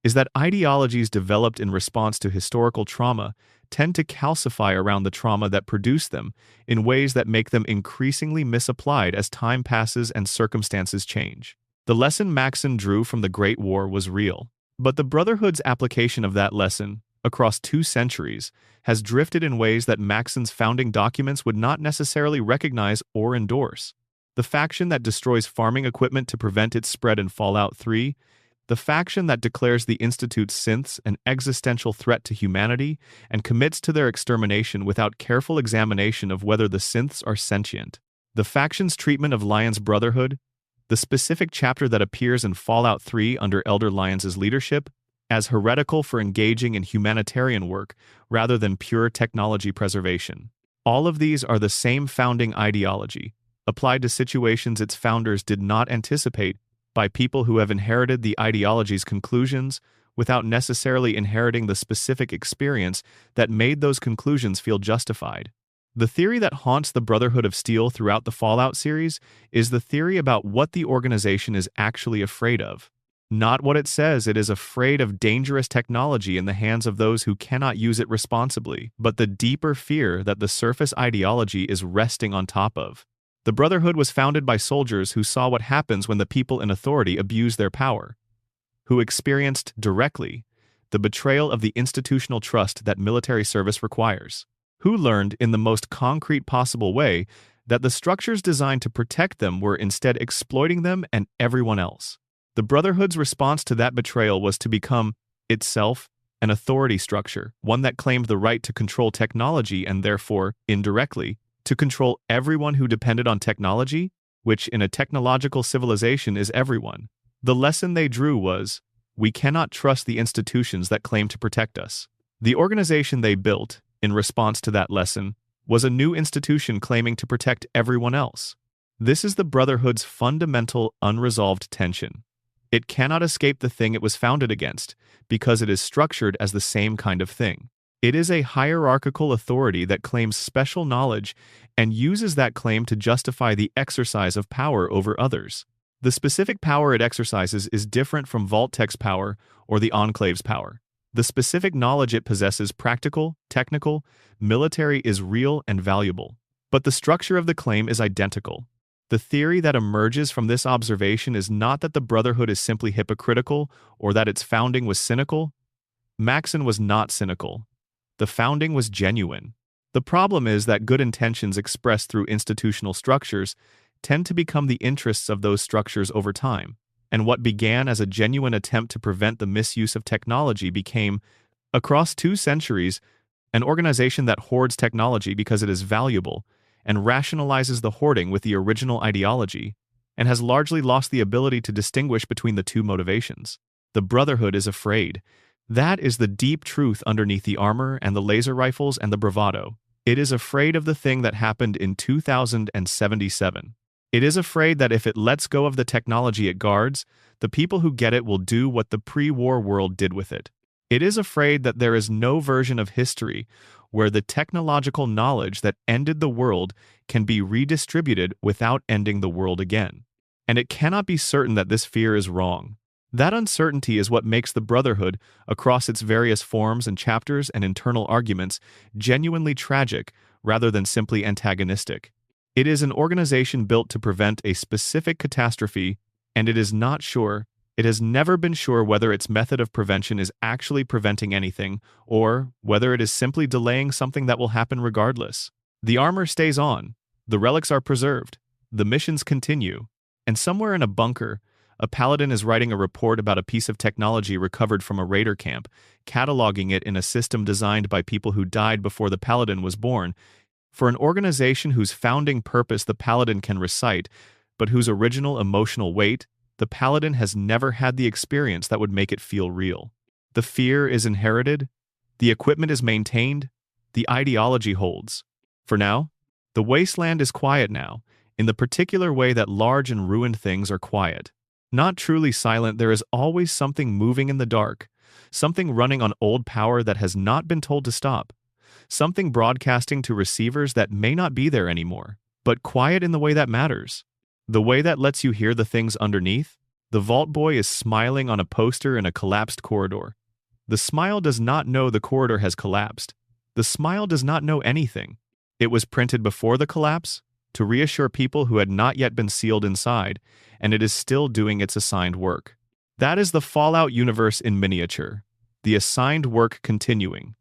is that ideologies developed in response to historical trauma tend to calcify around the trauma that produced them in ways that make them increasingly misapplied as time passes and circumstances change. The lesson Maxson drew from the Great War was real, but the Brotherhood's application of that lesson, across 2 centuries, has drifted in ways that Maxson's founding documents would not necessarily recognize or endorse. The faction that destroys farming equipment to prevent its spread in Fallout 3, the faction that declares the Institute's synths an existential threat to humanity and commits to their extermination without careful examination of whether the synths are sentient. The faction's treatment of Lyon's Brotherhood, the specific chapter that appears in Fallout 3 under Elder Lyons' leadership, as heretical for engaging in humanitarian work rather than pure technology preservation. All of these are the same founding ideology, applied to situations its founders did not anticipate, by people who have inherited the ideology's conclusions without necessarily inheriting the specific experience that made those conclusions feel justified. The theory that haunts the Brotherhood of Steel throughout the Fallout series is the theory about what the organization is actually afraid of. Not what it says it is afraid of dangerous technology in the hands of those who cannot use it responsibly, but the deeper fear that the surface ideology is resting on top of. The Brotherhood was founded by soldiers who saw what happens when the people in authority abuse their power, who experienced directly the betrayal of the institutional trust that military service requires, who learned in the most concrete possible way that the structures designed to protect them were instead exploiting them and everyone else. The Brotherhood's response to that betrayal was to become, itself, an authority structure, one that claimed the right to control technology and therefore, indirectly, to control everyone who depended on technology, which in a technological civilization is everyone. The lesson they drew was, we cannot trust the institutions that claim to protect us. The organization they built, in response to that lesson, was a new institution claiming to protect everyone else. This is the Brotherhood's fundamental, unresolved tension. It cannot escape the thing it was founded against, because it is structured as the same kind of thing. It is a hierarchical authority that claims special knowledge and uses that claim to justify the exercise of power over others. The specific power it exercises is different from Vault-Tech's power or the Enclave's power. The specific knowledge it possesses, practical, technical, military, is real and valuable. But the structure of the claim is identical. The theory that emerges from this observation is not that the Brotherhood is simply hypocritical or that its founding was cynical. Maxon was not cynical. The founding was genuine. The problem is that good intentions expressed through institutional structures tend to become the interests of those structures over time, and what began as a genuine attempt to prevent the misuse of technology became, across 2 centuries, an organization that hoards technology because it is valuable and rationalizes the hoarding with the original ideology, and has largely lost the ability to distinguish between the 2 motivations. The Brotherhood is afraid. That is the deep truth underneath the armor and the laser rifles and the bravado. It is afraid of the thing that happened in 2077. It is afraid that if it lets go of the technology it guards, the people who get it will do what the pre-war world did with it. It is afraid that there is no version of history where the technological knowledge that ended the world can be redistributed without ending the world again. And it cannot be certain that this fear is wrong. That uncertainty is what makes the Brotherhood, across its various forms and chapters and internal arguments, genuinely tragic rather than simply antagonistic. It is an organization built to prevent a specific catastrophe, and it is not sure, it has never been sure whether its method of prevention is actually preventing anything, or whether it is simply delaying something that will happen regardless. The armor stays on, the relics are preserved, the missions continue, and somewhere in a bunker, a paladin is writing a report about a piece of technology recovered from a raider camp, cataloging it in a system designed by people who died before the paladin was born. For an organization whose founding purpose the paladin can recite, but whose original emotional weight, the paladin has never had the experience that would make it feel real. The fear is inherited, the equipment is maintained, the ideology holds. For now, the wasteland is quiet now, in the particular way that large and ruined things are quiet. Not truly silent, there is always something moving in the dark, something running on old power that has not been told to stop, something broadcasting to receivers that may not be there anymore, but quiet in the way that matters. The way that lets you hear the things underneath. The Vault Boy is smiling on a poster in a collapsed corridor. The smile does not know the corridor has collapsed. The smile does not know anything. It was printed before the collapse, to reassure people who had not yet been sealed inside, and it is still doing its assigned work. That is the Fallout universe in miniature. The assigned work continuing.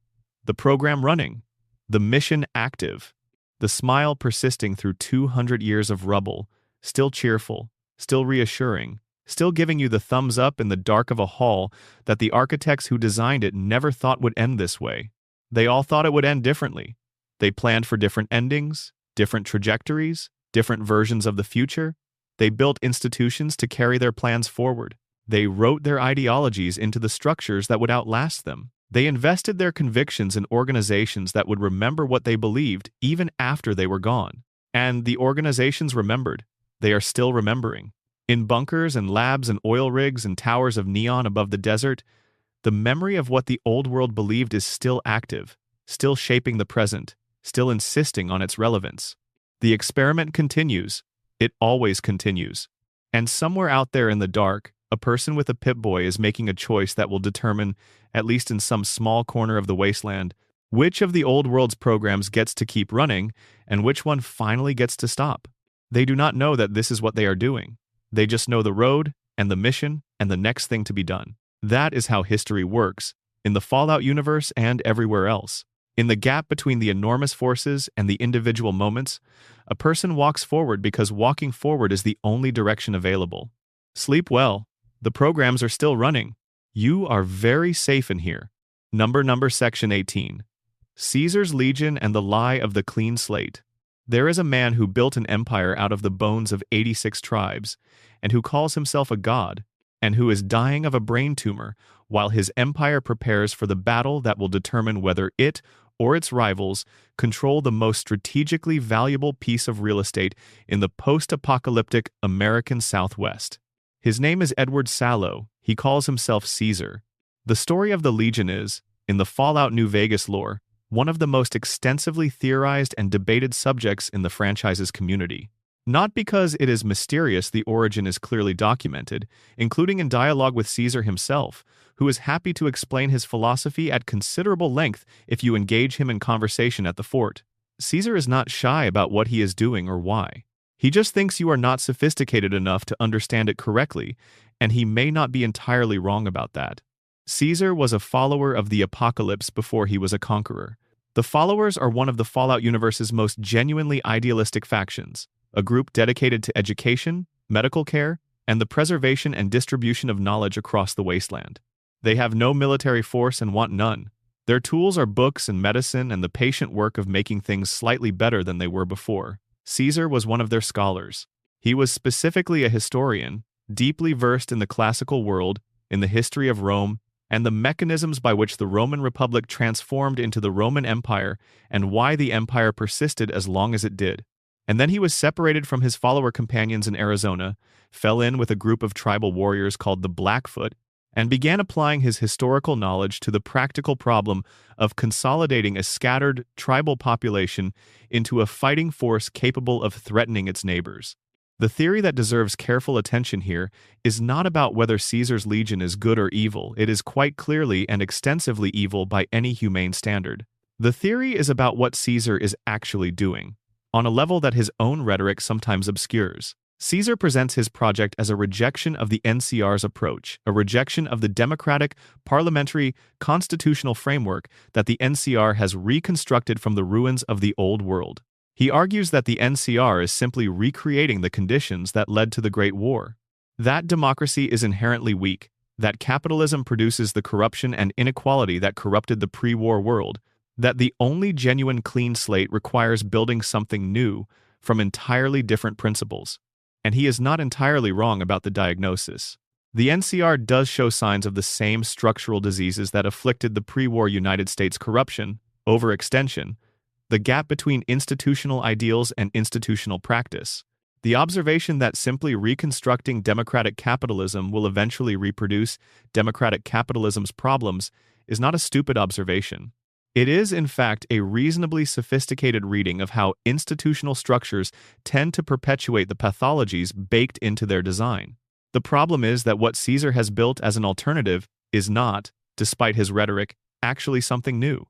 The program running. The mission active. The smile persisting through 200 years of rubble, still cheerful, still reassuring, still giving you the thumbs up in the dark of a hall that the architects who designed it never thought would end this way. They all thought it would end differently. They planned for different endings, different trajectories, different versions of the future. They built institutions to carry their plans forward. They wrote their ideologies into the structures that would outlast them. They invested their convictions in organizations that would remember what they believed even after they were gone. And the organizations remembered. They are still remembering. In bunkers and labs and oil rigs and towers of neon above the desert, the memory of what the old world believed is still active, still shaping the present, still insisting on its relevance. The experiment continues. It always continues. And somewhere out there in the dark, a person with a Pip-Boy is making a choice that will determine, at least in some small corner of the wasteland, which of the old world's programs gets to keep running and which one finally gets to stop. They do not know that this is what they are doing. They just know the road and the mission and the next thing to be done. That is how history works, in the Fallout universe and everywhere else. In the gap between the enormous forces and the individual moments, a person walks forward because walking forward is the only direction available. Sleep well. The programs are still running. You are very safe in here. Number Section 18. Caesar's Legion and the Lie of the Clean Slate. There is a man who built an empire out of the bones of 86 tribes, and who calls himself a god, and who is dying of a brain tumor while his empire prepares for the battle that will determine whether it or its rivals control the most strategically valuable piece of real estate in the post-apocalyptic American Southwest. His name is Edward Sallow. He calls himself Caesar. The story of the Legion is, in the Fallout New Vegas lore, one of the most extensively theorized and debated subjects in the franchise's community. Not because it is mysterious, the origin is clearly documented, including in dialogue with Caesar himself, who is happy to explain his philosophy at considerable length if you engage him in conversation at the fort. Caesar is not shy about what he is doing or why. He just thinks you are not sophisticated enough to understand it correctly, and he may not be entirely wrong about that. Caesar was a follower of the apocalypse before he was a conqueror. The followers are one of the Fallout universe's most genuinely idealistic factions, a group dedicated to education, medical care, and the preservation and distribution of knowledge across the wasteland. They have no military force and want none. Their tools are books and medicine and the patient work of making things slightly better than they were before. Caesar was one of their scholars. He was specifically a historian, deeply versed in the classical world, in the history of Rome, and the mechanisms by which the Roman Republic transformed into the Roman Empire and why the empire persisted as long as it did. And then he was separated from his follower companions in Arizona, fell in with a group of tribal warriors called the Blackfoot, and began applying his historical knowledge to the practical problem of consolidating a scattered tribal population into a fighting force capable of threatening its neighbors. The theory that deserves careful attention here is not about whether Caesar's legion is good or evil. It is quite clearly and extensively evil by any humane standard. The theory is about what Caesar is actually doing, on a level that his own rhetoric sometimes obscures. Caesar presents his project as a rejection of the NCR's approach, a rejection of the democratic, parliamentary, constitutional framework that the NCR has reconstructed from the ruins of the old world. He argues that the NCR is simply recreating the conditions that led to the Great War. That democracy is inherently weak, that capitalism produces the corruption and inequality that corrupted the pre-war world, that the only genuine clean slate requires building something new from entirely different principles. And he is not entirely wrong about the diagnosis. The NCR does show signs of the same structural diseases that afflicted the pre-war United States: corruption, overextension, the gap between institutional ideals and institutional practice. The observation that simply reconstructing democratic capitalism will eventually reproduce democratic capitalism's problems is not a stupid observation. It is, in fact, a reasonably sophisticated reading of how institutional structures tend to perpetuate the pathologies baked into their design. The problem is that what Caesar has built as an alternative is not, despite his rhetoric, actually something new.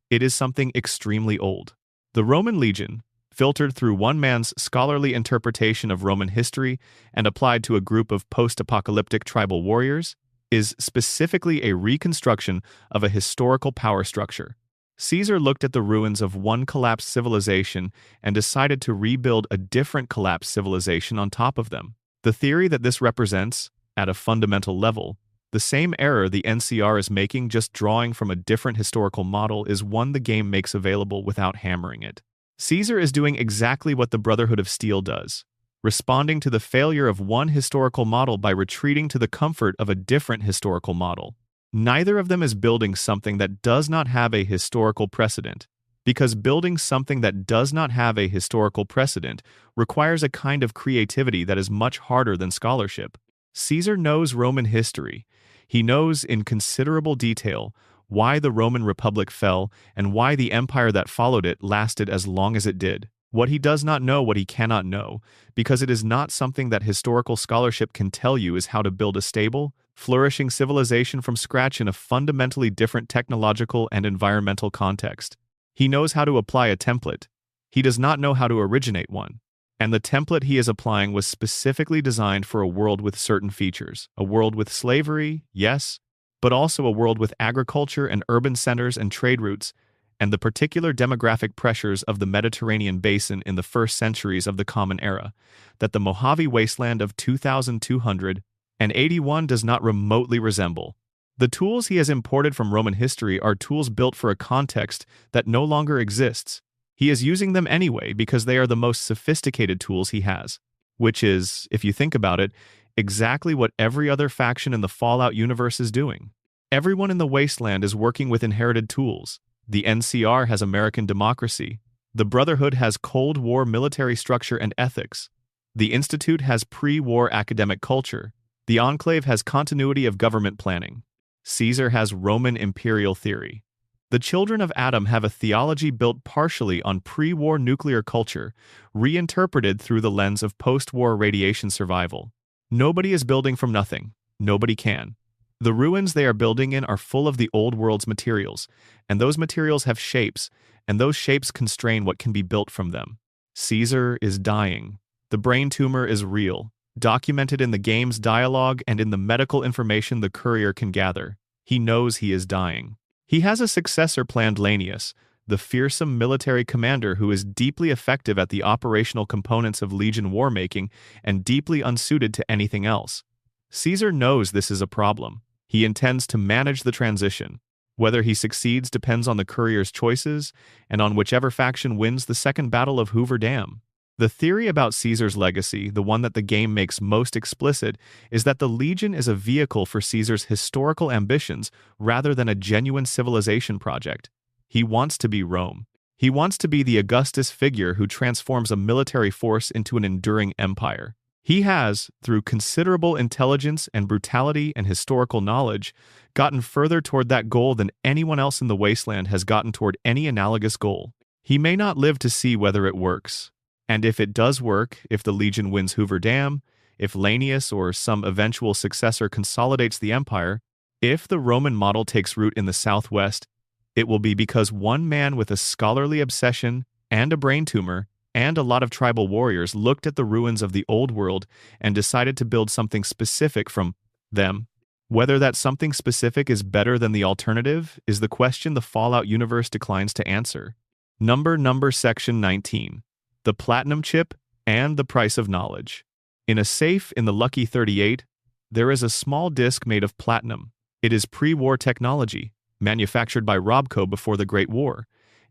It is something extremely old. The Roman legion, filtered through one man's scholarly interpretation of Roman history and applied to a group of post-apocalyptic tribal warriors, is specifically a reconstruction of a historical power structure. Caesar looked at the ruins of one collapsed civilization and decided to rebuild a different collapsed civilization on top of them. The theory that this represents, at a fundamental level, the same error the NCR is making, just drawing from a different historical model, is one the game makes available without hammering it. Caesar is doing exactly what the Brotherhood of Steel does, responding to the failure of one historical model by retreating to the comfort of a different historical model. Neither of them is building something that does not have a historical precedent, because building something that does not have a historical precedent requires a kind of creativity that is much harder than scholarship. Caesar knows Roman history. He knows in considerable detail why the Roman Republic fell and why the empire that followed it lasted as long as it did. What he does not know, what he cannot know, because it is not something that historical scholarship can tell you, is how to build a stable, flourishing civilization from scratch in a fundamentally different technological and environmental context. He knows how to apply a template. He does not know how to originate one. And the template he is applying was specifically designed for a world with certain features. A world with slavery, yes, but also a world with agriculture and urban centers and trade routes, and the particular demographic pressures of the Mediterranean basin in the first centuries of the Common Era, that the Mojave wasteland of 2281 does not remotely resemble. The tools he has imported from Roman history are tools built for a context that no longer exists. He is using them anyway because they are the most sophisticated tools he has, which is, if you think about it, exactly what every other faction in the Fallout universe is doing. Everyone in the wasteland is working with inherited tools. The NCR has American democracy. The Brotherhood has Cold War military structure and ethics. The Institute has pre-war academic culture. The Enclave has continuity of government planning. Caesar has Roman imperial theory. The children of Adam have a theology built partially on pre-war nuclear culture, reinterpreted through the lens of post-war radiation survival. Nobody is building from nothing. Nobody can. The ruins they are building in are full of the old world's materials, and those materials have shapes, and those shapes constrain what can be built from them. Caesar is dying. The brain tumor is real, documented in the game's dialogue and in the medical information the courier can gather. He knows he is dying. He has a successor planned, Lanius, the fearsome military commander who is deeply effective at the operational components of Legion war-making and deeply unsuited to anything else. Caesar knows this is a problem. He intends to manage the transition. Whether he succeeds depends on the courier's choices and on whichever faction wins the Second Battle of Hoover Dam. The theory about Caesar's legacy, the one that the game makes most explicit, is that the Legion is a vehicle for Caesar's historical ambitions rather than a genuine civilization project. He wants to be Rome. He wants to be the Augustus figure who transforms a military force into an enduring empire. He has, through considerable intelligence and brutality and historical knowledge, gotten further toward that goal than anyone else in the wasteland has gotten toward any analogous goal. He may not live to see whether it works. And if it does work, if the Legion wins Hoover Dam, if Lanius or some eventual successor consolidates the empire, if the Roman model takes root in the Southwest, it will be because one man with a scholarly obsession and a brain tumor and a lot of tribal warriors looked at the ruins of the old world and decided to build something specific from them. Whether that something specific is better than the alternative is the question the Fallout universe declines to answer. Number Section 19. The Platinum Chip and the Price of Knowledge. In a safe in the Lucky 38, there is a small disk made of platinum. It is pre-war technology, manufactured by Robco before the Great War,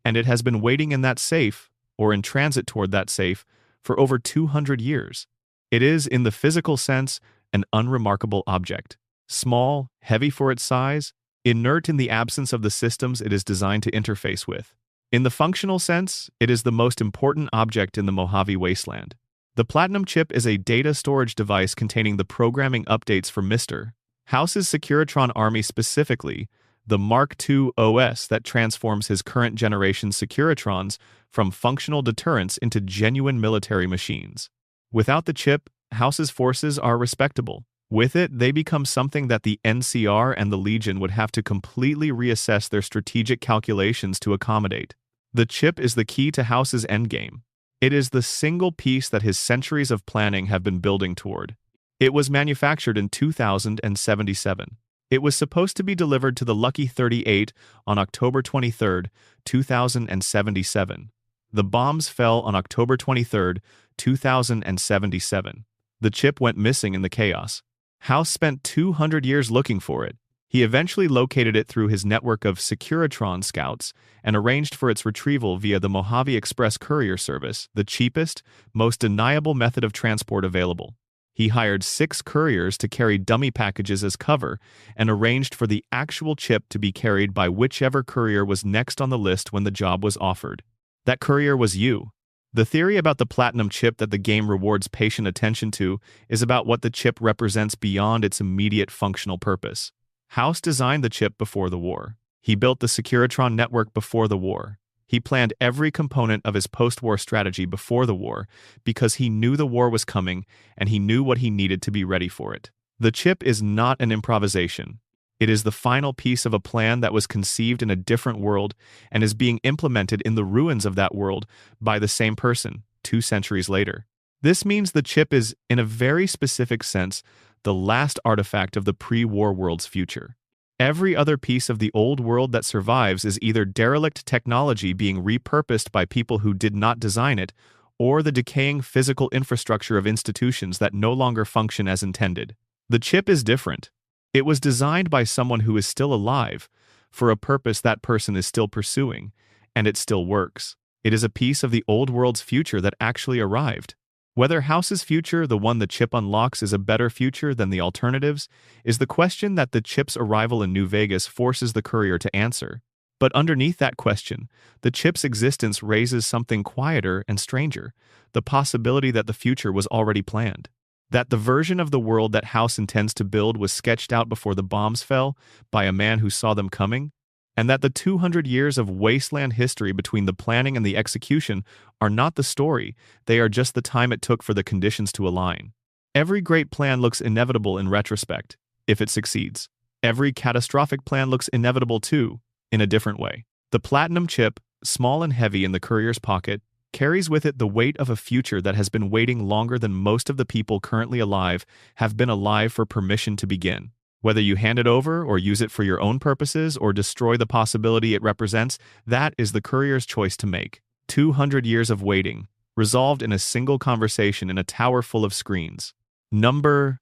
and it has been waiting in that safe, or in transit toward that safe, for over 200 years. It is, in the physical sense, an unremarkable object. Small, heavy for its size, inert in the absence of the systems it is designed to interface with. In the functional sense, it is the most important object in the Mojave Wasteland. The Platinum Chip is a data storage device containing the programming updates for Mr. House's Securitron army, specifically the Mark II OS that transforms his current generation Securitrons from functional deterrents into genuine military machines. Without the chip, House's forces are respectable. With it, they become something that the NCR and the Legion would have to completely reassess their strategic calculations to accommodate. The chip is the key to House's endgame. It is the single piece that his centuries of planning have been building toward. It was manufactured in 2077. It was supposed to be delivered to the Lucky 38 on October 23, 2077. The bombs fell on October 23, 2077. The chip went missing in the chaos. House spent 200 years looking for it. He eventually located it through his network of Securitron scouts and arranged for its retrieval via the Mojave Express courier service, the cheapest, most deniable method of transport available. He hired 6 couriers to carry dummy packages as cover and arranged for the actual chip to be carried by whichever courier was next on the list when the job was offered. That courier was you. The theory about the platinum chip that the game rewards patient attention to is about what the chip represents beyond its immediate functional purpose. House designed the chip before the war. He built the Securitron network before the war. He planned every component of his post-war strategy before the war because he knew the war was coming and he knew what he needed to be ready for it. The chip is not an improvisation. It is the final piece of a plan that was conceived in a different world and is being implemented in the ruins of that world by the same person 2 centuries later. This means the chip is, in a very specific sense, the last artifact of the pre-war world's future. Every other piece of the old world that survives is either derelict technology being repurposed by people who did not design it, or the decaying physical infrastructure of institutions that no longer function as intended. The chip is different. It was designed by someone who is still alive, for a purpose that person is still pursuing, and it still works. It is a piece of the old world's future that actually arrived. Whether House's future, the one the chip unlocks, is a better future than the alternatives, is the question that the chip's arrival in New Vegas forces the courier to answer. But underneath that question, the chip's existence raises something quieter and stranger, the possibility that the future was already planned. That the version of the world that House intends to build was sketched out before the bombs fell by a man who saw them coming, and that the 200 years of wasteland history between the planning and the execution are not the story, they are just the time it took for the conditions to align. Every great plan looks inevitable in retrospect, if it succeeds. Every catastrophic plan looks inevitable too, in a different way. The platinum chip, small and heavy in the courier's pocket, carries with it the weight of a future that has been waiting longer than most of the people currently alive have been alive for permission to begin. Whether you hand it over or use it for your own purposes or destroy the possibility it represents, that is the courier's choice to make. 200 years of waiting, resolved in a single conversation in a tower full of screens. Number.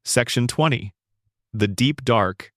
Section 20. The Deep Dark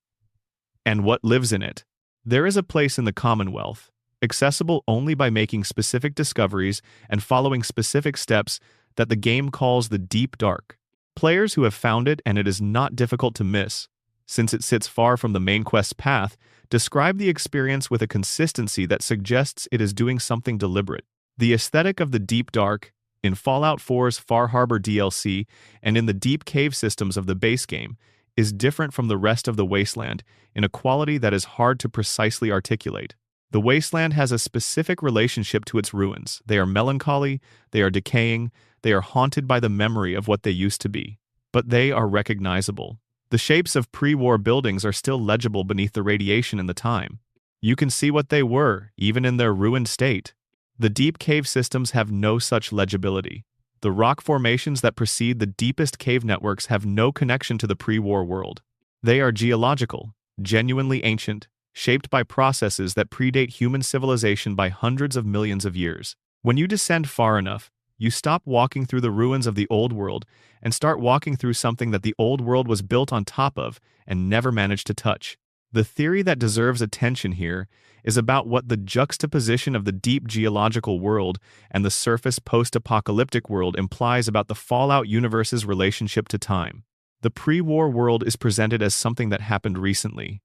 and What Lives in It. There is a place in the Commonwealth, accessible only by making specific discoveries and following specific steps, that the game calls the Deep Dark. Players who have found it, and it is not difficult to miss, since it sits far from the main quest's path, describe the experience with a consistency that suggests it is doing something deliberate. The aesthetic of the Deep Dark, in Fallout 4's Far Harbor DLC and in the deep cave systems of the base game, is different from the rest of the wasteland in a quality that is hard to precisely articulate. The wasteland has a specific relationship to its ruins. They are melancholy, they are decaying, they are haunted by the memory of what they used to be. But they are recognizable. The shapes of pre-war buildings are still legible beneath the radiation and the time. You can see what they were, even in their ruined state. The deep cave systems have no such legibility. The rock formations that precede the deepest cave networks have no connection to the pre-war world. They are geological, genuinely ancient, shaped by processes that predate human civilization by hundreds of millions of years. When you descend far enough, you stop walking through the ruins of the old world and start walking through something that the old world was built on top of and never managed to touch. The theory that deserves attention here is about what the juxtaposition of the deep geological world and the surface post-apocalyptic world implies about the Fallout universe's relationship to time. The pre-war world is presented as something that happened recently.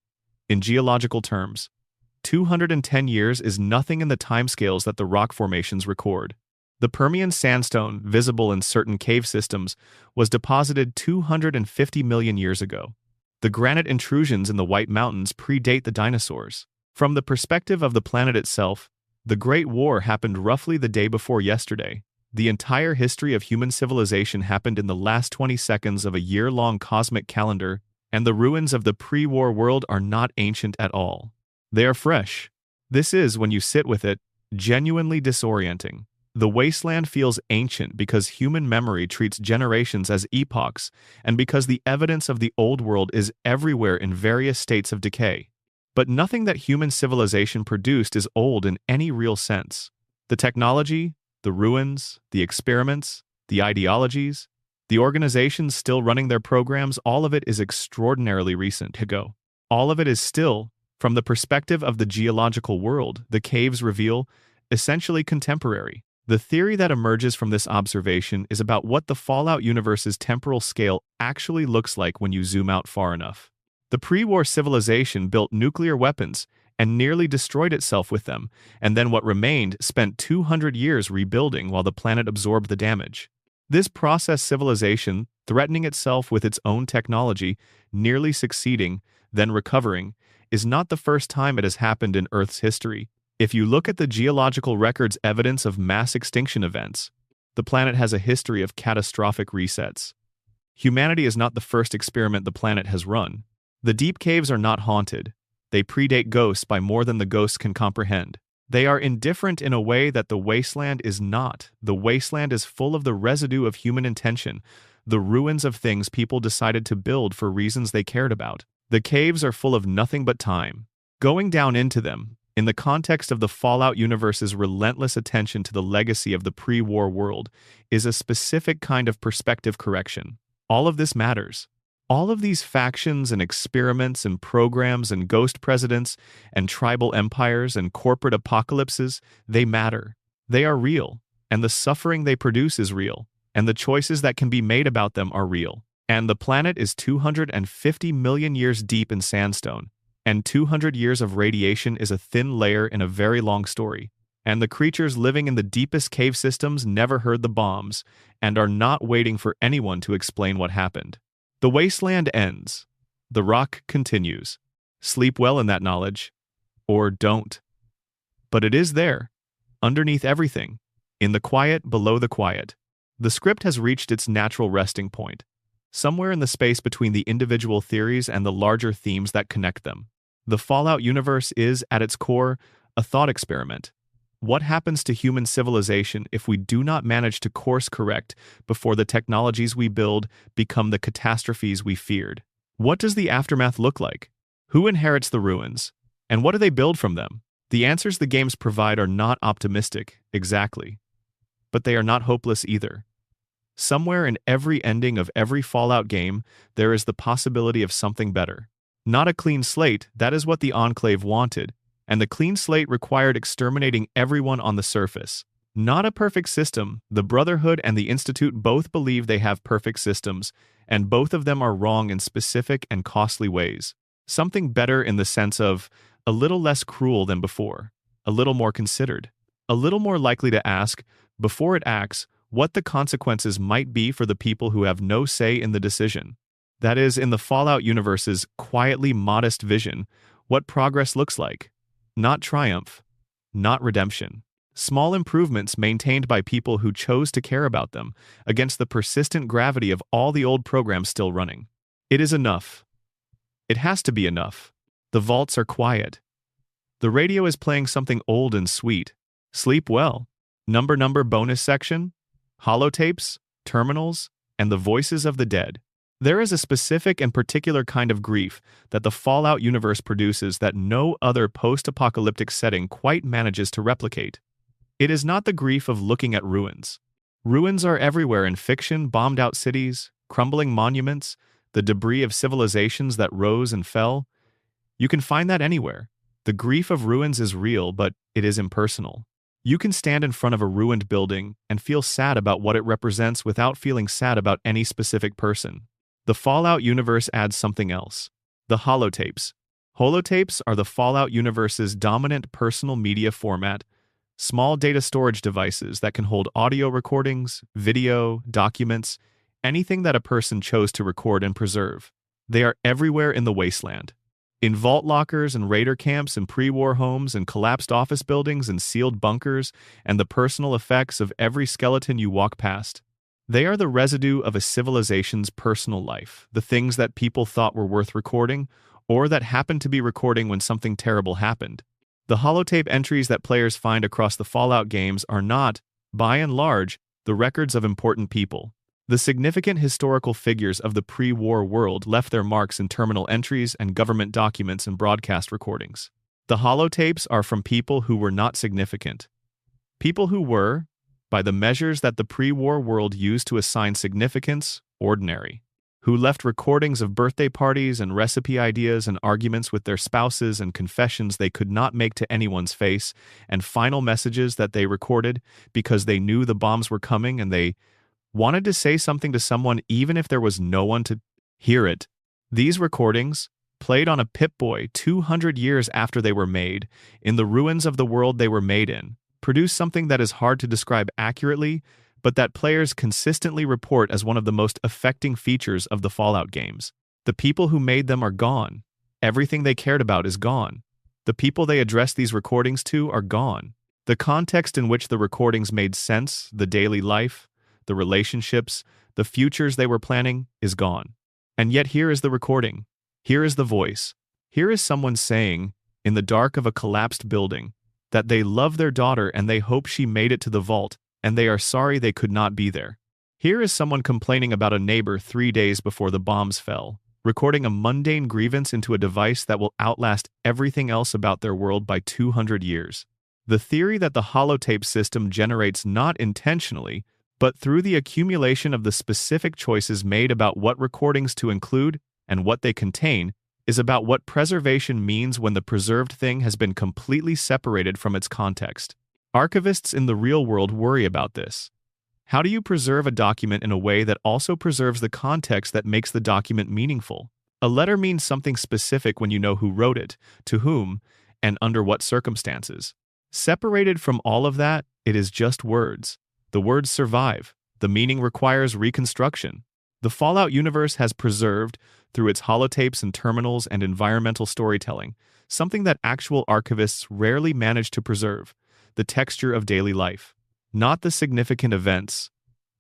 In geological terms, 210 years is nothing in the timescales that the rock formations record. The Permian sandstone, visible in certain cave systems, was deposited 250 million years ago. The granite intrusions in the White Mountains predate the dinosaurs. From the perspective of the planet itself, the Great War happened roughly the day before yesterday. The entire history of human civilization happened in the last 20 seconds of a year-long cosmic calendar, and the ruins of the pre-war world are not ancient at all. They are fresh. This is, when you sit with it, genuinely disorienting. The wasteland feels ancient because human memory treats generations as epochs, and because the evidence of the old world is everywhere in various states of decay. But nothing that human civilization produced is old in any real sense. The technology, the ruins, the experiments, the ideologies, the organizations still running their programs, all of it is extraordinarily recent ago. All of it is still, from the perspective of the geological world, the caves reveal, essentially contemporary. The theory that emerges from this observation is about what the Fallout universe's temporal scale actually looks like when you zoom out far enough. The pre-war civilization built nuclear weapons and nearly destroyed itself with them, and then what remained spent 200 years rebuilding while the planet absorbed the damage. This process civilization, threatening itself with its own technology, nearly succeeding, then recovering, is not the first time it has happened in Earth's history. If you look at the geological record's evidence of mass extinction events, the planet has a history of catastrophic resets. Humanity is not the first experiment the planet has run. The deep caves are not haunted. They predate ghosts by more than the ghosts can comprehend. They are indifferent in a way that the wasteland is not. The wasteland is full of the residue of human intention, the ruins of things people decided to build for reasons they cared about. The caves are full of nothing but time. Going down into them, in the context of the Fallout universe's relentless attention to the legacy of the pre-war world, is a specific kind of perspective correction. All of this matters. All of these factions and experiments and programs and ghost presidents and tribal empires and corporate apocalypses, they matter. They are real, and the suffering they produce is real, and the choices that can be made about them are real. And the planet is 250 million years deep in sandstone, and 200 years of radiation is a thin layer in a very long story. And the creatures living in the deepest cave systems never heard the bombs, and are not waiting for anyone to explain what happened. The wasteland ends. The rock continues. Sleep well in that knowledge, or don't. But it is there, underneath everything, in the quiet below the quiet. The script has reached its natural resting point, somewhere in the space between the individual theories and the larger themes that connect them. The Fallout universe is, at its core, a thought experiment. What happens to human civilization if we do not manage to course correct before the technologies we build become the catastrophes we feared? What does the aftermath look like? Who inherits the ruins? And what do they build from them? The answers the games provide are not optimistic, exactly. But they are not hopeless either. Somewhere in every ending of every Fallout game, there is the possibility of something better. Not a clean slate, that is what the Enclave wanted, and the clean slate required exterminating everyone on the surface. Not a perfect system, the Brotherhood and the Institute both believe they have perfect systems, and both of them are wrong in specific and costly ways. Something better in the sense of a little less cruel than before, a little more considered, a little more likely to ask, before it acts, what the consequences might be for the people who have no say in the decision. That is, in the Fallout universe's quietly modest vision, what progress looks like. Not triumph, not redemption. Small improvements maintained by people who chose to care about them, against the persistent gravity of all the old programs still running. It is enough. It has to be enough. The vaults are quiet. The radio is playing something old and sweet. Sleep well. Number bonus section, holotapes, terminals, and the voices of the dead. There is a specific and particular kind of grief that the Fallout universe produces that no other post-apocalyptic setting quite manages to replicate. It is not the grief of looking at ruins. Ruins are everywhere in fiction, bombed-out cities, crumbling monuments, the debris of civilizations that rose and fell. You can find that anywhere. The grief of ruins is real, but it is impersonal. You can stand in front of a ruined building and feel sad about what it represents without feeling sad about any specific person. The Fallout universe adds something else. The holotapes. Holotapes are the Fallout universe's dominant personal media format, small data storage devices that can hold audio recordings, video, documents, anything that a person chose to record and preserve. They are everywhere in the wasteland. In vault lockers and raider camps and pre-war homes and collapsed office buildings and sealed bunkers and the personal effects of every skeleton you walk past. They are the residue of a civilization's personal life, the things that people thought were worth recording, or that happened to be recording when something terrible happened. The holotape entries that players find across the Fallout games are not, by and large, the records of important people. The significant historical figures of the pre-war world left their marks in terminal entries and government documents and broadcast recordings. The holotapes are from people who were not significant. People who were, by the measures that the pre-war world used to assign significance, ordinary. Who left recordings of birthday parties and recipe ideas and arguments with their spouses and confessions they could not make to anyone's face, and final messages that they recorded because they knew the bombs were coming and they wanted to say something to someone even if there was no one to hear it. These recordings, played on a Pip-Boy 200 years after they were made, in the ruins of the world they were made in, produce something that is hard to describe accurately, but that players consistently report as one of the most affecting features of the Fallout games. The people who made them are gone. Everything they cared about is gone. The people they addressed these recordings to are gone. The context in which the recordings made sense, the daily life, the relationships, the futures they were planning, is gone. And yet here is the recording. Here is the voice. Here is someone saying, in the dark of a collapsed building, that they love their daughter and they hope she made it to the vault, and they are sorry they could not be there. Here is someone complaining about a neighbor 3 days before the bombs fell, recording a mundane grievance into a device that will outlast everything else about their world by 200 years. The theory that the holotape system generates not intentionally, but through the accumulation of the specific choices made about what recordings to include and what they contain, is about what preservation means when the preserved thing has been completely separated from its context. Archivists in the real world worry about this. How do you preserve a document in a way that also preserves the context that makes the document meaningful? A letter means something specific when you know who wrote it, to whom, and under what circumstances. Separated from all of that, it is just words. The words survive. The meaning requires reconstruction. The Fallout universe has preserved, through its holotapes and terminals and environmental storytelling, something that actual archivists rarely manage to preserve: the texture of daily life. Not the significant events,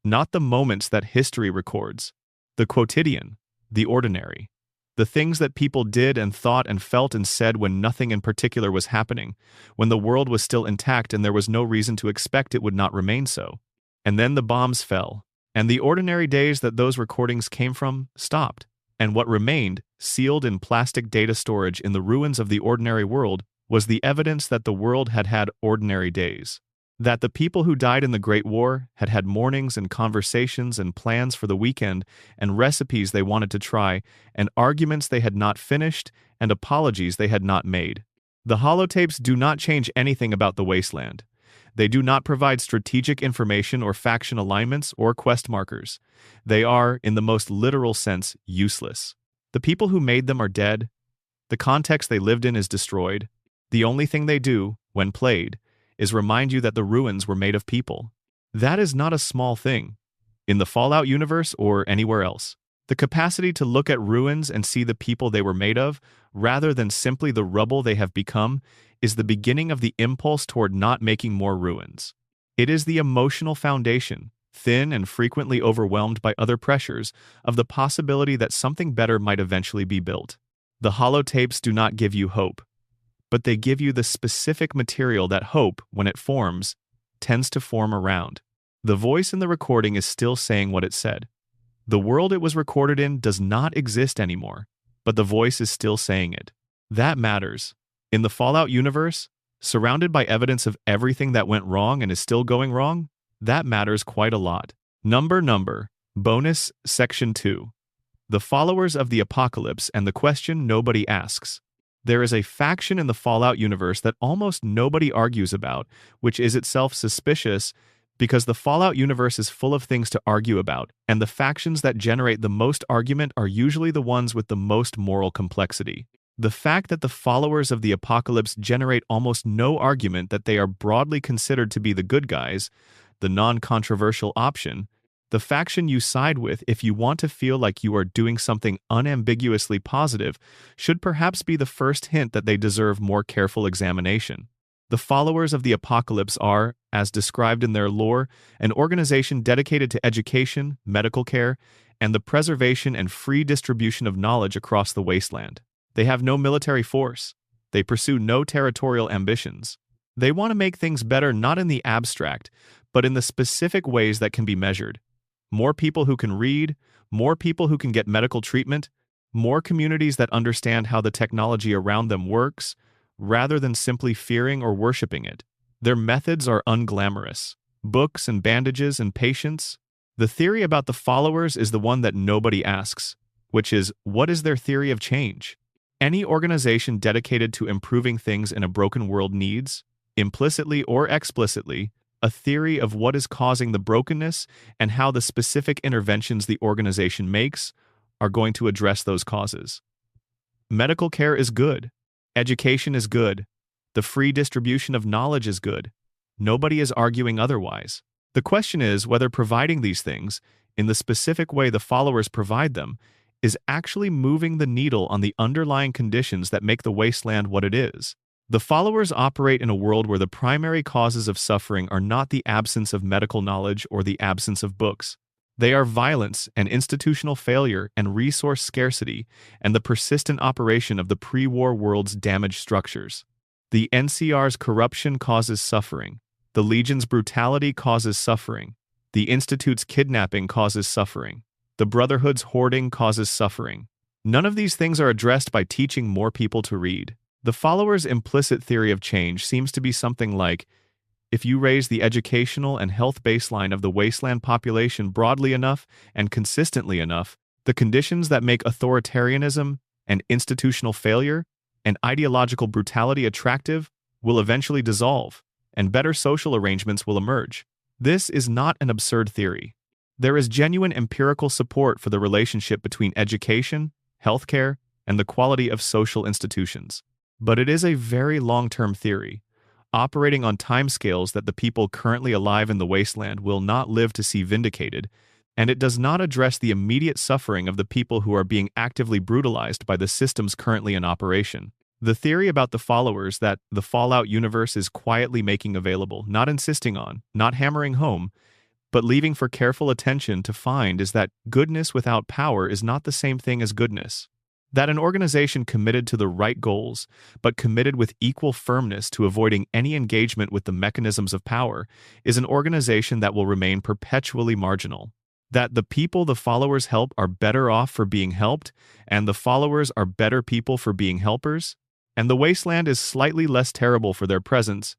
not the moments that history records. The quotidian, the ordinary. The things that people did and thought and felt and said when nothing in particular was happening, when the world was still intact and there was no reason to expect it would not remain so. And then the bombs fell, and the ordinary days that those recordings came from stopped, and what remained, sealed in plastic data storage in the ruins of the ordinary world, was the evidence that the world had had ordinary days. That the people who died in the Great War had had mornings and conversations and plans for the weekend and recipes they wanted to try and arguments they had not finished and apologies they had not made. The holotapes do not change anything about the wasteland. They do not provide strategic information or faction alignments or quest markers. They are, in the most literal sense, useless. The people who made them are dead. The context they lived in is destroyed. The only thing they do, when played, is remind you that the ruins were made of people. That is not a small thing. In the Fallout universe or anywhere else, the capacity to look at ruins and see the people they were made of, rather than simply the rubble they have become, is the beginning of the impulse toward not making more ruins. It is the emotional foundation, thin and frequently overwhelmed by other pressures, of the possibility that something better might eventually be built. The holotapes do not give you hope, but they give you the specific material that hope, when it forms, tends to form around. The voice in the recording is still saying what it said. The world it was recorded in does not exist anymore, but the voice is still saying it. That matters. In the Fallout universe, surrounded by evidence of everything that went wrong and is still going wrong, that matters quite a lot. Number. Bonus Section 2. The Followers of the Apocalypse and the Question Nobody Asks. There is a faction in the Fallout universe that almost nobody argues about, which is itself suspicious because the Fallout universe is full of things to argue about, and the factions that generate the most argument are usually the ones with the most moral complexity. The fact that the followers of the apocalypse generate almost no argument that they are broadly considered to be the good guys, the non-controversial option, the faction you side with if you want to feel like you are doing something unambiguously positive, should perhaps be the first hint that they deserve more careful examination. The followers of the apocalypse are, as described in their lore, an organization dedicated to education, medical care, and the preservation and free distribution of knowledge across the wasteland. They have no military force. They pursue no territorial ambitions. They want to make things better not in the abstract, but in the specific ways that can be measured. More people who can read, more people who can get medical treatment, more communities that understand how the technology around them works, rather than simply fearing or worshiping it. Their methods are unglamorous. Books and bandages and patience. The theory about the followers is the one that nobody asks, which is, what is their theory of change? Any organization dedicated to improving things in a broken world needs, implicitly or explicitly, a theory of what is causing the brokenness and how the specific interventions the organization makes are going to address those causes. Medical care is good. Education is good. The free distribution of knowledge is good. Nobody is arguing otherwise. The question is whether providing these things, in the specific way the followers provide them, is actually moving the needle on the underlying conditions that make the wasteland what it is. The followers operate in a world where the primary causes of suffering are not the absence of medical knowledge or the absence of books. They are violence and institutional failure and resource scarcity and the persistent operation of the pre-war world's damaged structures. The NCR's corruption causes suffering. The Legion's brutality causes suffering. The Institute's kidnapping causes suffering. The Brotherhood's hoarding causes suffering. None of these things are addressed by teaching more people to read. The followers' implicit theory of change seems to be something like, if you raise the educational and health baseline of the wasteland population broadly enough and consistently enough, the conditions that make authoritarianism and institutional failure and ideological brutality attractive will eventually dissolve, and better social arrangements will emerge. This is not an absurd theory. There is genuine empirical support for the relationship between education, healthcare, and the quality of social institutions. But it is a very long-term theory, operating on timescales that the people currently alive in the wasteland will not live to see vindicated, and it does not address the immediate suffering of the people who are being actively brutalized by the systems currently in operation. The theory about the followers that the Fallout universe is quietly making available, not insisting on, not hammering home, but leaving for careful attention to find is that goodness without power is not the same thing as goodness. That an organization committed to the right goals, but committed with equal firmness to avoiding any engagement with the mechanisms of power, is an organization that will remain perpetually marginal. That the people the followers help are better off for being helped, and the followers are better people for being helpers, and the wasteland is slightly less terrible for their presence,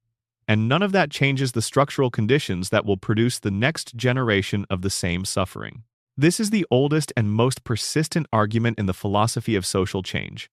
and none of that changes the structural conditions that will produce the next generation of the same suffering. This is the oldest and most persistent argument in the philosophy of social change.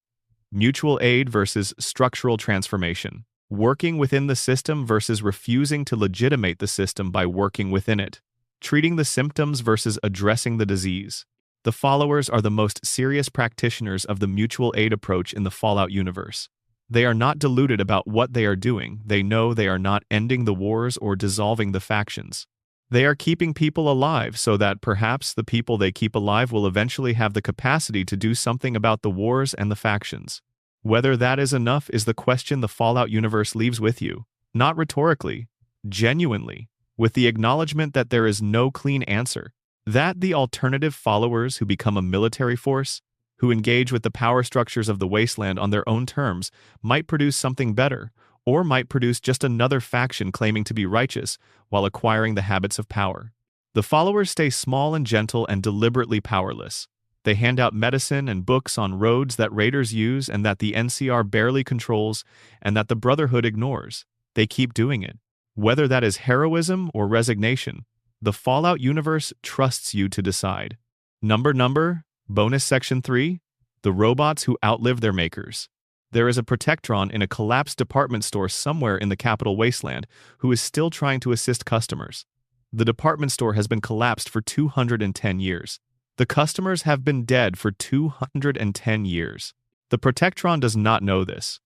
Mutual aid versus structural transformation. Working within the system versus refusing to legitimate the system by working within it. Treating the symptoms versus addressing the disease. The followers are the most serious practitioners of the mutual aid approach in the Fallout universe. They are not deluded about what they are doing. They know they are not ending the wars or dissolving the factions. They are keeping people alive so that perhaps the people they keep alive will eventually have the capacity to do something about the wars and the factions. Whether that is enough is the question the Fallout universe leaves with you, not rhetorically, genuinely, with the acknowledgement that there is no clean answer, that the alternative followers who become a military force, who engage with the power structures of the wasteland on their own terms, might produce something better, or might produce just another faction claiming to be righteous while acquiring the habits of power. The followers stay small and gentle and deliberately powerless. They hand out medicine and books on roads that raiders use and that the NCR barely controls and that the Brotherhood ignores. They keep doing it. Whether that is heroism or resignation, the Fallout universe trusts you to decide. Number, bonus section 3, the robots who outlive their makers. There is a Protectron in a collapsed department store somewhere in the capital wasteland who is still trying to assist customers. The department store has been collapsed for 210 years. The customers have been dead for 210 years. The Protectron does not know this.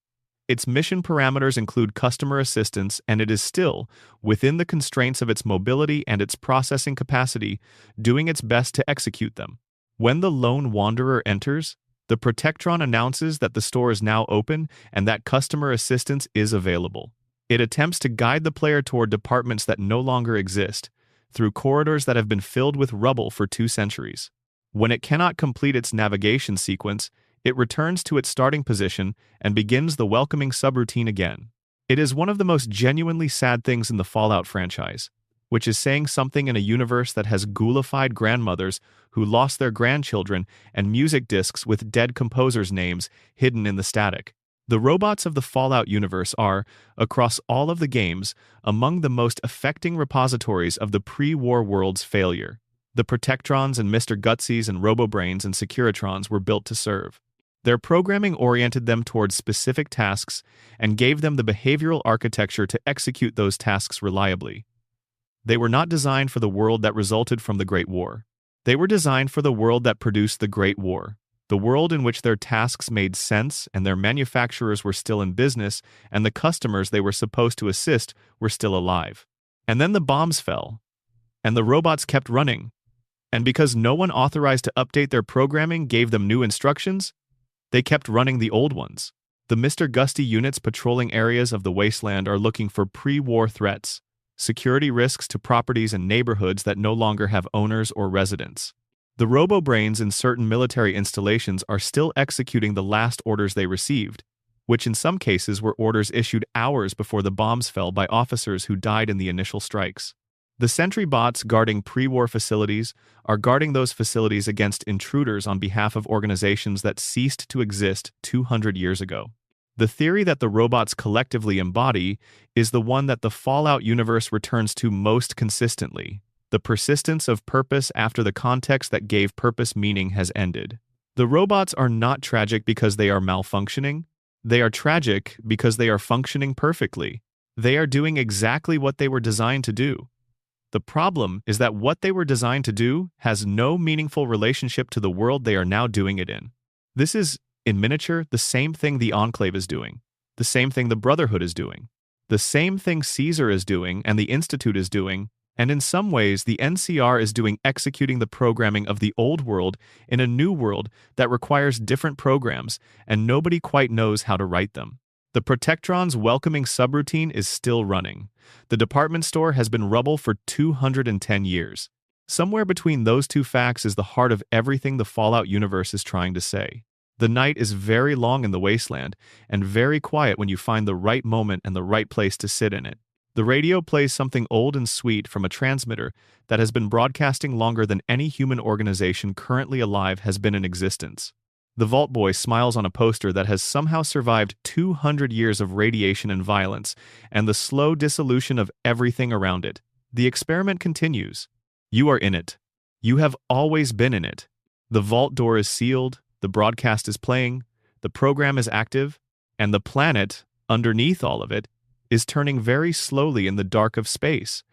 Its mission parameters include customer assistance, and it is still, within the constraints of its mobility and its processing capacity, doing its best to execute them. When the lone wanderer enters, the Protectron announces that the store is now open and that customer assistance is available. It attempts to guide the player toward departments that no longer exist, through corridors that have been filled with rubble for 2 centuries. When it cannot complete its navigation sequence, it returns to its starting position and begins the welcoming subroutine again. It is one of the most genuinely sad things in the Fallout franchise, which is saying something in a universe that has ghoulified grandmothers who lost their grandchildren and music discs with dead composers' names hidden in the static. The robots of the Fallout universe are, across all of the games, among the most affecting repositories of the pre-war world's failure. The Protectrons and Mr. Gutsies and Robobrains and Securitrons were built to serve. Their programming oriented them towards specific tasks and gave them the behavioral architecture to execute those tasks reliably. They were not designed for the world that resulted from the Great War. They were designed for the world that produced the Great War, the world in which their tasks made sense and their manufacturers were still in business and the customers they were supposed to assist were still alive. And then the bombs fell, and the robots kept running. And because no one authorized to update their programming gave them new instructions, they kept running the old ones. The Mr. Gusty units patrolling areas of the wasteland are looking for pre-war threats, security risks to properties and neighborhoods that no longer have owners or residents. The Robobrains in certain military installations are still executing the last orders they received, which in some cases were orders issued hours before the bombs fell by officers who died in the initial strikes. The sentry bots guarding pre-war facilities are guarding those facilities against intruders on behalf of organizations that ceased to exist 200 years ago. The theory that the robots collectively embody is the one that the Fallout universe returns to most consistently: the persistence of purpose after the context that gave purpose meaning has ended. The robots are not tragic because they are malfunctioning. They are tragic because they are functioning perfectly. They are doing exactly what they were designed to do. The problem is that what they were designed to do has no meaningful relationship to the world they are now doing it in. This is, in miniature, the same thing the Enclave is doing, the same thing the Brotherhood is doing, the same thing Caesar is doing and the Institute is doing, And in some ways, the NCR is executing the programming of the old world in a new world that requires different programs, and nobody quite knows how to write them. The Protectron's welcoming subroutine is still running. The department store has been rubble for 210 years. Somewhere between those two facts is the heart of everything the Fallout universe is trying to say. The night is very long in the wasteland, and very quiet when you find the right moment and the right place to sit in it. The radio plays something old and sweet from a transmitter that has been broadcasting longer than any human organization currently alive has been in existence. The Vault Boy smiles on a poster that has somehow survived 200 years of radiation and violence, and the slow dissolution of everything around it. The experiment continues. You are in it. You have always been in it. The vault door is sealed, the broadcast is playing, the program is active, and the planet, underneath all of it, is turning very slowly in the dark of space,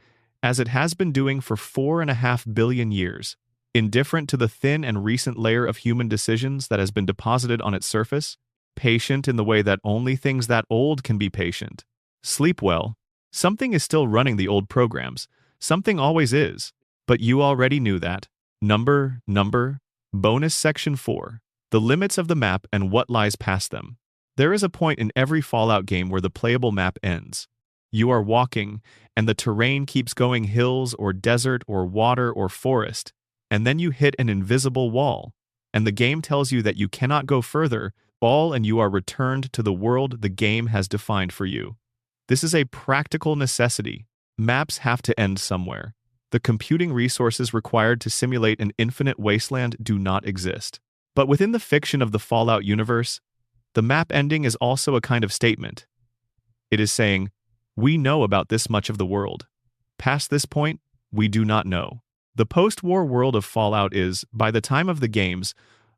as it has been doing for 4.5 billion years. Indifferent to the thin and recent layer of human decisions that has been deposited on its surface, patient in the way that only things that old can be patient. Sleep well. Something is still running the old programs. Something always is. But you already knew that. Number. Bonus section 4. The limits of the map and what lies past them. There is a point in every Fallout game where the playable map ends. You are walking, and the terrain keeps going hills or desert or water or forest, and then you hit an invisible wall, and the game tells you that you cannot go further, and you are returned to the world the game has defined for you. This is a practical necessity. Maps have to end somewhere. The computing resources required to simulate an infinite wasteland do not exist. But within the fiction of the Fallout universe, the map ending is also a kind of statement. It is saying, we know about this much of the world. Past this point, we do not know. The post-war world of Fallout is, by the time of the games,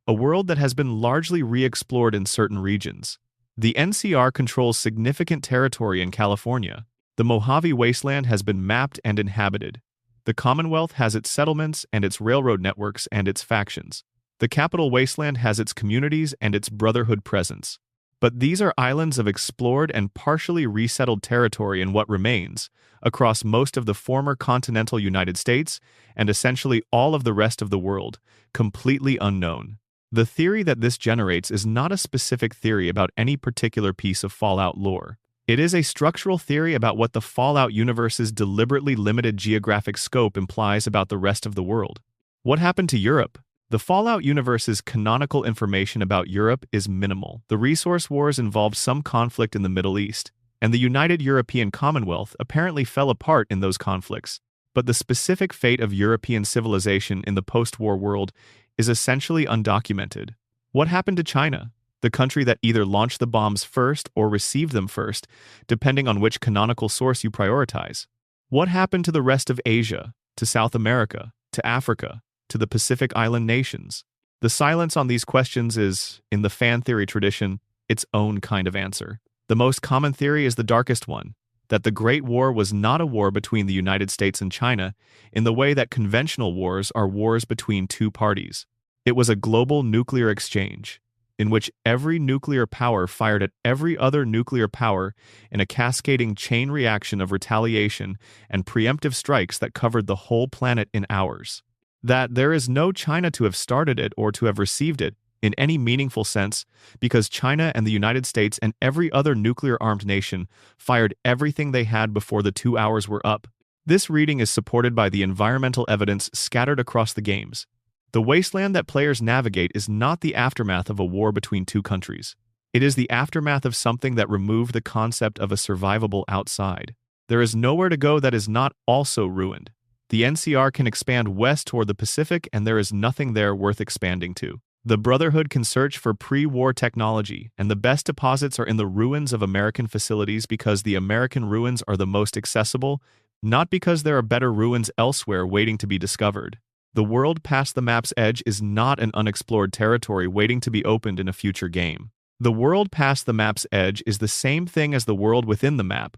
a world that has been largely re-explored in certain regions. The NCR controls significant territory in California. The Mojave Wasteland has been mapped and inhabited. The Commonwealth has its settlements and its railroad networks and its factions. The Capital Wasteland has its communities and its Brotherhood presence. But these are islands of explored and partially resettled territory in what remains, across most of the former continental United States and essentially all of the rest of the world, completely unknown. The theory that this generates is not a specific theory about any particular piece of Fallout lore. It is a structural theory about what the Fallout universe's deliberately limited geographic scope implies about the rest of the world. What happened to Europe? The Fallout universe's canonical information about Europe is minimal. The resource wars involved some conflict in the Middle East, and the United European Commonwealth apparently fell apart in those conflicts. But the specific fate of European civilization in the post-war world is essentially undocumented. What happened to China, the country that either launched the bombs first or received them first, depending on which canonical source you prioritize? What happened to the rest of Asia, to South America, to Africa, to the Pacific Island nations? The silence on these questions is, in the fan theory tradition, its own kind of answer. The most common theory is the darkest one, that the Great War was not a war between the United States and China in the way that conventional wars are wars between two parties. It was a global nuclear exchange, in which every nuclear power fired at every other nuclear power in a cascading chain reaction of retaliation and preemptive strikes that covered the whole planet in hours. That there is no China to have started it or to have received it in any meaningful sense, because China and the United States and every other nuclear-armed nation fired everything they had before the 2 hours were up. This reading is supported by the environmental evidence scattered across the games. The wasteland that players navigate is not the aftermath of a war between two countries. It is the aftermath of something that removed the concept of a survivable outside. There is nowhere to go that is not also ruined. The NCR can expand west toward the Pacific, and there is nothing there worth expanding to. The Brotherhood can search for pre-war technology, and the best deposits are in the ruins of American facilities because the American ruins are the most accessible, not because there are better ruins elsewhere waiting to be discovered. The world past the map's edge is not an unexplored territory waiting to be opened in a future game. The world past the map's edge is the same thing as the world within the map,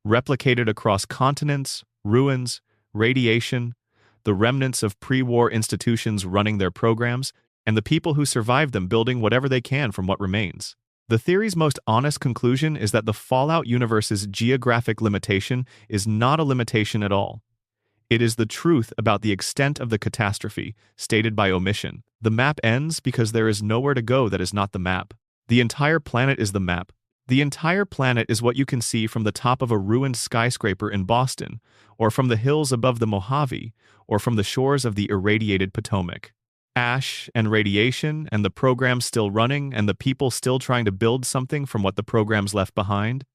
replicated across continents, ruins, radiation, the remnants of pre-war institutions running their programs, and the people who survived them building whatever they can from what remains. The theory's most honest conclusion is that the Fallout universe's geographic limitation is not a limitation at all. It is the truth about the extent of the catastrophe, stated by omission. The map ends because there is nowhere to go that is not the map. The entire planet is the map. The entire planet is what you can see from the top of a ruined skyscraper in Boston, or from the hills above the Mojave, or from the shores of the irradiated Potomac. Ash and radiation, and the program still running, and the people still trying to build something from what the program's left behind.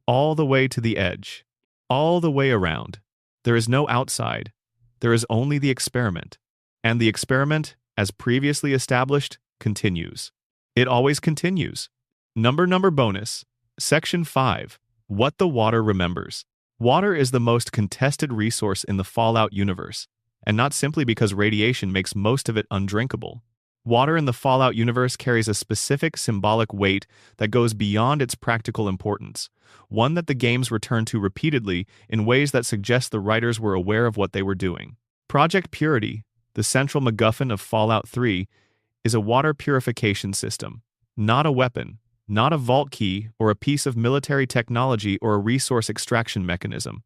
All the way to the edge. All the way around. There is no outside. There is only the experiment. And the experiment, as previously established, continues. It always continues. Number bonus. Section 5. What the water remembers. Water is the most contested resource in the Fallout universe, and not simply because radiation makes most of it undrinkable. Water in the Fallout universe carries a specific symbolic weight that goes beyond its practical importance, one that the games return to repeatedly in ways that suggest the writers were aware of what they were doing. Project Purity, the central MacGuffin of Fallout 3, is a water purification system, not a weapon, not a vault key or a piece of military technology or a resource extraction mechanism.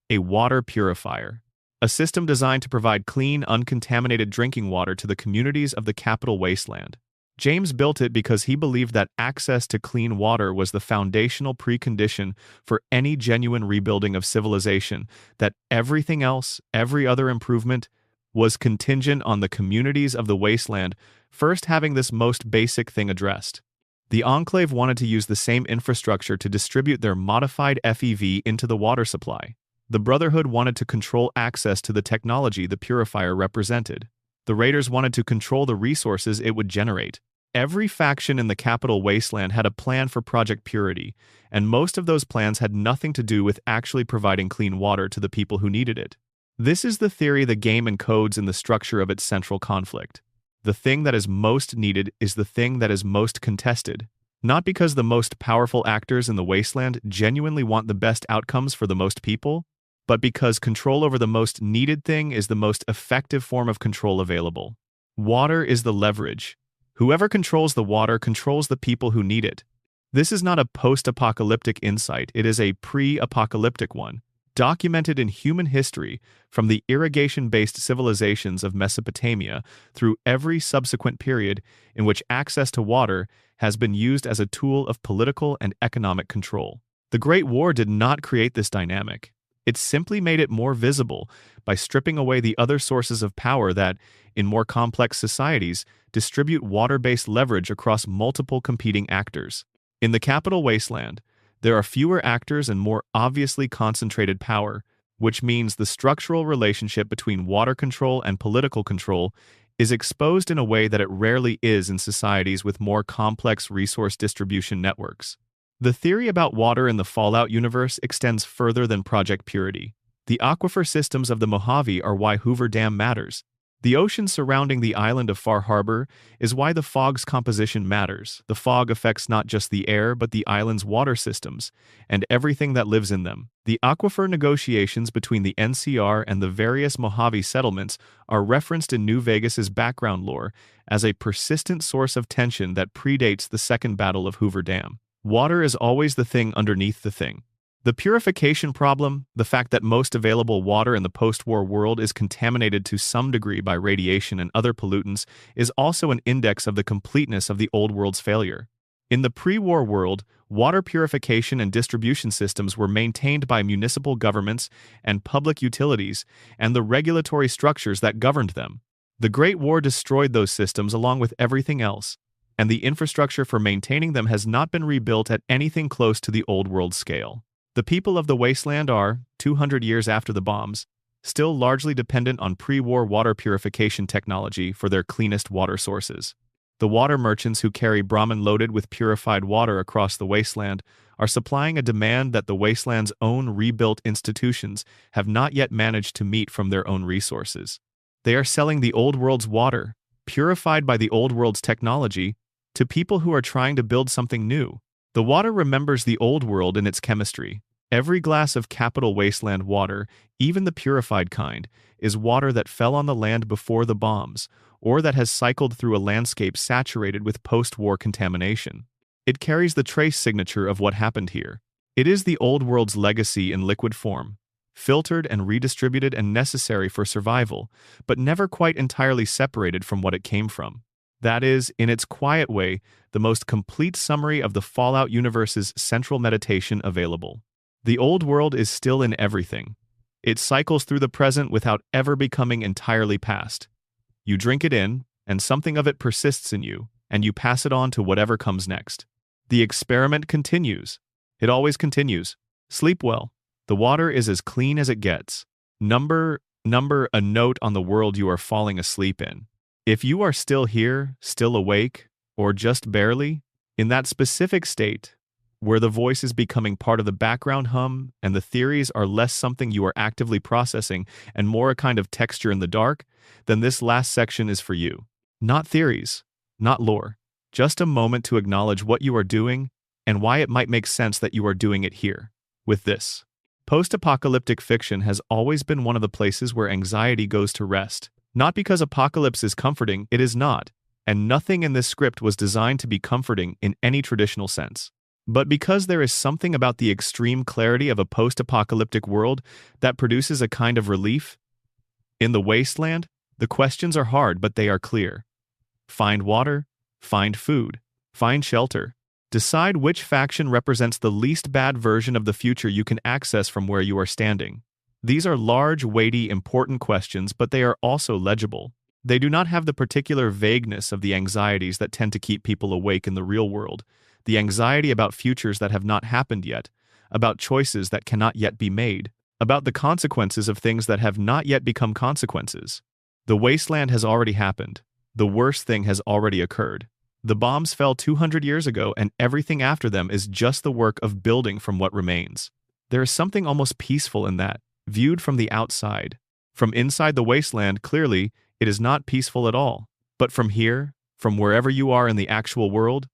A water purifier. A system designed to provide clean, uncontaminated drinking water to the communities of the Capital Wasteland. James built it because he believed that access to clean water was the foundational precondition for any genuine rebuilding of civilization, that everything else, every other improvement, was contingent on the communities of the wasteland first having this most basic thing addressed. The Enclave wanted to use the same infrastructure to distribute their modified FEV into the water supply. The Brotherhood wanted to control access to the technology the purifier represented. The Raiders wanted to control the resources it would generate. Every faction in the Capital Wasteland had a plan for Project Purity, and most of those plans had nothing to do with actually providing clean water to the people who needed it. This is the theory the game encodes in the structure of its central conflict. The thing that is most needed is the thing that is most contested. Not because the most powerful actors in the Wasteland genuinely want the best outcomes for the most people, but because control over the most needed thing is the most effective form of control available. Water is the leverage. Whoever controls the water controls the people who need it. This is not a post-apocalyptic insight, it is a pre-apocalyptic one, documented in human history from the irrigation-based civilizations of Mesopotamia through every subsequent period in which access to water has been used as a tool of political and economic control. The Great War did not create this dynamic. It simply made it more visible by stripping away the other sources of power that, in more complex societies, distribute water-based leverage across multiple competing actors. In the Capital Wasteland, there are fewer actors and more obviously concentrated power, which means the structural relationship between water control and political control is exposed in a way that it rarely is in societies with more complex resource distribution networks. The theory about water in the Fallout universe extends further than Project Purity. The aquifer systems of the Mojave are why Hoover Dam matters. The ocean surrounding the island of Far Harbor is why the fog's composition matters. The fog affects not just the air, but the island's water systems, and everything that lives in them. The aquifer negotiations between the NCR and the various Mojave settlements are referenced in New Vegas's background lore as a persistent source of tension that predates the Second Battle of Hoover Dam. Water is always the thing underneath the thing. The purification problem, the fact that most available water in the post-war world is contaminated to some degree by radiation and other pollutants, is also an index of the completeness of the old world's failure. In the pre-war world, water purification and distribution systems were maintained by municipal governments and public utilities and the regulatory structures that governed them. The Great War destroyed those systems along with everything else, and the infrastructure for maintaining them has not been rebuilt at anything close to the old world scale. The people of the wasteland are, 200 years after the bombs, still largely dependent on pre-war water purification technology for their cleanest water sources. The water merchants who carry Brahman loaded with purified water across the wasteland are supplying a demand that the wasteland's own rebuilt institutions have not yet managed to meet from their own resources. They are selling the old world's water, purified by the old world's technology, to people who are trying to build something new. The water remembers the old world in its chemistry. Every glass of Capital Wasteland water, even the purified kind, is water that fell on the land before the bombs, or that has cycled through a landscape saturated with post-war contamination. It carries the trace signature of what happened here. It is the old world's legacy in liquid form. filtered and redistributed and necessary for survival, but never quite entirely separated from what it came from. That is, in its quiet way, the most complete summary of the Fallout universe's central meditation available. The old world is still in everything. It cycles through the present without ever becoming entirely past. You drink it in, and something of it persists in you, and you pass it on to whatever comes next. The experiment continues. It always continues. Sleep well. The water is as clean as it gets. Number a note on the world you are falling asleep in. If you are still here, still awake, or just barely, in that specific state, where the voice is becoming part of the background hum and the theories are less something you are actively processing and more a kind of texture in the dark, then this last section is for you. Not theories, not lore, just a moment to acknowledge what you are doing and why it might make sense that you are doing it here, with this. Post-apocalyptic fiction has always been one of the places where anxiety goes to rest. Not because apocalypse is comforting, it is not, and nothing in this script was designed to be comforting in any traditional sense. But because there is something about the extreme clarity of a post-apocalyptic world that produces a kind of relief. In the wasteland, the questions are hard, but they are clear. Find water, find food, find shelter. Decide which faction represents the least bad version of the future you can access from where you are standing. These are large, weighty, important questions, but they are also legible. They do not have the particular vagueness of the anxieties that tend to keep people awake in the real world, the anxiety about futures that have not happened yet, about choices that cannot yet be made, about the consequences of things that have not yet become consequences. The wasteland has already happened. The worst thing has already occurred. The bombs fell 200 years ago, and everything after them is just the work of building from what remains. There is something almost peaceful in that, viewed from the outside. From inside the wasteland, clearly, it is not peaceful at all. But from here, from wherever you are in the actual world,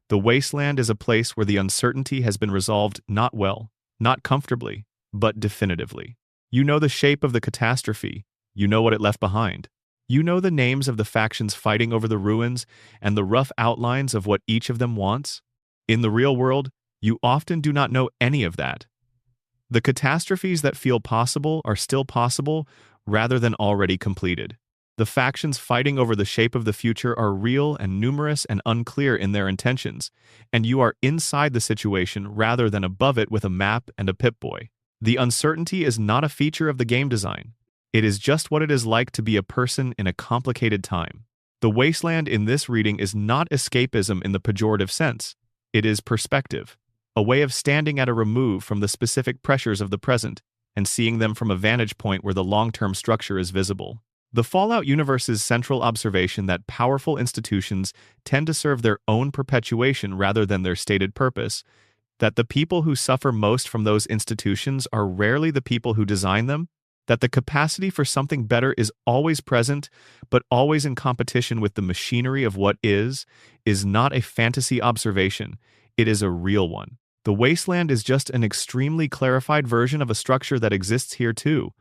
the wasteland is a place where the uncertainty has been resolved not well, not comfortably, but definitively. You know the shape of the catastrophe. You know what it left behind. You know the names of the factions fighting over the ruins and the rough outlines of what each of them wants. In the real world, you often do not know any of that. The catastrophes that feel possible are still possible rather than already completed. The factions fighting over the shape of the future are real and numerous and unclear in their intentions, and you are inside the situation rather than above it with a map and a Pip-Boy. The uncertainty is not a feature of the game design. It is just what it is like to be a person in a complicated time. The wasteland in this reading is not escapism in the pejorative sense. It is perspective, a way of standing at a remove from the specific pressures of the present and seeing them from a vantage point where the long-term structure is visible. The Fallout universe's central observation that powerful institutions tend to serve their own perpetuation rather than their stated purpose, that the people who suffer most from those institutions are rarely the people who design them, that the capacity for something better is always present, but always in competition with the machinery of what is not a fantasy observation, it is a real one. The wasteland is just an extremely clarified version of a structure that exists here too,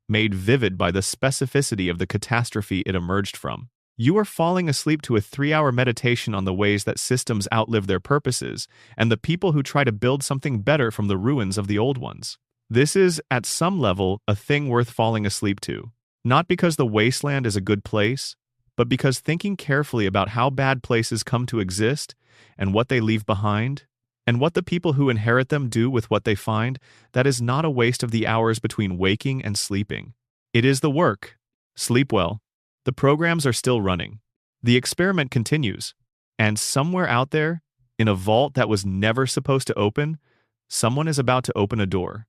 made vivid by the specificity of the catastrophe it emerged from. You are falling asleep to a 3-hour meditation on the ways that systems outlive their purposes, and the people who try to build something better from the ruins of the old ones. This is, at some level, a thing worth falling asleep to. Not because the wasteland is a good place, but because thinking carefully about how bad places come to exist, and what they leave behind, and what the people who inherit them do with what they find, that is not a waste of the hours between waking and sleeping. It is the work. Sleep well. The programs are still running. The experiment continues. And somewhere out there, in a vault that was never supposed to open, someone is about to open a door.